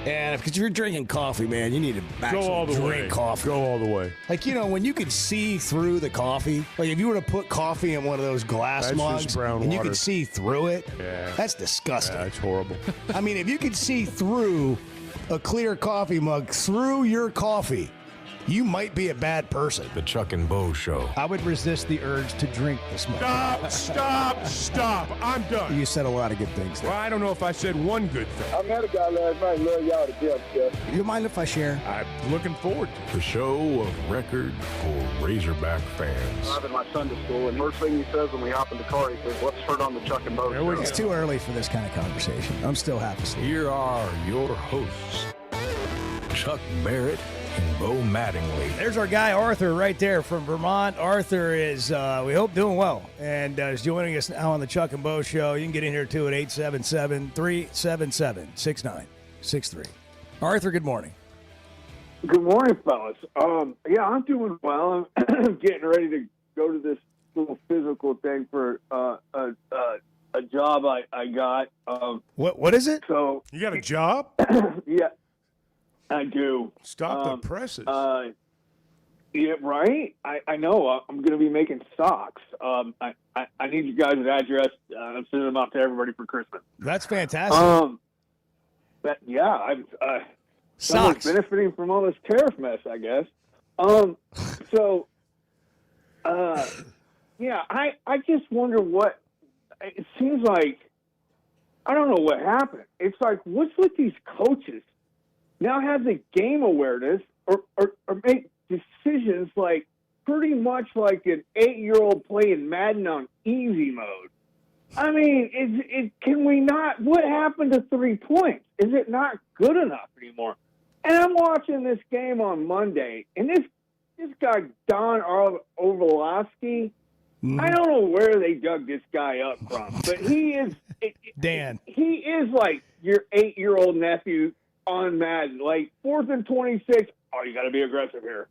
And because if you're drinking coffee, man, you need to actually Go all the drink way. coffee. Go all the way. Like, when you could see through the coffee, like if you were to put coffee in one of those glass That's mugs just brown and you water. could see through it, that's disgusting. That's horrible. I mean, if you could see through a clear coffee mug, through your coffee, you might be a bad person. The Chuck and Bo Show. I would resist the urge to drink this much. Stop. I'm done. You said a lot of good things there. Well, I don't know if I said one good thing. I met a guy last night. Love y'all to death, Jeff. You mind if I share? I'm looking forward to it. The show of record for Razorback fans. I'm in my Sunday school, and first thing he says when we hop in the car, he says, "Let's turn on the Chuck and Bo Show." It's too early for this kind of conversation. I'm still half asleep. Here are your hosts, Chuck Barrett and Bo Mattingly. There's our guy Arthur right there from Vermont. Arthur is, we hope, doing well and is joining us now on the Chuck and Bo Show. You can get in here too at 877-377-6963. Arthur, good morning. Good morning, fellas. Yeah, I'm doing well. I'm getting ready to go to this little physical thing for a job I got. What is it? So you got a job? Yeah, I do. Stop the presses. Yeah, right. I know. I'm going to be making socks. I need you guys' address. I'm sending them out to everybody for Christmas. That's fantastic. I'm Socks. benefiting from all this tariff mess, I guess. I just wonder what it seems like. I don't know what happened. It's like, what's with these coaches now have the game awareness or make decisions like pretty much like an 8-year-old playing Madden on easy mode. I mean, can we not? What happened to 3 points? Is it not good enough anymore? And I'm watching this game on Monday, and this guy Don Orlovsky, I don't know where they dug this guy up from, but he is Dan. He is like your 8-year-old nephew on Madden, like 4th and 26. Oh, you got to be aggressive here.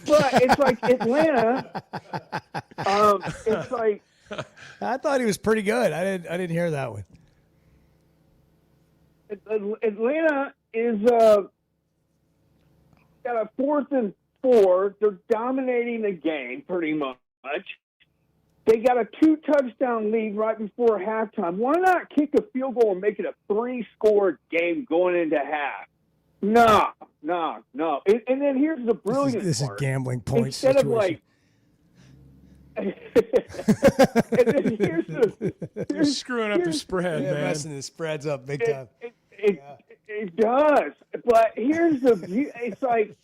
But it's like Atlanta. It's like. I thought he was pretty good. I didn't hear that one. Atlanta is got a 4th and 4. They're dominating the game pretty much. They got a 2-touchdown lead right before halftime. Why not kick a field goal and make it a 3-score game going into half? No. And then here's the brilliant This is part. gambling points. Instead situation. of like. And then You're screwing up the spread, Yeah, man. messing the spreads up big time. It does, but here's it's like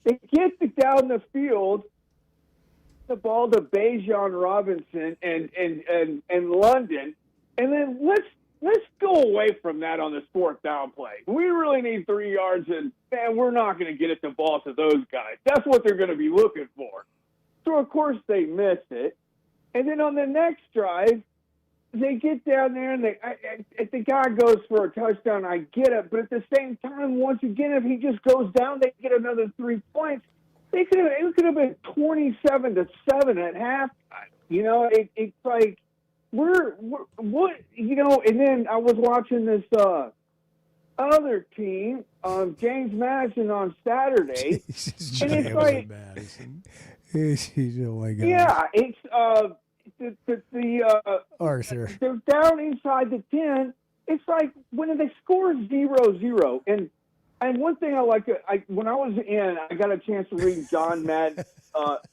they get down the field, the ball to Bijan Robinson and London, and then let's go away from that on this 4th down play. We really need 3 yards, and man, we're not going to get the ball to those guys. That's what they're going to be looking for. So of course they missed it, and then on the next drive, they get down there and if the guy goes for a touchdown, I get it. But at the same time, once again, if he just goes down, they get another 3 points. It could have been 27-7 at halftime. It's like we're what. And then I was watching this other team, James Madison, on Saturday, and it's like, oh my God. yeah, it's Arthur. They're down inside the 10. It's like when they score 0-0, and one thing I like, when I was in, I got a chance to read John Madden's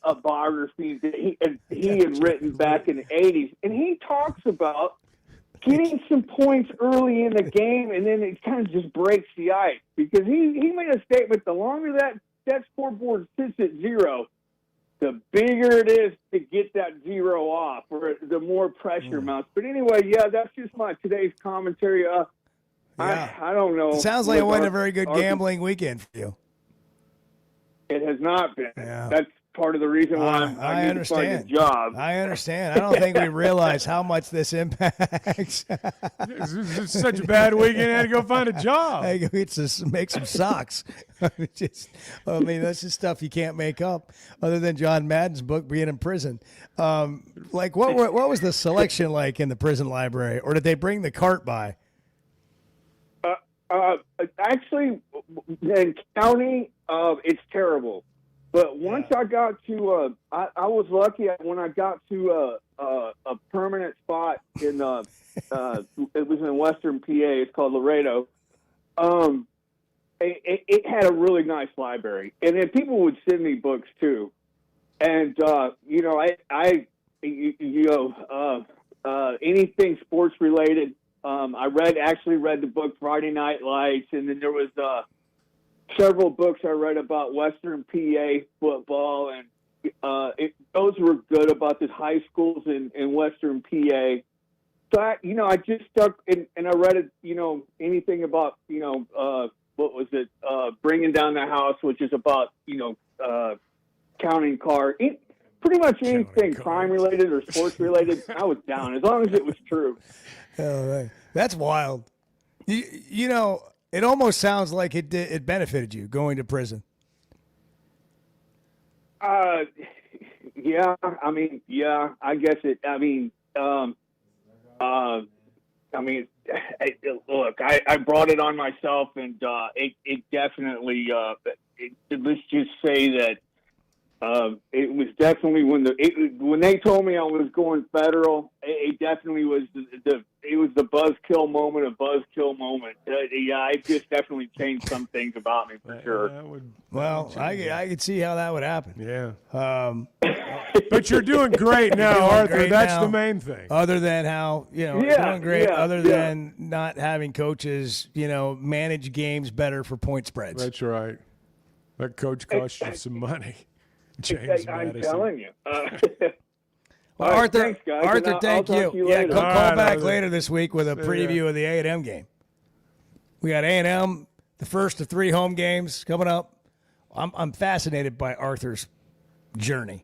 a biography that he had written back in the 80s, and he talks about getting some points early in the game, and then it kind of just breaks the ice, because he made a statement: the longer that scoreboard sits at 0, the bigger it is to get that 0 off, or the more pressure mounts. But anyway, yeah, that's just my today's commentary. I don't know. It sounds like it wasn't a very good gambling weekend for you. It has not been. Yeah. That's part of the reason why I need to find a job. I understand. I don't think we realize how much this impacts. It's such a bad weekend. I had to go find a job. I go make some socks. I mean, that's just stuff you can't make up. Other than John Madden's book, being in prison. Like, what was the selection like in the prison library, or did they bring the cart by? Actually, in county, it's terrible. But once I got to, I was lucky when I got to a permanent spot in, it was in Western PA. It's called Laredo. It had a really nice library, and then people would send me books too. And anything sports related. I read the book Friday Night Lights, and then there was several books I read about Western PA football, and those were good about the high schools in Western PA. So I just stuck and I read anything about what was it, Bringing Down the House, which is about counting cars. Pretty much anything crime related or sports related, I was down as long as it was true. Oh, right. That's wild. It almost sounds like it benefited you going to prison. Yeah. I mean, yeah. I guess it. I mean, look, I brought it on myself, and it definitely. Let's just say that it was definitely when they told me I was going federal. It definitely was it was the buzzkill moment. Yeah, it just definitely changed some things about me for sure. I could see how that would happen. Yeah. But you're doing great now, Arthur. That's the main thing. Other than how doing great. Than not having coaches, manage games better for point spreads. That's right. That coach cost you some money. James I'm Madison. telling you. Well, Arthur, thanks, guys, Arthur, I'll thank talk to you Yeah, later. call All right, back Arthur. later this week with a preview of the A&M game. We got A&M, the first of 3 home games coming up. I'm fascinated by Arthur's journey.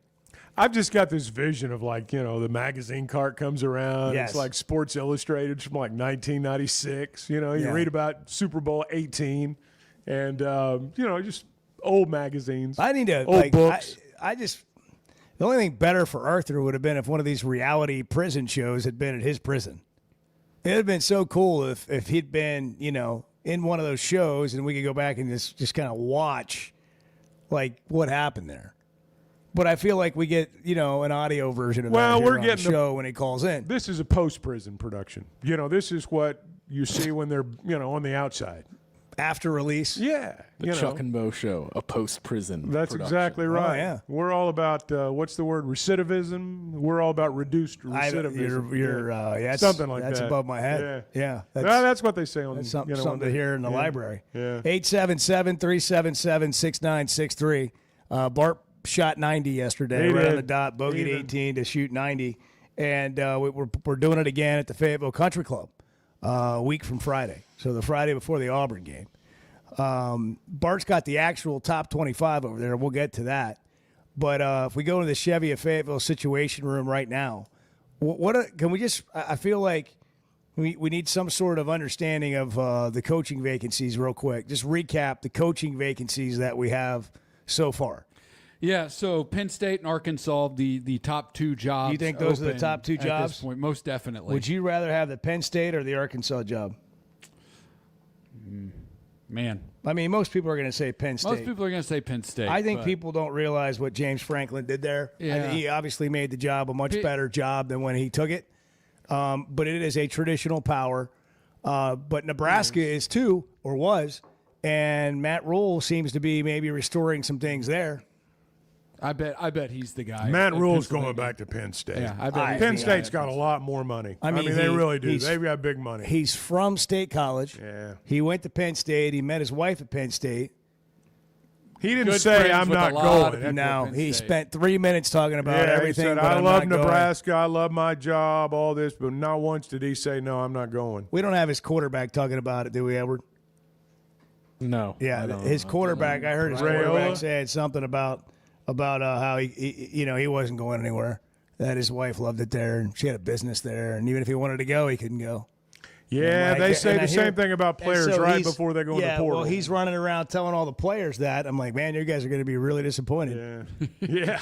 I've just got this vision of the magazine cart comes around. Yes. It's like Sports Illustrated from 1996. You read about Super Bowl 18 and, just old magazines. I need to, old books. The only thing better for Arthur would have been if one of these reality prison shows had been at his prison. It would have been so cool if he'd been, in one of those shows and we could go back and just kind of watch, what happened there. But I feel like we get, an audio version of that we're on getting the show when he calls in. This is a post-prison production. This is what you see when they're, on the outside. After release? Yeah. The Chuck and Bo Show, a post-prison That's production. exactly right. Oh, yeah. We're all about, what's the word, recidivism? We're all about reduced recidivism. That's, something like that's that. above my head. Yeah. That's what they say on That's something to hear in the library. Yeah. 877-377-6963. Bart shot 90 yesterday, He right on did. the dot, bogeyed He did. 18 to shoot 90. And we're doing it again at the Fayetteville Country Club a week from Friday. So the Friday before the Auburn game. Bart's got the actual top 25 over there. We'll get to that. But if we go to the Chevy of Fayetteville Situation Room right now, can we just – I feel like we need some sort of understanding of the coaching vacancies real quick. Just recap the coaching vacancies that we have so far. Yeah, so Penn State and Arkansas, the top 2 jobs. You think those are the open top 2 at jobs? this point? Most definitely. Would you rather have the Penn State or the Arkansas job? Man. I mean, most people are going to say Penn State. Most people are going to say Penn State. I think but- people don't realize what James Franklin did there. Yeah. He obviously made the job a much better job than when he took it. But it is a traditional power. But Nebraska is too, or was, and Matt Rule seems to be maybe restoring some things there. I bet he's the guy. Matt at Rule's Pennsylvania. going back to Penn State. Yeah, I bet Penn State's got a lot more money. I mean, they really do. They've got big money. He's from State College. Yeah. He went to Penn State. He met his wife at Penn State. He didn't Good say, friends I'm with a not lot of going. people No, at Penn he State. spent 3 minutes talking about everything. He said, but I I'm love not going." Nebraska. I love my job, all this, but not once did he say, no, I'm not going. We don't have his quarterback talking about it, do we, Edward? No. Yeah, his quarterback, I heard his Raiola? quarterback said something about about how he wasn't going anywhere. That his wife loved it there, and she had a business there, and even if he wanted to go, he couldn't go. Yeah, they say the same thing about players right before they go in the portal. Well, he's running around telling all the players that. I'm like, man, you guys are going to be really disappointed. Yeah,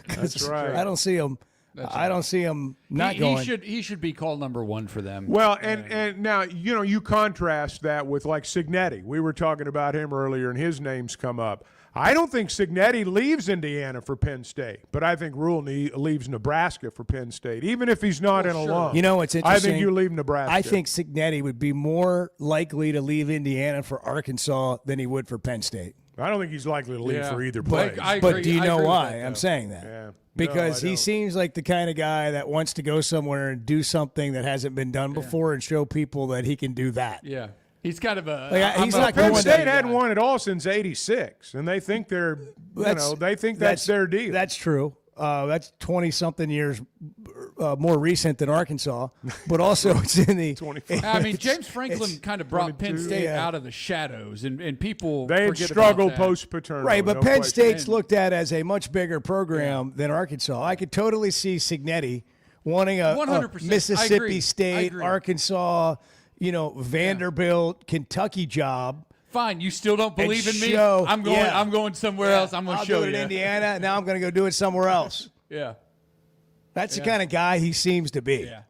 that's right. I don't see him. I don't see him not going. He should be called number one for them. Well, and now you contrast that with like Cignetti. We were talking about him earlier, and his name's come up. I don't think Cignetti leaves Indiana for Penn State, but I think Rule leaves Nebraska for Penn State, even if he's not an alum. You know what's interesting? I think you leave Nebraska. I think Cignetti would be more likely to leave Indiana for Arkansas than he would for Penn State. I don't think he's likely to leave for either place. But do you know why I'm saying that? Yeah. Because he seems like the kind of guy that wants to go somewhere and do something that hasn't been done before and show people that he can do that. Yeah. He's kind of a. He's not Penn going State hadn't won it all since '86, and they think that's their deal. That's true. That's 20-something years more recent than Arkansas, but also it's in the 25. I mean, James Franklin kind of brought Penn State out of the shadows, and people they forget struggled about that. post-Paterno. Right, but Penn State's looked at as a much bigger program than Arkansas. I could totally see Cignetti wanting a 100%. Mississippi State, I agree. Arkansas, Vanderbilt, Kentucky job. Fine, you still don't believe in me? Show, I'm going somewhere else. I'm going to show do it you. in Indiana. Now I'm going to go do it somewhere else. Yeah. That's the kind of guy he seems to be. Yeah.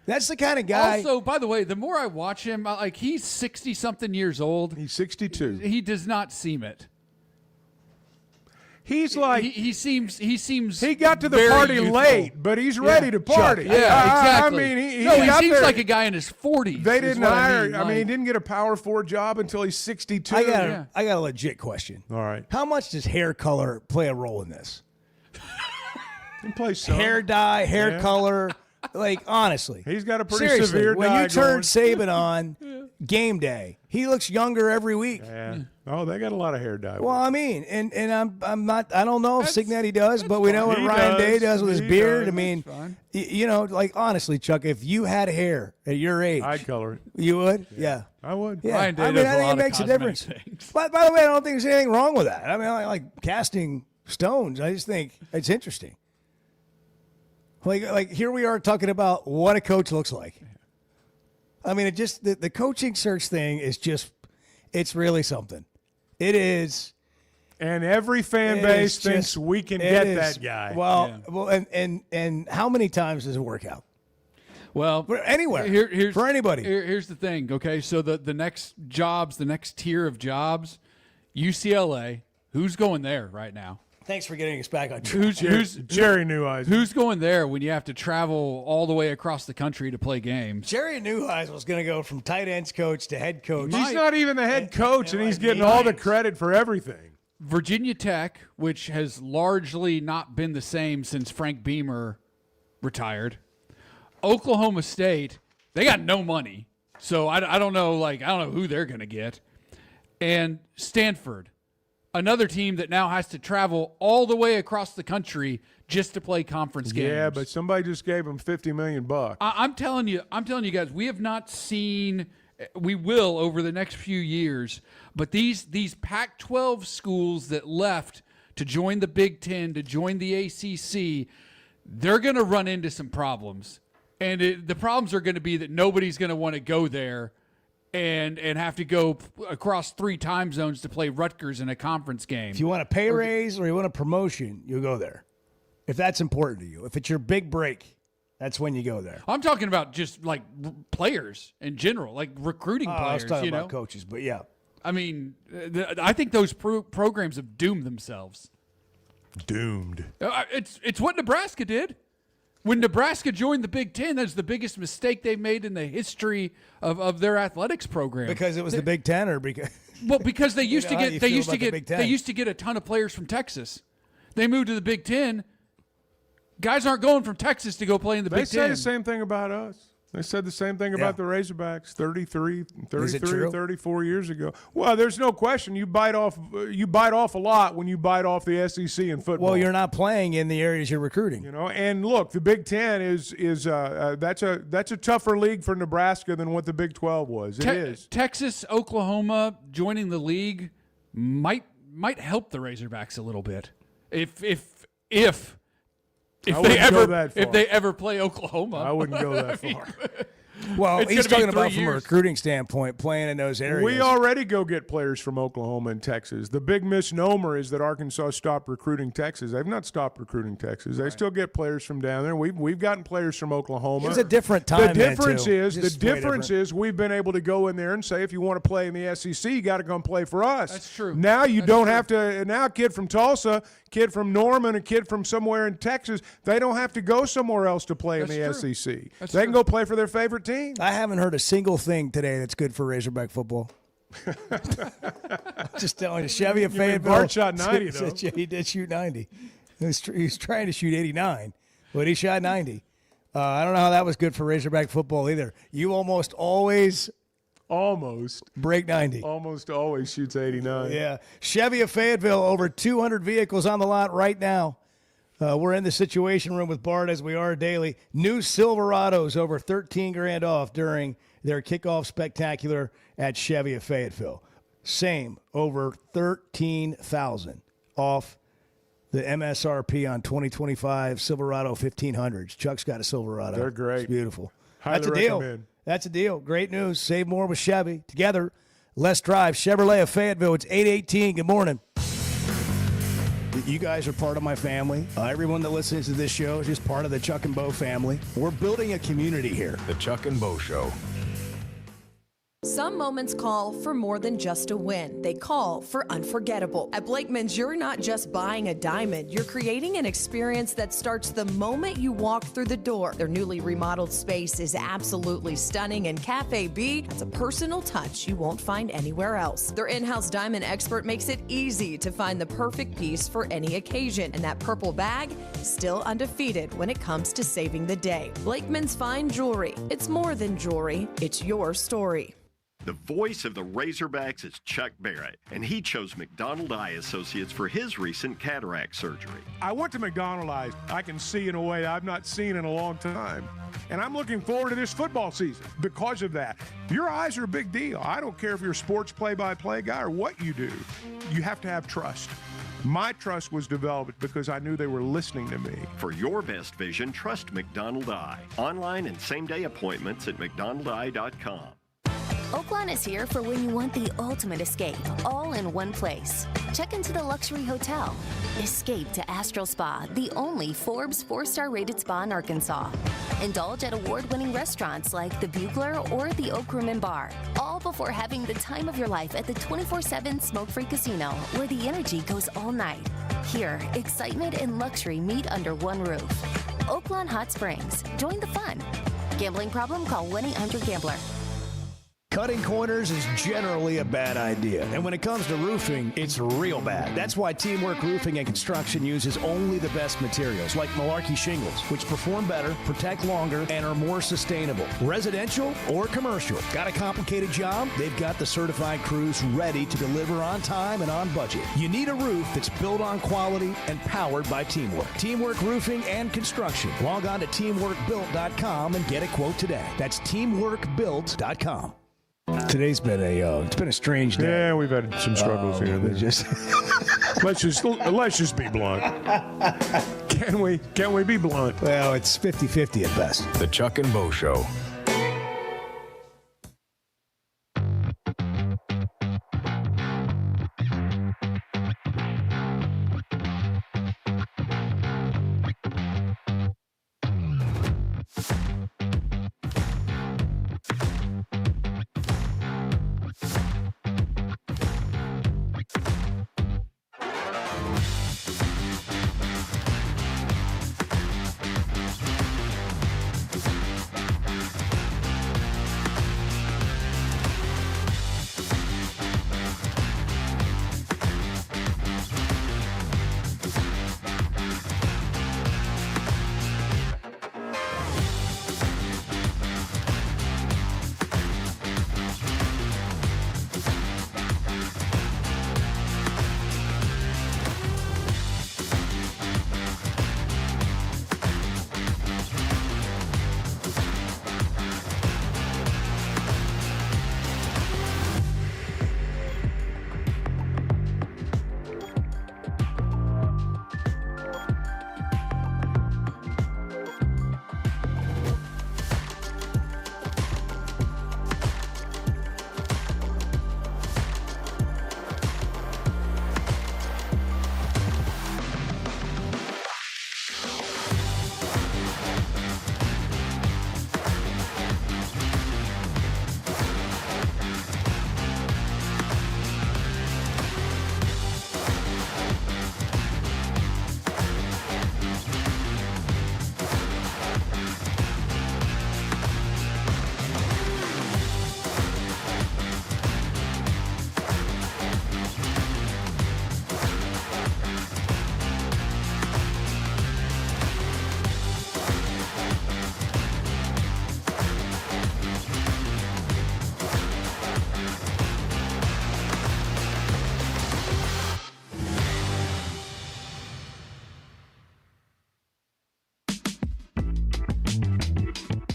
That's the kind of guy. Also, by the way, the more I watch him, like he's 60-something years old. He's 62. He does not seem it. He's like he seems he got to the very party youthful. late, but he's ready to party. Yeah, exactly. I mean, he got seems there. Like a guy in his 40s. They didn't hire. I mean, he didn't get a Power 4 job until he's 62. I got a legit question. All right. How much does hair color play a role in this? He plays some. Hair dye, hair color. Like, honestly. He's got a pretty Seriously, severe when dye you turn going. Saban on game day, he looks younger every week. Yeah. Oh, they got a lot of hair dye. Well, I mean, and I'm not. I don't know if Cignetti does, but we know what He Ryan does. Day does with his He beard. does. I mean, like honestly, Chuck, if you had hair at your age, I'd color it. You would? Yeah. I would. Yeah. Ryan Day I mean, does I a think lot it of makes a cosmetic difference. things. By the way, I don't think there's anything wrong with that. I mean, I like casting stones. I just think it's interesting. Like here we are talking about what a coach looks like. I mean, it just the coaching search thing is just it's really something. It is. And every fan base thinks we can get that guy. Well, and how many times does it work out? Well, anywhere for anybody. Here's the thing. Okay, so the next jobs, the next tier of jobs, UCLA. Who's going there right now? Thanks for getting us back on track. Who's Jerry Neuheisel? Who's going there when you have to travel all the way across the country to play games? Jerry Neuheisel was going to go from tight ends coach to head coach. He's not even the head coach, and he's getting all the credit for everything. Virginia Tech, which has largely not been the same since Frank Beamer retired. Oklahoma State, they got no money, so I don't know. I don't know who they're going to get. And Stanford, another team that now has to travel all the way across the country just to play conference games. Yeah, but somebody just gave him $50 million. I'm telling you guys, we have not seen. We will over the next few years, but these Pac-12 schools that left to join the Big Ten, to join the ACC, they're going to run into some problems, and the problems are going to be that nobody's going to want to go there. And have to go across 3 time zones to play Rutgers in a conference game. If you want a pay raise or you want a promotion, you'll go there. If that's important to you. If it's your big break, that's when you go there. I'm talking about just like players in general, like recruiting players. I was talking about coaches, but yeah. I mean, I think those programs have doomed themselves. Doomed. It's what Nebraska did. When Nebraska joined the Big Ten, that's the biggest mistake they made in the history of their athletics program. Because it was the Big Ten, or because because they used to get they used to get a ton of players from Texas. They moved to the Big Ten. Guys aren't going from Texas to go play in the Big Ten. They say the same thing about us. They said the same thing about the Razorbacks 33, 34 years ago. Well, there's no question. You bite off a lot when you bite off the SEC in football. Well, you're not playing in the areas you're recruiting. And look, the Big Ten is that's a tougher league for Nebraska than what the Big 12 was. It is. Texas, Oklahoma joining the league might help the Razorbacks a little bit. if I they wouldn't go that far. if they ever play Oklahoma. I wouldn't go that far. Well, It's he's gonna be talking about 3 from a years. recruiting standpoint, playing in those areas. We already go get players from Oklahoma and Texas. The big misnomer is that Arkansas stopped recruiting Texas. They've not stopped recruiting Texas. They still get players from down there. We've gotten players from Oklahoma. It's a different time. The difference man, is too. the Just way difference different. is we've been able to go in there and say, if you want to play in the SEC, you got to go and play for us. That's true. Now you don't have to. Now a kid from Tulsa, kid from Norman, a kid from somewhere in Texas, they don't have to go somewhere else to play in the That's true. SEC. That's They can true. go play for their favorite team. I haven't heard a single thing today that's good for Razorback football. Just telling you, Chevy of You mean Fayetteville. Bart shot 90, though. He did shoot 90. He was trying to shoot 89, but he shot 90. I don't know how that was good for Razorback football either. You almost always break 90. Almost always shoots 89. Yeah. Chevy of Fayetteville, over 200 vehicles on the lot right now. We're in the Situation Room with Bart as we are daily. New Silverados over $13,000 off during their kickoff spectacular at Chevy of Fayetteville. Same, over $13,000 off the MSRP on 2025 Silverado 1500s. Chuck's got a Silverado. They're great. It's beautiful. Highly That's a deal. recommend. That's a deal. Great news. Save more with Chevy. Together, let's drive. Chevrolet of Fayetteville. It's 8:18. Good morning. You guys are part of my family. Everyone that listens to this show is just part of the Chuck and Bo family. We're building a community here. The Chuck and Bo Show. Some moments call for more than just a win. They call for unforgettable. At Blakeman's, you're not just buying a diamond. You're creating an experience that starts the moment you walk through the door. Their newly remodeled space is absolutely stunning, and Cafe B has a personal touch you won't find anywhere else. Their in-house diamond expert makes it easy to find the perfect piece for any occasion, and that purple bag is still undefeated when it comes to saving the day. Blakeman's Fine Jewelry. It's more than jewelry. It's your story. The voice of the Razorbacks is Chuck Barrett, and he chose McDonald Eye Associates for his recent cataract surgery. I went to McDonald Eyes. I can see in a way I've not seen in a long time. And I'm looking forward to this football season because of that. Your eyes are a big deal. I don't care if you're a sports play-by-play guy or what you do. You have to have trust. My trust was developed because I knew they were listening to me. For your best vision, trust McDonald Eye. Online and same-day appointments at McDonaldEye.com. Oaklawn is here for when you want the ultimate escape, all in one place. Check into the luxury hotel. Escape to Astral Spa, the only Forbes 4-star rated spa in Arkansas. Indulge at award-winning restaurants like the Bugler or the Oak Room and Bar, all before having the time of your life at the 24/7 smoke-free casino, where the energy goes all night. Here, excitement and luxury meet under one roof. Oaklawn Hot Springs. Join the fun. Gambling problem? Call 1-800-GAMBLER. Cutting corners is generally a bad idea. And when it comes to roofing, it's real bad. That's why Teamwork Roofing and Construction uses only the best materials, like Malarkey shingles, which perform better, protect longer, and are more sustainable. Residential or commercial. Got a complicated job? They've got the certified crews ready to deliver on time and on budget. You need a roof that's built on quality and powered by Teamwork. Teamwork Roofing and Construction. Log on to teamworkbuilt.com and get a quote today. That's teamworkbuilt.com. Today's been it's been a strange day. Yeah, we've had some struggles here and there. Just let's just be blunt. Can we be blunt? Well, it's 50-50 at best. The Chuck and Bo Show.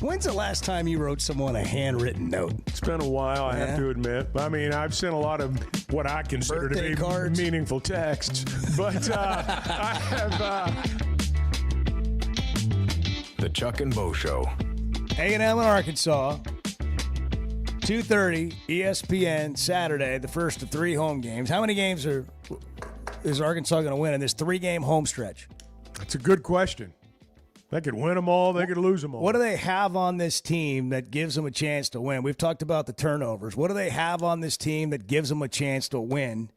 When's the last time you wrote someone a handwritten note? It's been a while, I have to admit. I mean, I've sent a lot of what I consider Birthday to be cards. meaningful texts. But I have... The Chuck and Bo Show. A&M in Arkansas, 2:30, ESPN, Saturday, the first of 3 home games. How many games is Arkansas going to win in this 3-game home stretch? That's a good question. They could win them all. They could lose them all. What do they have on this team that gives them a chance to win? We've talked about the turnovers. What do they have on this team that gives them a chance to win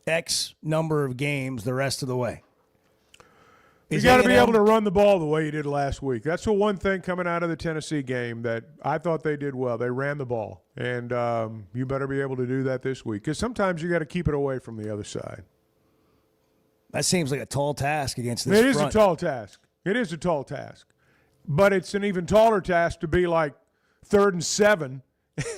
X number of games the rest of the way? You got to be able to run the ball the way you did last week. That's the one thing coming out of the Tennessee game that I thought they did well. They ran the ball, and you better be able to do that this week because sometimes you got to keep it away from the other side. That seems like a tall task against this It is front. a tall task. It is a tall task. But it's an even taller task to be like 3rd and 7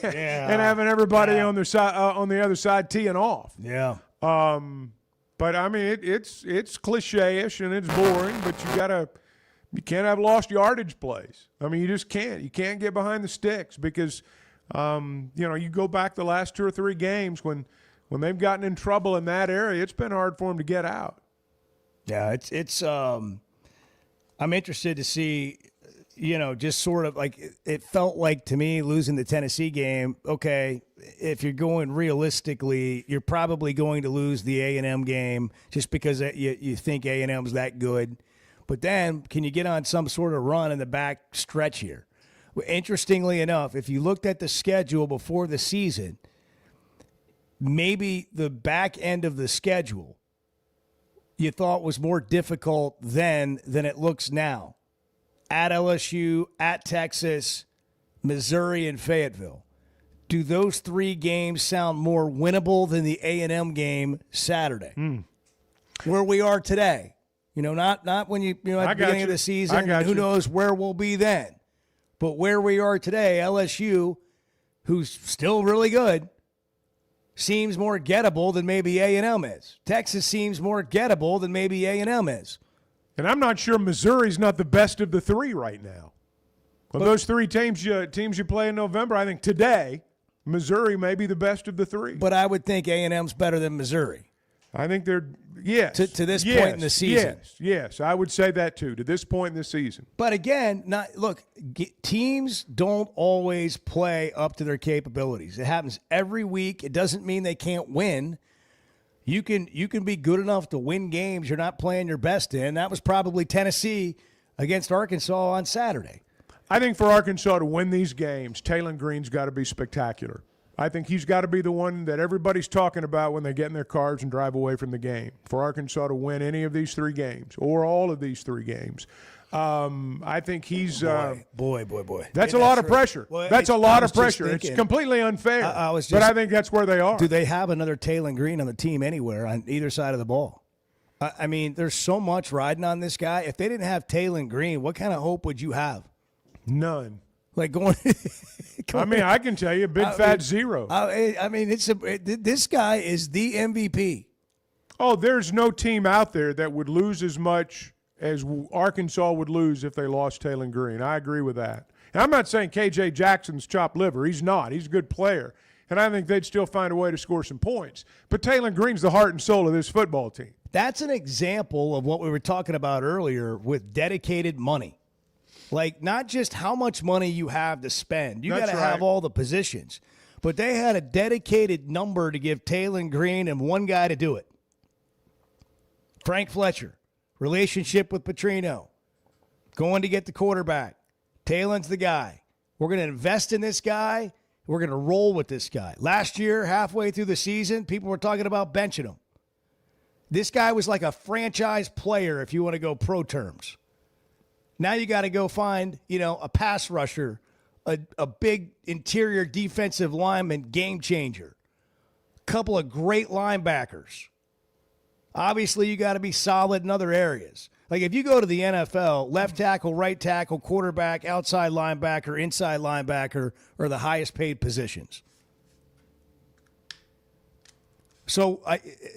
and having everybody on their side, on the other side teeing off. Yeah. But I mean, it's cliche-ish and it's boring. But you can't have lost yardage plays. I mean, you just can't. You can't get behind the sticks because, you go back the last 2 or 3 games when they've gotten in trouble in that area. It's been hard for them to get out. Yeah, it's. I'm interested to see, just sort of like it felt like to me losing the Tennessee game. Okay, if you're going realistically, you're probably going to lose the A&M game just because you think A&M's that good. But then, can you get on some sort of run in the back stretch here? Well, interestingly enough, if you looked at the schedule before the season, maybe the back end of the schedule you thought was more difficult then than it looks now. At LSU, at Texas, Missouri, and Fayetteville. Do those 3 games sound more winnable than the A&M game Saturday? Where we are today. Not when at the beginning of the season. Who knows where we'll be then. But where we are today, LSU, who's still really good, seems more gettable than maybe A&M is. Texas seems more gettable than maybe A&M is. And I'm not sure Missouri's not the best of the 3 right now. Of those 3 teams you play in November, I think today Missouri may be the best of the 3. But I would think A&M's better than Missouri. I think they're yes to this point in the season. Yes, I would say that too. To this point in the season. But again, teams don't always play up to their capabilities. It happens every week. It doesn't mean they can't win. You can be good enough to win games you're not playing your best in. That was probably Tennessee against Arkansas on Saturday. I think for Arkansas to win these games, Taylon Green's got to be spectacular. I think he's got to be the one that everybody's talking about when they get in their cars and drive away from the game. For Arkansas to win any of these 3 games or all of these 3 games, I think he's boy. That's a lot of pressure. Well, that's a lot of pressure. Thinking, it's completely unfair. But I think that's where they are. Do they have another Taylon Green on the team anywhere on either side of the ball? I mean, there's so much riding on this guy. If they didn't have Taylon Green, what kind of hope would you have? None. Like going. I can tell you, big fat 0. This guy is the MVP. Oh, there's no team out there that would lose as much as Arkansas would lose if they lost Taylon Green. I agree with that. And I'm not saying KJ Jackson's chopped liver. He's not. He's a good player. And I think they'd still find a way to score some points. But Taylon Green's the heart and soul of this football team. That's an example of what we were talking about earlier with dedicated money. Like, not just how much money you have to spend. You got to have all the positions. But they had a dedicated number to give Taylon Green and one guy to do it. Frank Fletcher. Relationship with Petrino. Going to get the quarterback. Taylon's the guy. We're going to invest in this guy. We're going to roll with this guy. Last year, halfway through the season, people were talking about benching him. This guy was like a franchise player if you want to go pro terms. Now you got to go find, a pass rusher, a big interior defensive lineman, game changer, a couple of great linebackers. Obviously, you got to be solid in other areas. Like if you go to the NFL, left tackle, right tackle, quarterback, outside linebacker, inside linebacker are the highest paid positions. So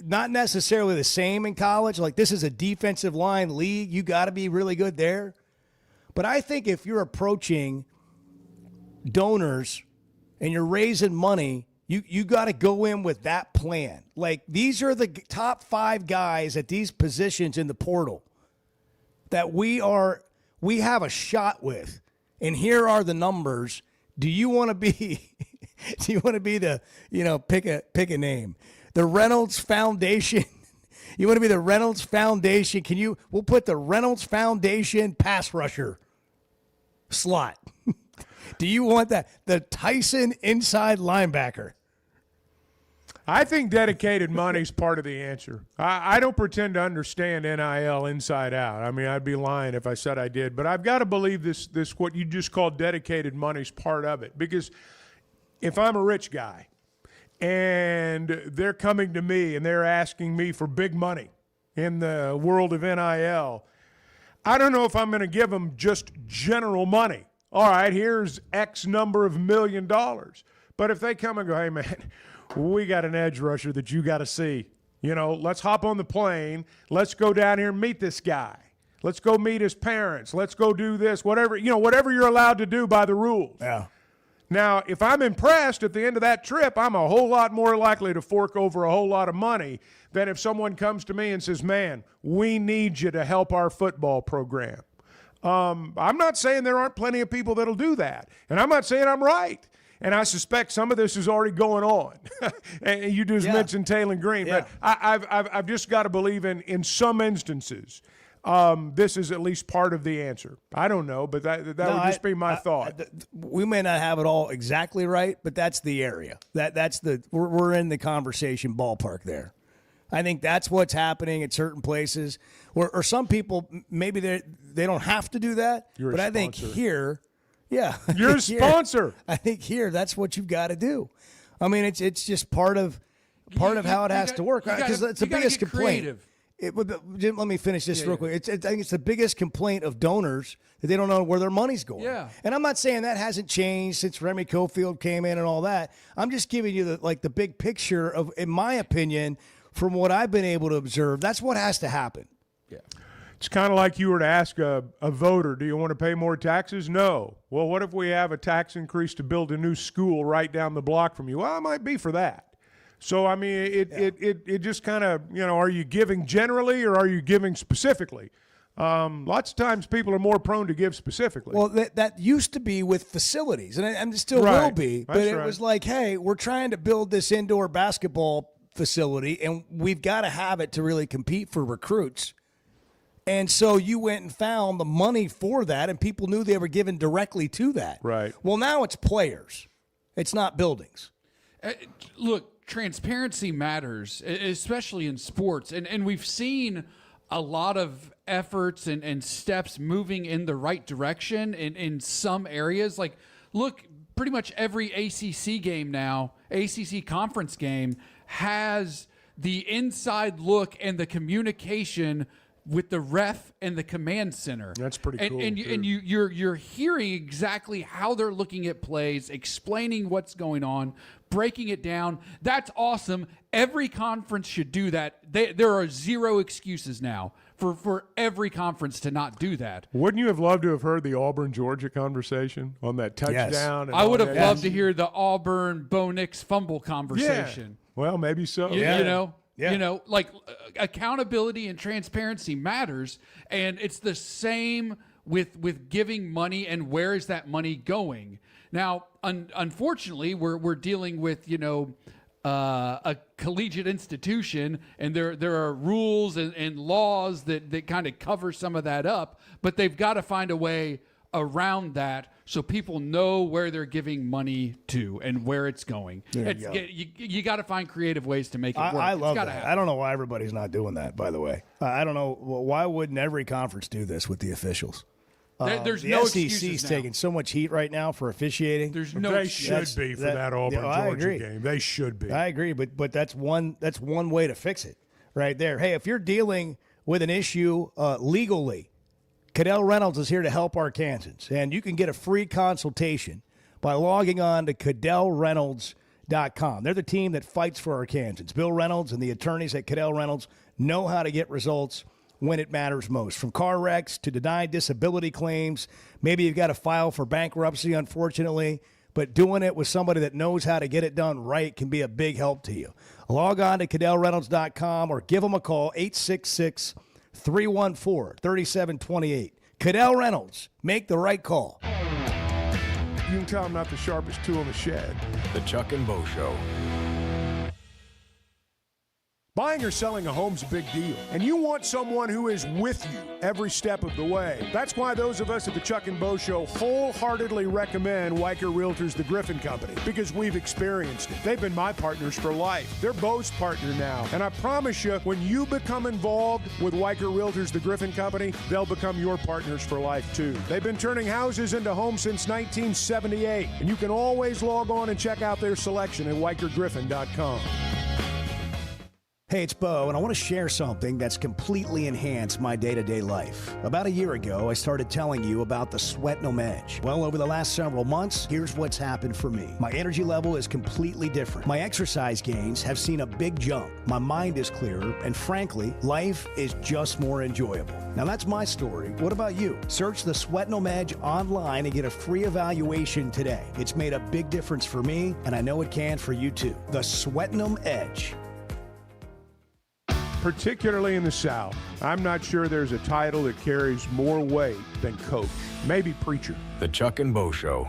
not necessarily the same in college. Like this is a defensive line league. You got to be really good there. But I think if you're approaching donors and you're raising money, you got to go in with that plan. Like, these are the top 5 guys at these positions in the portal that we have a shot with. And here are the numbers. Do you want to be the, pick a name, the Reynolds Foundation? You want to be the Reynolds Foundation? We'll put the Reynolds Foundation pass rusher slot. Do you want that? The Tyson inside linebacker. I think dedicated money's part of the answer. I don't pretend to understand NIL inside out. I mean, I'd be lying if I said I did. But I've got to believe this what you just called dedicated money's part of it. Because if I'm a rich guy and they're coming to me and they're asking me for big money in the world of NIL, I don't know if I'm going to give them just general money. All right, here's X number of $1 million. But if they come and go, hey, man, we got an edge rusher that you got to see. Let's hop on the plane. Let's go down here and meet this guy. Let's go meet his parents. Let's go do this, whatever you're allowed to do by the rules. Yeah. Now, if I'm impressed at the end of that trip, I'm a whole lot more likely to fork over a whole lot of money than if someone comes to me and says, man, we need you to help our football program. I'm not saying there aren't plenty of people that'll do that, and I'm not saying I'm right. And I suspect some of this is already going on. And you just mentioned Taylor Green. Yeah. But I've just got to believe in some instances, this is at least part of the answer. I don't know, but that would just be my thought. We may not have it all exactly right, but that's the area. We're in the conversation ballpark there. I think that's what's happening at certain places, or some people maybe they don't have to do that. You're but a I think sponsor. here, yeah, You're a sponsor. I think here that's what you've got to do. I mean, it's just part of how it has to work, because it's the biggest complaint. Let me finish this real quick. I think it's the biggest complaint of donors that they don't know where their money's going. Yeah. And I'm not saying that hasn't changed since Remy Cofield came in and all that. I'm just giving you the big picture of, in my opinion, from what I've been able to observe, that's what has to happen. Yeah. It's kind of like you were to ask a voter, do you want to pay more taxes? No. Well, what if we have a tax increase to build a new school right down the block from you? Well, I might be for that. So, I mean, it just kind of, are you giving generally or are you giving specifically? Lots of times people are more prone to give specifically. Well, that used to be with facilities, and it still will be. But it was like, hey, we're trying to build this indoor basketball facility, and we've got to have it to really compete for recruits. And so you went and found the money for that, and people knew they were given directly to that. Right. Well, now it's players. It's not buildings. Look, transparency matters, especially in sports. And we've seen a lot of efforts and steps moving in the right direction in some areas. Like, look, pretty much every ACC game now, ACC conference game, has the inside look and the communication with the ref and the command center. That's pretty cool. And you're hearing exactly how they're looking at plays, explaining what's going on, breaking it down. That's awesome. Every conference should do that. There are zero excuses now for every conference to not do that. Wouldn't you have loved to have heard the Auburn-Georgia conversation on that touchdown? Yes. I would have loved to hear the Auburn-Bo Nix fumble conversation. Yeah. Well, maybe so. You know, like accountability and transparency matters, and it's the same with giving money and where is that money going. Now, unfortunately, we're dealing with a collegiate institution, and there are rules and laws that kind of cover some of that up, but they've got to find a way around that so people know where they're giving money to and where it's going. You got to find creative ways to make it work. I love that. I don't know why everybody's not doing that, by the way. I don't know. Why wouldn't every conference do this with the officials? There's the no SEC's excuses now. taking so much heat right now for officiating. There's no They excuses. should be for that Auburn-Georgia game. They should be. I agree, but that's one way to fix it right there. Hey, if you're dealing with an issue legally, Cadell Reynolds is here to help Arkansans, and you can get a free consultation by logging on to CadellReynolds.com. They're the team that fights for Arkansans. Bill Reynolds and the attorneys at Cadell Reynolds know how to get results when it matters most. From car wrecks to denied disability claims, maybe you've got to file for bankruptcy, unfortunately, but doing it with somebody that knows how to get it done right can be a big help to you. Log on to CadellReynolds.com or give them a call, 866-314-3728. Cadell Reynolds, make the right call. You can tell I'm not the sharpest tool in the shed. The Chuck and Bo Show. Buying or selling a home's a big deal, and you want someone who is with you every step of the way. That's why those of us at the Chuck and Bo Show wholeheartedly recommend Weicker Realtors, the Griffin Company, because we've experienced it. They've been my partners for life. They're Bo's partner now, and I promise you, when you become involved with Weicker Realtors, the Griffin Company, they'll become your partners for life too. They've been turning houses into homes since 1978, and you can always log on and check out their selection at WeicherGriffin.com. Hey, it's Bo, and I want to share something that's completely enhanced my day-to-day life. About a year ago, I started telling you about the Sweatnum Edge. Well, over the last several months, here's what's happened for me. My energy level is completely different. My exercise gains have seen a big jump. My mind is clearer, and frankly, life is just more enjoyable. Now, that's my story. What about you? Search the Sweatnum Edge online and get a free evaluation today. It's made a big difference for me, and I know it can for you too. The Sweatnum Edge. Particularly in the South, I'm not sure there's a title that carries more weight than coach. Maybe preacher. The Chuck and Bo Show.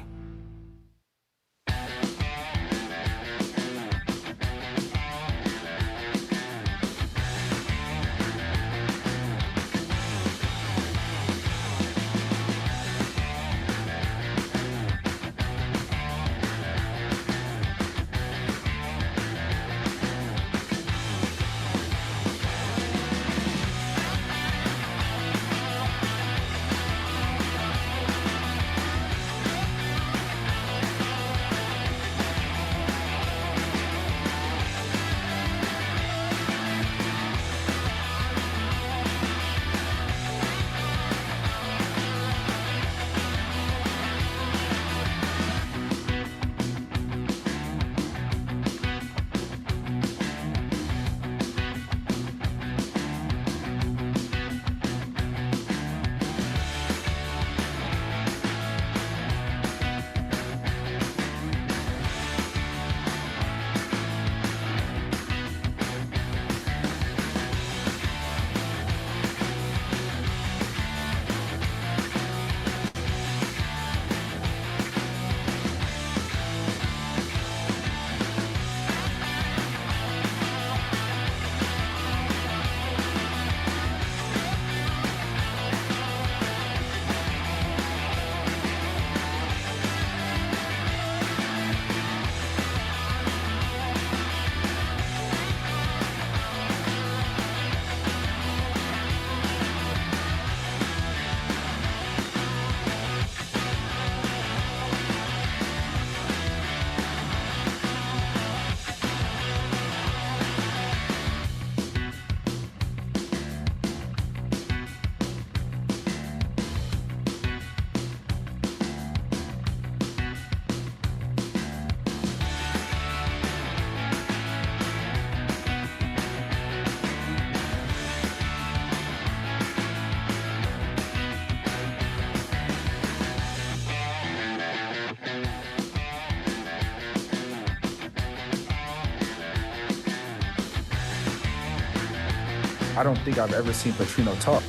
I don't think I've ever seen Petrino talk.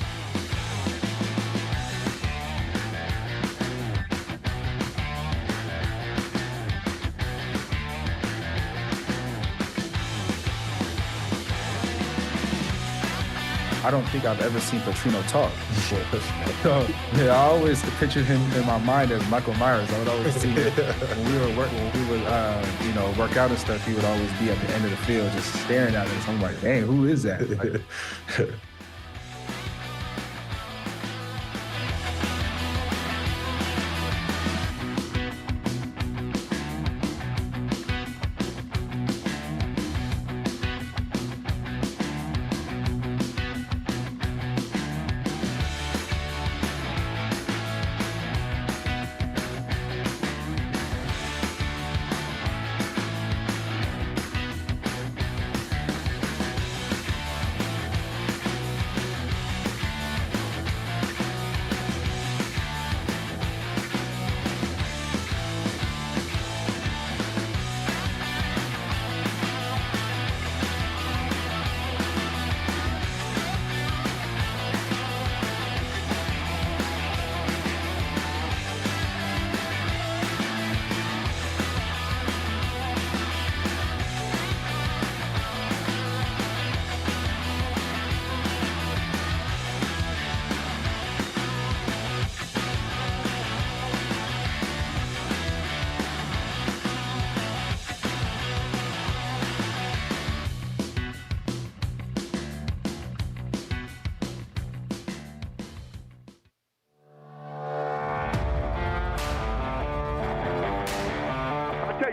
I don't think I've ever seen Petrino talk before. So, yeah, I always pictured him in my mind as Michael Myers. I would always see him when we would work out and stuff. He would always be at the end of the field, just staring at us. I'm like, dang, who is that? Like,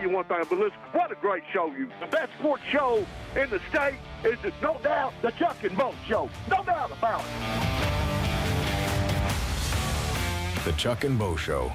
you one thing, but listen, what a great show the best sports show in the state is, no doubt, the Chuck and Bo Show. No doubt about it. The Chuck and Bo Show.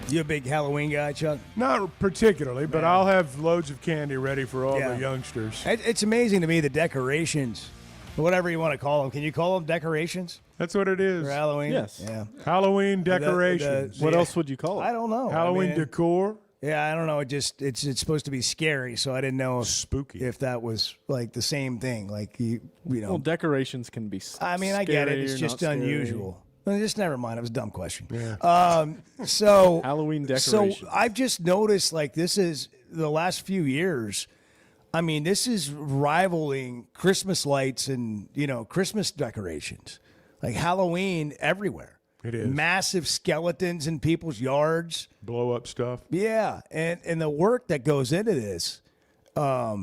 You a big Halloween guy, Chuck? Not particularly, but I'll have loads of candy ready for all the youngsters. It's amazing to me, the decorations, whatever you want to call them. Can you call them decorations? That's what it is. For Halloween? Yes. Yeah. Halloween decorations. What else would you call it? I don't know. Halloween decor. Yeah, I don't know. It's supposed to be scary, so I didn't know spooky if that was like the same thing. Like you know. Well, decorations can be. I mean, I get it. It's scary or just not scary. unusual. Just never mind. It was a dumb question. Yeah. So Halloween decorations. So I've just noticed, like, this is the last few years. I mean, this is rivaling Christmas lights and Christmas decorations, like Halloween everywhere. It is massive skeletons in people's yards, blow up stuff. Yeah, and the work that goes into this. I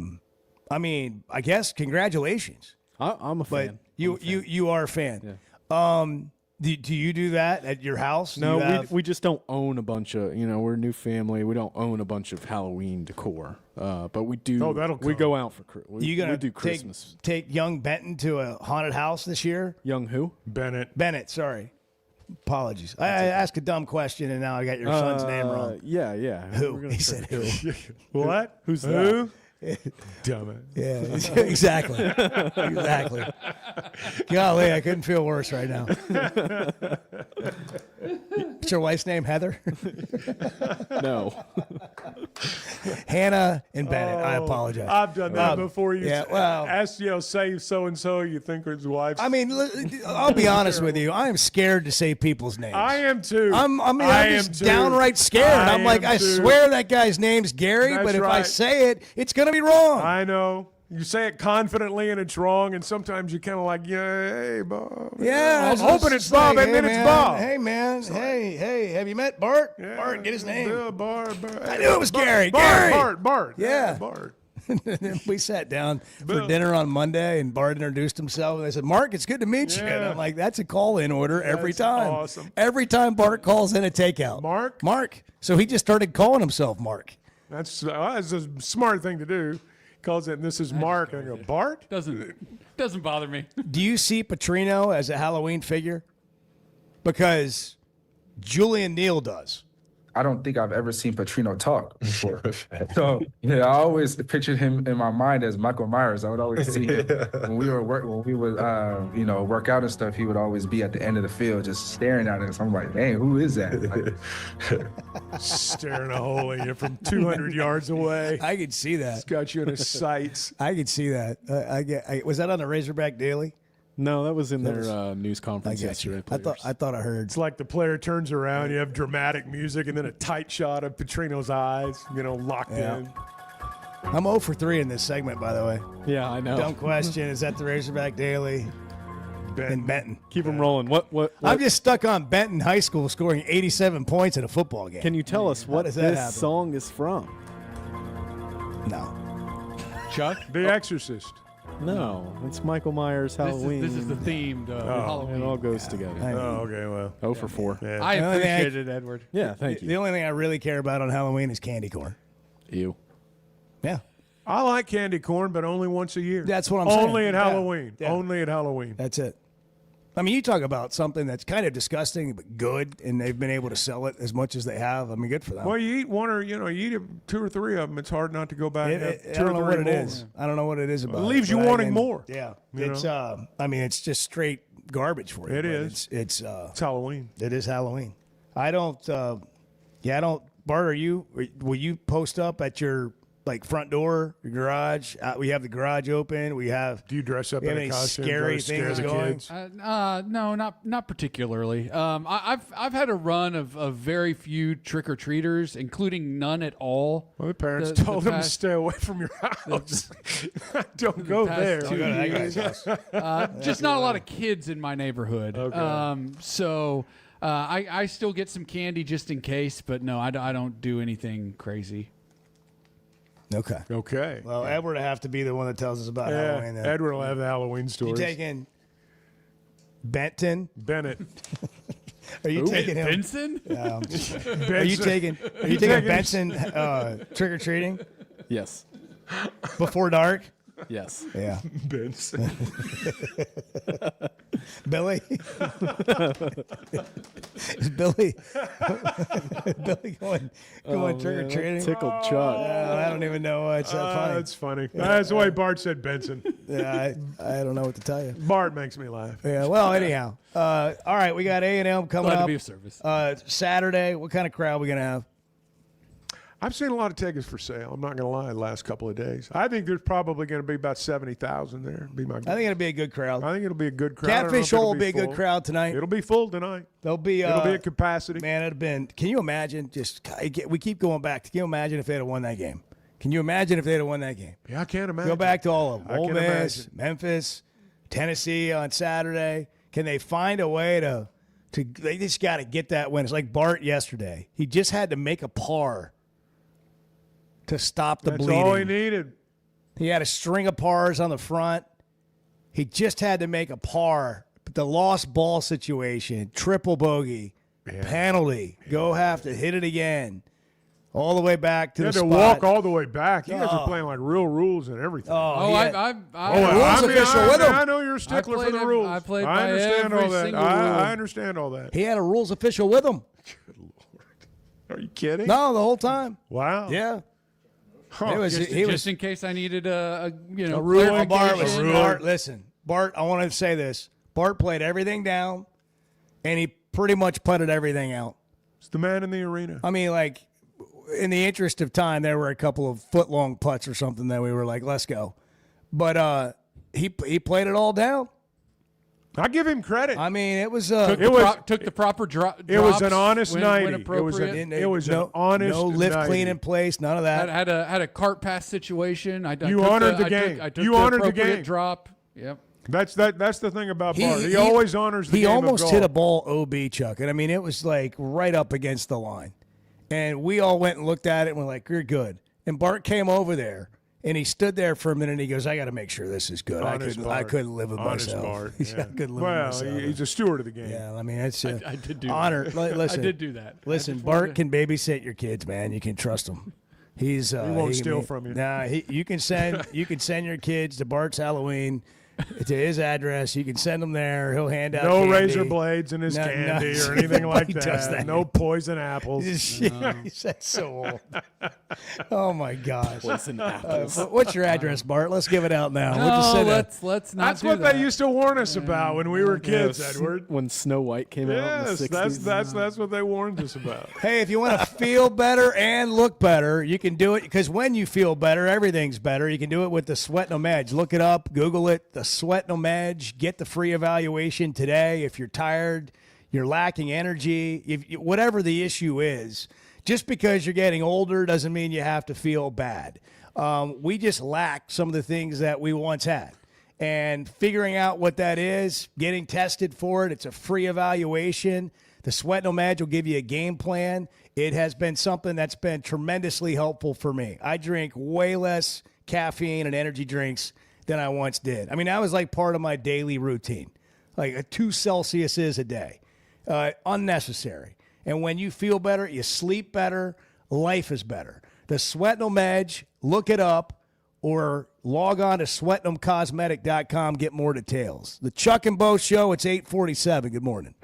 mean, I guess congratulations. I'm a fan. But you are a fan. Yeah. Do you do that at your house? No, we just don't own a bunch of, we're a new family. We don't own a bunch of Halloween decor. But we do. Oh, that'll we come. go out for You gonna we do Christmas. Take young Benton to a haunted house this year? Young who? Bennett, sorry. Apologies. I asked a dumm question and now I got your son's name wrong. Yeah. Who? He said who. What? Who's who? Damn it. Yeah, exactly. Exactly. Golly, I couldn't feel worse right now. Is your wife's name Heather? No. Hannah and Bennett. I apologize. I've done that before. Ask, say so-and-so, you think it's wife's. I mean, I'll be honest with you. I am scared to say people's names. I am too. I'm just downright scared. I'm like, I swear that guy's name's Gary, but if I say it, it's going to be wrong. I know. You say it confidently and it's wrong, and sometimes you kind of like, hey, Bob. Yeah. I'm hoping it's Bob, and then it's Bob. Hey, man. Hey, have you met Bart? Yeah, Bart, get his name. Bill, Bart. I knew it was Gary. Bart. Yeah. Bart. And then we sat down for dinner on Monday, and Bart introduced himself. And I said, Mark, it's good to meet you. And I'm like, that's a call-in order every time. Awesome. Every time Bart calls in a takeout. Mark. So he just started calling himself Mark. That's a smart thing to do. Calls it, and this is Mark. And I go, Bart? Doesn't bother me. Do you see Petrino as a Halloween figure? Because Julian Neal does. I don't think I've ever seen Petrino talk before. So I always pictured him in my mind as Michael Myers. I would always see him when we would work out and stuff. He would always be at the end of the field, just staring at us. I'm like, dang, who is that? Staring a hole in you from 200 yards away. I could see that. He's got you in his sights. I could see that. Was that on the Razorback Daily? No, that was in their news conference yesterday. I thought I heard. It's like the player turns around, you have dramatic music, and then a tight shot of Petrino's eyes, locked in. I'm 0 for 3 in this segment, by the way. Yeah, I know. Dumb question. Is that the Razorback Daily? And Benton. Keep them rolling. What? I'm just stuck on Benton High School scoring 87 points in a football game. Can you tell us what this song is from? No. Chuck? The Exorcist. No, it's Michael Myers Halloween. This is the themed Halloween. It all goes together. Okay, well. 0 for 4. Yeah. I appreciate it, Edward. Yeah, thank you. The only thing I really care about on Halloween is candy corn. You. Yeah. I like candy corn, but only once a year. That's what I'm saying. Only at Yeah. Halloween. Yeah. Only at Halloween. That's it. I mean, you talk about something that's kind of disgusting but good, and they've been able to sell it as much as they have. I mean, good for them. Well, you eat one or, you eat 2 or 3 of them. It's hard not to go back and have 2 I don't know or what 3 it more. is. I don't know what it is about It leaves you but wanting more. Yeah. You It's know? I mean, it's just straight garbage for you. It but is. It's Halloween. It is Halloween. I don't Bart, will you post up at your front door, your garage? We have the garage open. We have. Do you dress up we have in a any costume? scary to scare things the going? kids? No, not particularly. I've had a run of very few trick or treaters, including none at all. Well, the parents told them to stay away from your house. Don't go there. Don't go to that guy's house. Just not a lot of kids in my neighborhood. Okay. So I still get some candy just in case, but no, I don't do anything crazy. Okay. Well, Edward will have to be the one that tells us about Halloween. Then. Edward will have the Halloween stories. You taking Benton? Bennett. Are you taking him? Benson? Are you taking Benson trick or treating? Yes. Before dark? Yes. Yeah. Benson. Billy? Is Billy going trick or treating? Tickled Chuck. I don't even know why it's that funny. That's funny. That's the way Bart said Benson. Yeah, I don't know what to tell you. Bart makes me laugh. Yeah. Well, anyhow. All right, we got A&M coming Glad to up. be of service. Saturday. What kind of crowd we gonna have? I've seen a lot of tickets for sale. I'm not going to lie. The last couple of days, I think there's probably going to be about 70,000 there. Be my guess. I think it'll be a good crowd. I think it'll be a good crowd. I don't know Catfish if it'll Hole will be a good full. crowd tonight. It'll be full tonight. There'll be it'll be at capacity. Man, it'd have been. Can you imagine? We keep going back. Can you imagine if they'd have won that game? Can you imagine if they'd have won that game? Yeah, I can't imagine. Go back to all of them. I Ole can Miss, imagine. Memphis, Tennessee on Saturday. Can they find a way to? They just got to get that win. It's like Bart yesterday. He just had to make a par to stop the bleeding. That's all he needed. He had a string of pars on the front. He just had to make a par. But the lost ball situation, triple bogey, penalty, have to hit it again. All the way back to You the had to spot. walk all the way back. You guys are playing like real rules and everything. I know you're a stickler for the rules. I played I by understand every all that. single rule. I understand all that. He had a rules official with him. Are you kidding? No, the whole time. Wow. Yeah. Just in case I needed a ruling. clarification. Bart, listen, Bart, I want to say this. Bart played everything down, and he pretty much putted everything out. It's the man in the arena. I mean, like, in the interest of time, there were a couple of foot-long putts or something that we were like, let's go. But he played it all down. I give him credit. I mean, it was took the proper drop. It was an honest night. When appropriate. It was an honest no lift nighty. clean in place, none of that. Had a cart pass situation. You honored the game. I took You the honored the appropriate game. Drop. Yep. That's the thing about Bart. He always honors the He game of almost golf. hit a ball OB, Chuck. And I mean, it was like right up against the line. And we all went and looked at it and we're like, you're good. And Bart came over there and he stood there for a minute and he goes, I got to make sure this is good. I couldn't live with Honest myself. Bart, I yeah. couldn't live with Well, myself. he's a steward of the game. Yeah, I mean, it's I did do honor. that. Listen, I did do that. Listen, Bart can babysit your kids, man. You can trust him. He won't steal from you. Nah, you can send your kids to Bart's Halloween to his address. You can send them there. He'll hand out No candy. razor blades in his candy or anything like Nobody does that. No poison apples. That's so old. Oh my gosh. Poison apples. What's your address, Bart? Let's give it out now. No, We'll just send let's not. That's do what that. they used to warn us about when we were kids, Edward. When Snow White came out in Yes, the 60s. that's what they warned us about. Hey, if you want to feel better and look better, you can do it because when you feel better, everything's better. You can do it with the Sweatnum Edge. Look it up, Google it, the Sweatnum Edge. Get the free evaluation today. If you're tired, you're lacking energy, whatever the issue is, just because you're getting older doesn't mean you have to feel bad. We just lack some of the things that we once had. And figuring out what that is, getting tested for it, it's a free evaluation. The Sweatnum Edge will give you a game plan. It has been something that's been tremendously helpful for me. I drink way less caffeine and energy drinks than I once did. I mean, that was like part of my daily routine, like 2 Celsius a day. Unnecessary. And when you feel better, you sleep better, life is better. The Sweatnum Edge, look it up, or log on to SweatnumCosmetic.com, get more details. The Chuck and Bo Show, it's 8:47. Good morning.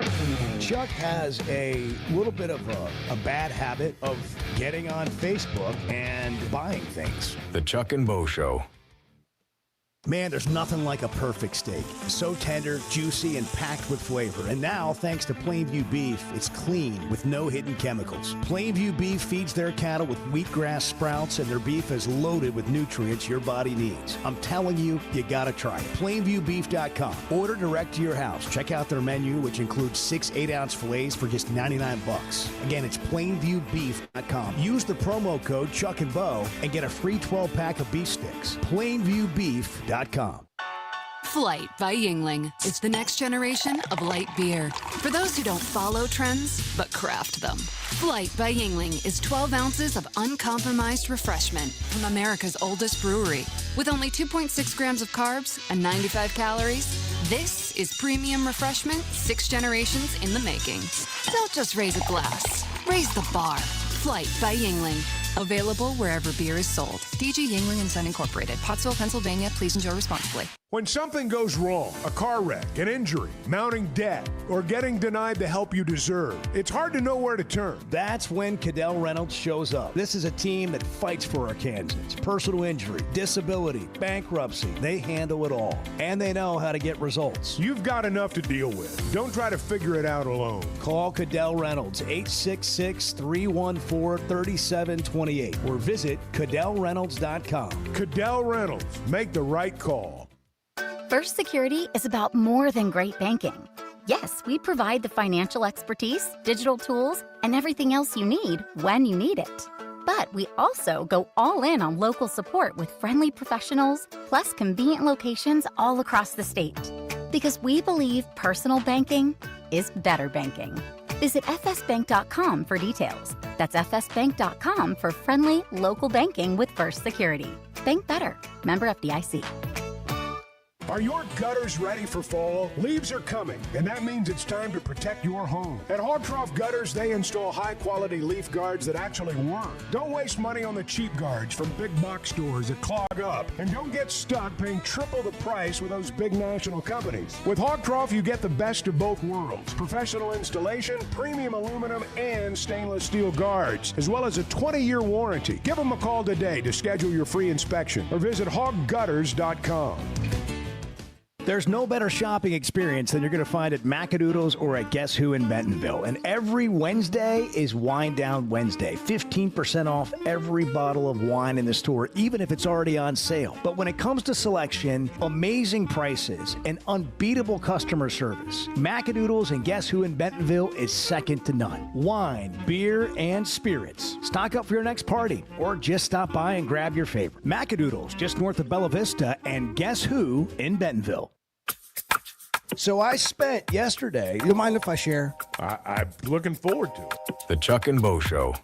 Chuck has a little bit of a bad habit of getting on Facebook and buying things. The Chuck and Bo Show. Man, there's nothing like a perfect steak. So tender, juicy, and packed with flavor. And now, thanks to Plainview Beef, it's clean with no hidden chemicals. Plainview Beef feeds their cattle with wheatgrass sprouts, and their beef is loaded with nutrients your body needs. I'm telling you, you gotta try it. PlainviewBeef.com. Order direct to your house. Check out their menu, which includes 6 8-ounce fillets for just $99. Again, it's PlainviewBeef.com. Use the promo code Chuck and Bo and get a free 12-pack of beef sticks. PlainviewBeef.com. Flight by Yingling is the next generation of light beer. For those who don't follow trends, but craft them. Flight by Yingling is 12 ounces of uncompromised refreshment from America's oldest brewery. With only 2.6 grams of carbs and 95 calories, This is premium refreshment 6 generations in the making. Don't just raise a glass, raise the bar. Flight by Yingling. Available wherever beer is sold. DG Yingling & Son Incorporated, Pottsville, Pennsylvania. Please enjoy responsibly. When something goes wrong, a car wreck, an injury, mounting debt, or getting denied the help you deserve, it's hard to know where to turn. That's when Cadell Reynolds shows up. This is a team that fights for Arkansans. Personal injury, disability, bankruptcy, they handle it all. And they know how to get results. You've got enough to deal with. Don't try to figure it out alone. Call Cadell Reynolds, 866-314-3728, or visit CadellReynolds.com. Cadell Reynolds, make the right call. First Security is about more than great banking. Yes, we provide the financial expertise, digital tools, and everything else you need when you need it. But we also go all in on local support with friendly professionals, plus convenient locations all across the state. Because we believe personal banking is better banking. Visit fsbank.com for details. That's fsbank.com for friendly, local banking with First Security. Bank better. Member FDIC. Are your gutters ready for fall? Leaves are coming, and that means it's time to protect your home. At Hogtroff Gutters, they install high-quality leaf guards that actually work. Don't waste money on the cheap guards from big box stores that clog up, and don't get stuck paying triple the price with those big national companies. With Hogtroff, you get the best of both worlds: professional installation, premium aluminum, and stainless steel guards, as well as a 20-year warranty. Give them a call today to schedule your free inspection, or visit hoggutters.com. There's no better shopping experience than you're going to find at Macadoodles or at Guess Who in Bentonville. And every Wednesday is Wine Down Wednesday. 15% off every bottle of wine in the store, even if it's already on sale. But when it comes to selection, amazing prices, and unbeatable customer service, Macadoodles and Guess Who in Bentonville is second to none. Wine, beer, and spirits. Stock up for your next party, or just stop by and grab your favorite. Macadoodles, just north of Bella Vista, and Guess Who in Bentonville. So I spent yesterday, you mind if I share? I'm looking forward to it. The Chuck and Bo Show.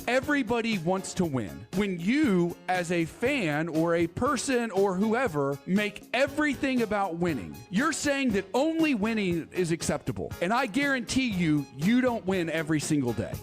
Everybody wants to win. When you, as a fan or a person or whoever, make everything about winning, you're saying that only winning is acceptable. And I guarantee you, you don't win every single day.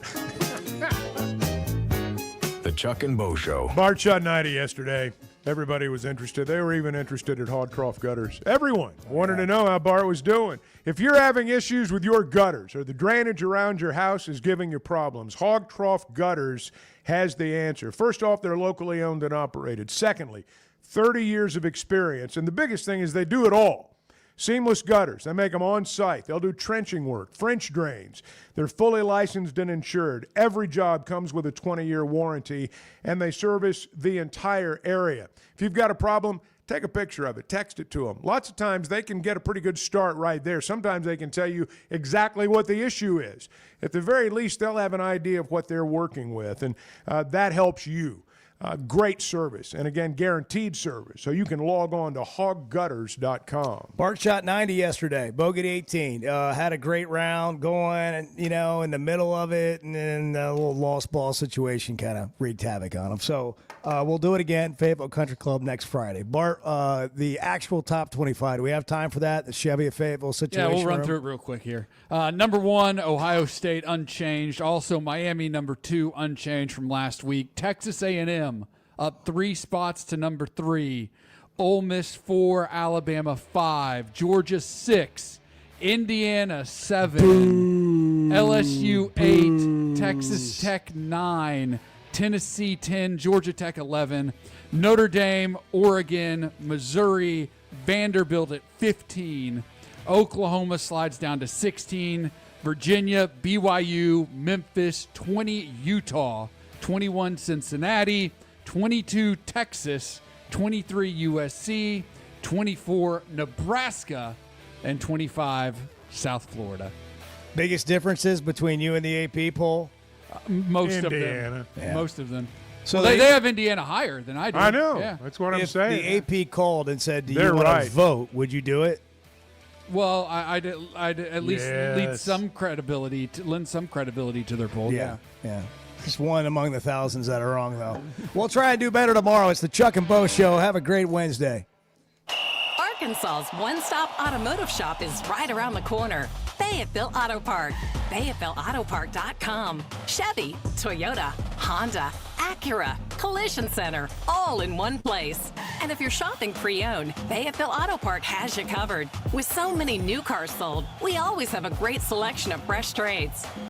The Chuck and Bo Show. Bart shot 90 yesterday. Everybody was interested. They were even interested at Hogtroff Gutters. Everyone wanted to know how Bart was doing. If you're having issues with your gutters or the drainage around your house is giving you problems, Hogtroff Gutters has the answer. First off, they're locally owned and operated. Secondly, 30 years of experience. And the biggest thing is they do it all. Seamless gutters. They make them on site. They'll do trenching work, French drains. They're fully licensed and insured. Every job comes with a 20-year warranty, and they service the entire area. If you've got a problem, take a picture of it. Text it to them. Lots of times they can get a pretty good start right there. Sometimes they can tell you exactly what the issue is. At the very least, they'll have an idea of what they're working with, and that helps you. Great service, and again, guaranteed service. So you can log on to hoggutters.com. Bart shot 90 yesterday, bogeyed 18. Had a great round going, in the middle of it, and then a little lost ball situation kind of wreaked havoc on him. So we'll do it again, Fayetteville Country Club next Friday. Bart, the actual top 25, do we have time for that? The Chevy of Fayetteville situation? Yeah, we'll run through it real quick here. Number 1, Ohio State, unchanged. Also, Miami, number 2, unchanged from last week. Texas A&M, up 3 spots to number 3. Ole Miss 4, Alabama 5, Georgia 6, Indiana 7, LSU 8, Texas Tech 9, Tennessee 10, Georgia Tech 11, Notre Dame, Oregon, Missouri, Vanderbilt at 15, Oklahoma slides down to 16, Virginia, BYU, Memphis 20, Utah 21, Cincinnati 22, Texas 23, USC 24, Nebraska, and 25, South Florida. Biggest differences between you and the AP poll? Most Indiana. of them. Yeah. Most of them. So they have Indiana higher than I do. I know. Yeah. That's what I'm If saying. the AP called and said, do you They're want right. to vote, would you do it? Well, I'd at least lead Yes. some credibility lend some credibility to their poll. Yeah. Just one among the thousands that are wrong, though. We'll try and do better tomorrow. It's the Chuck and Bo Show. Have a great Wednesday. Arkansas's one-stop automotive shop is right around the corner. Fayetteville Auto Park. FayettevilleAutoPark.com. Chevy, Toyota, Honda, Acura, Collision Center, all in one place. And if you're shopping pre-owned, Fayetteville Auto Park has you covered. With so many new cars sold, we always have a great selection of fresh trades.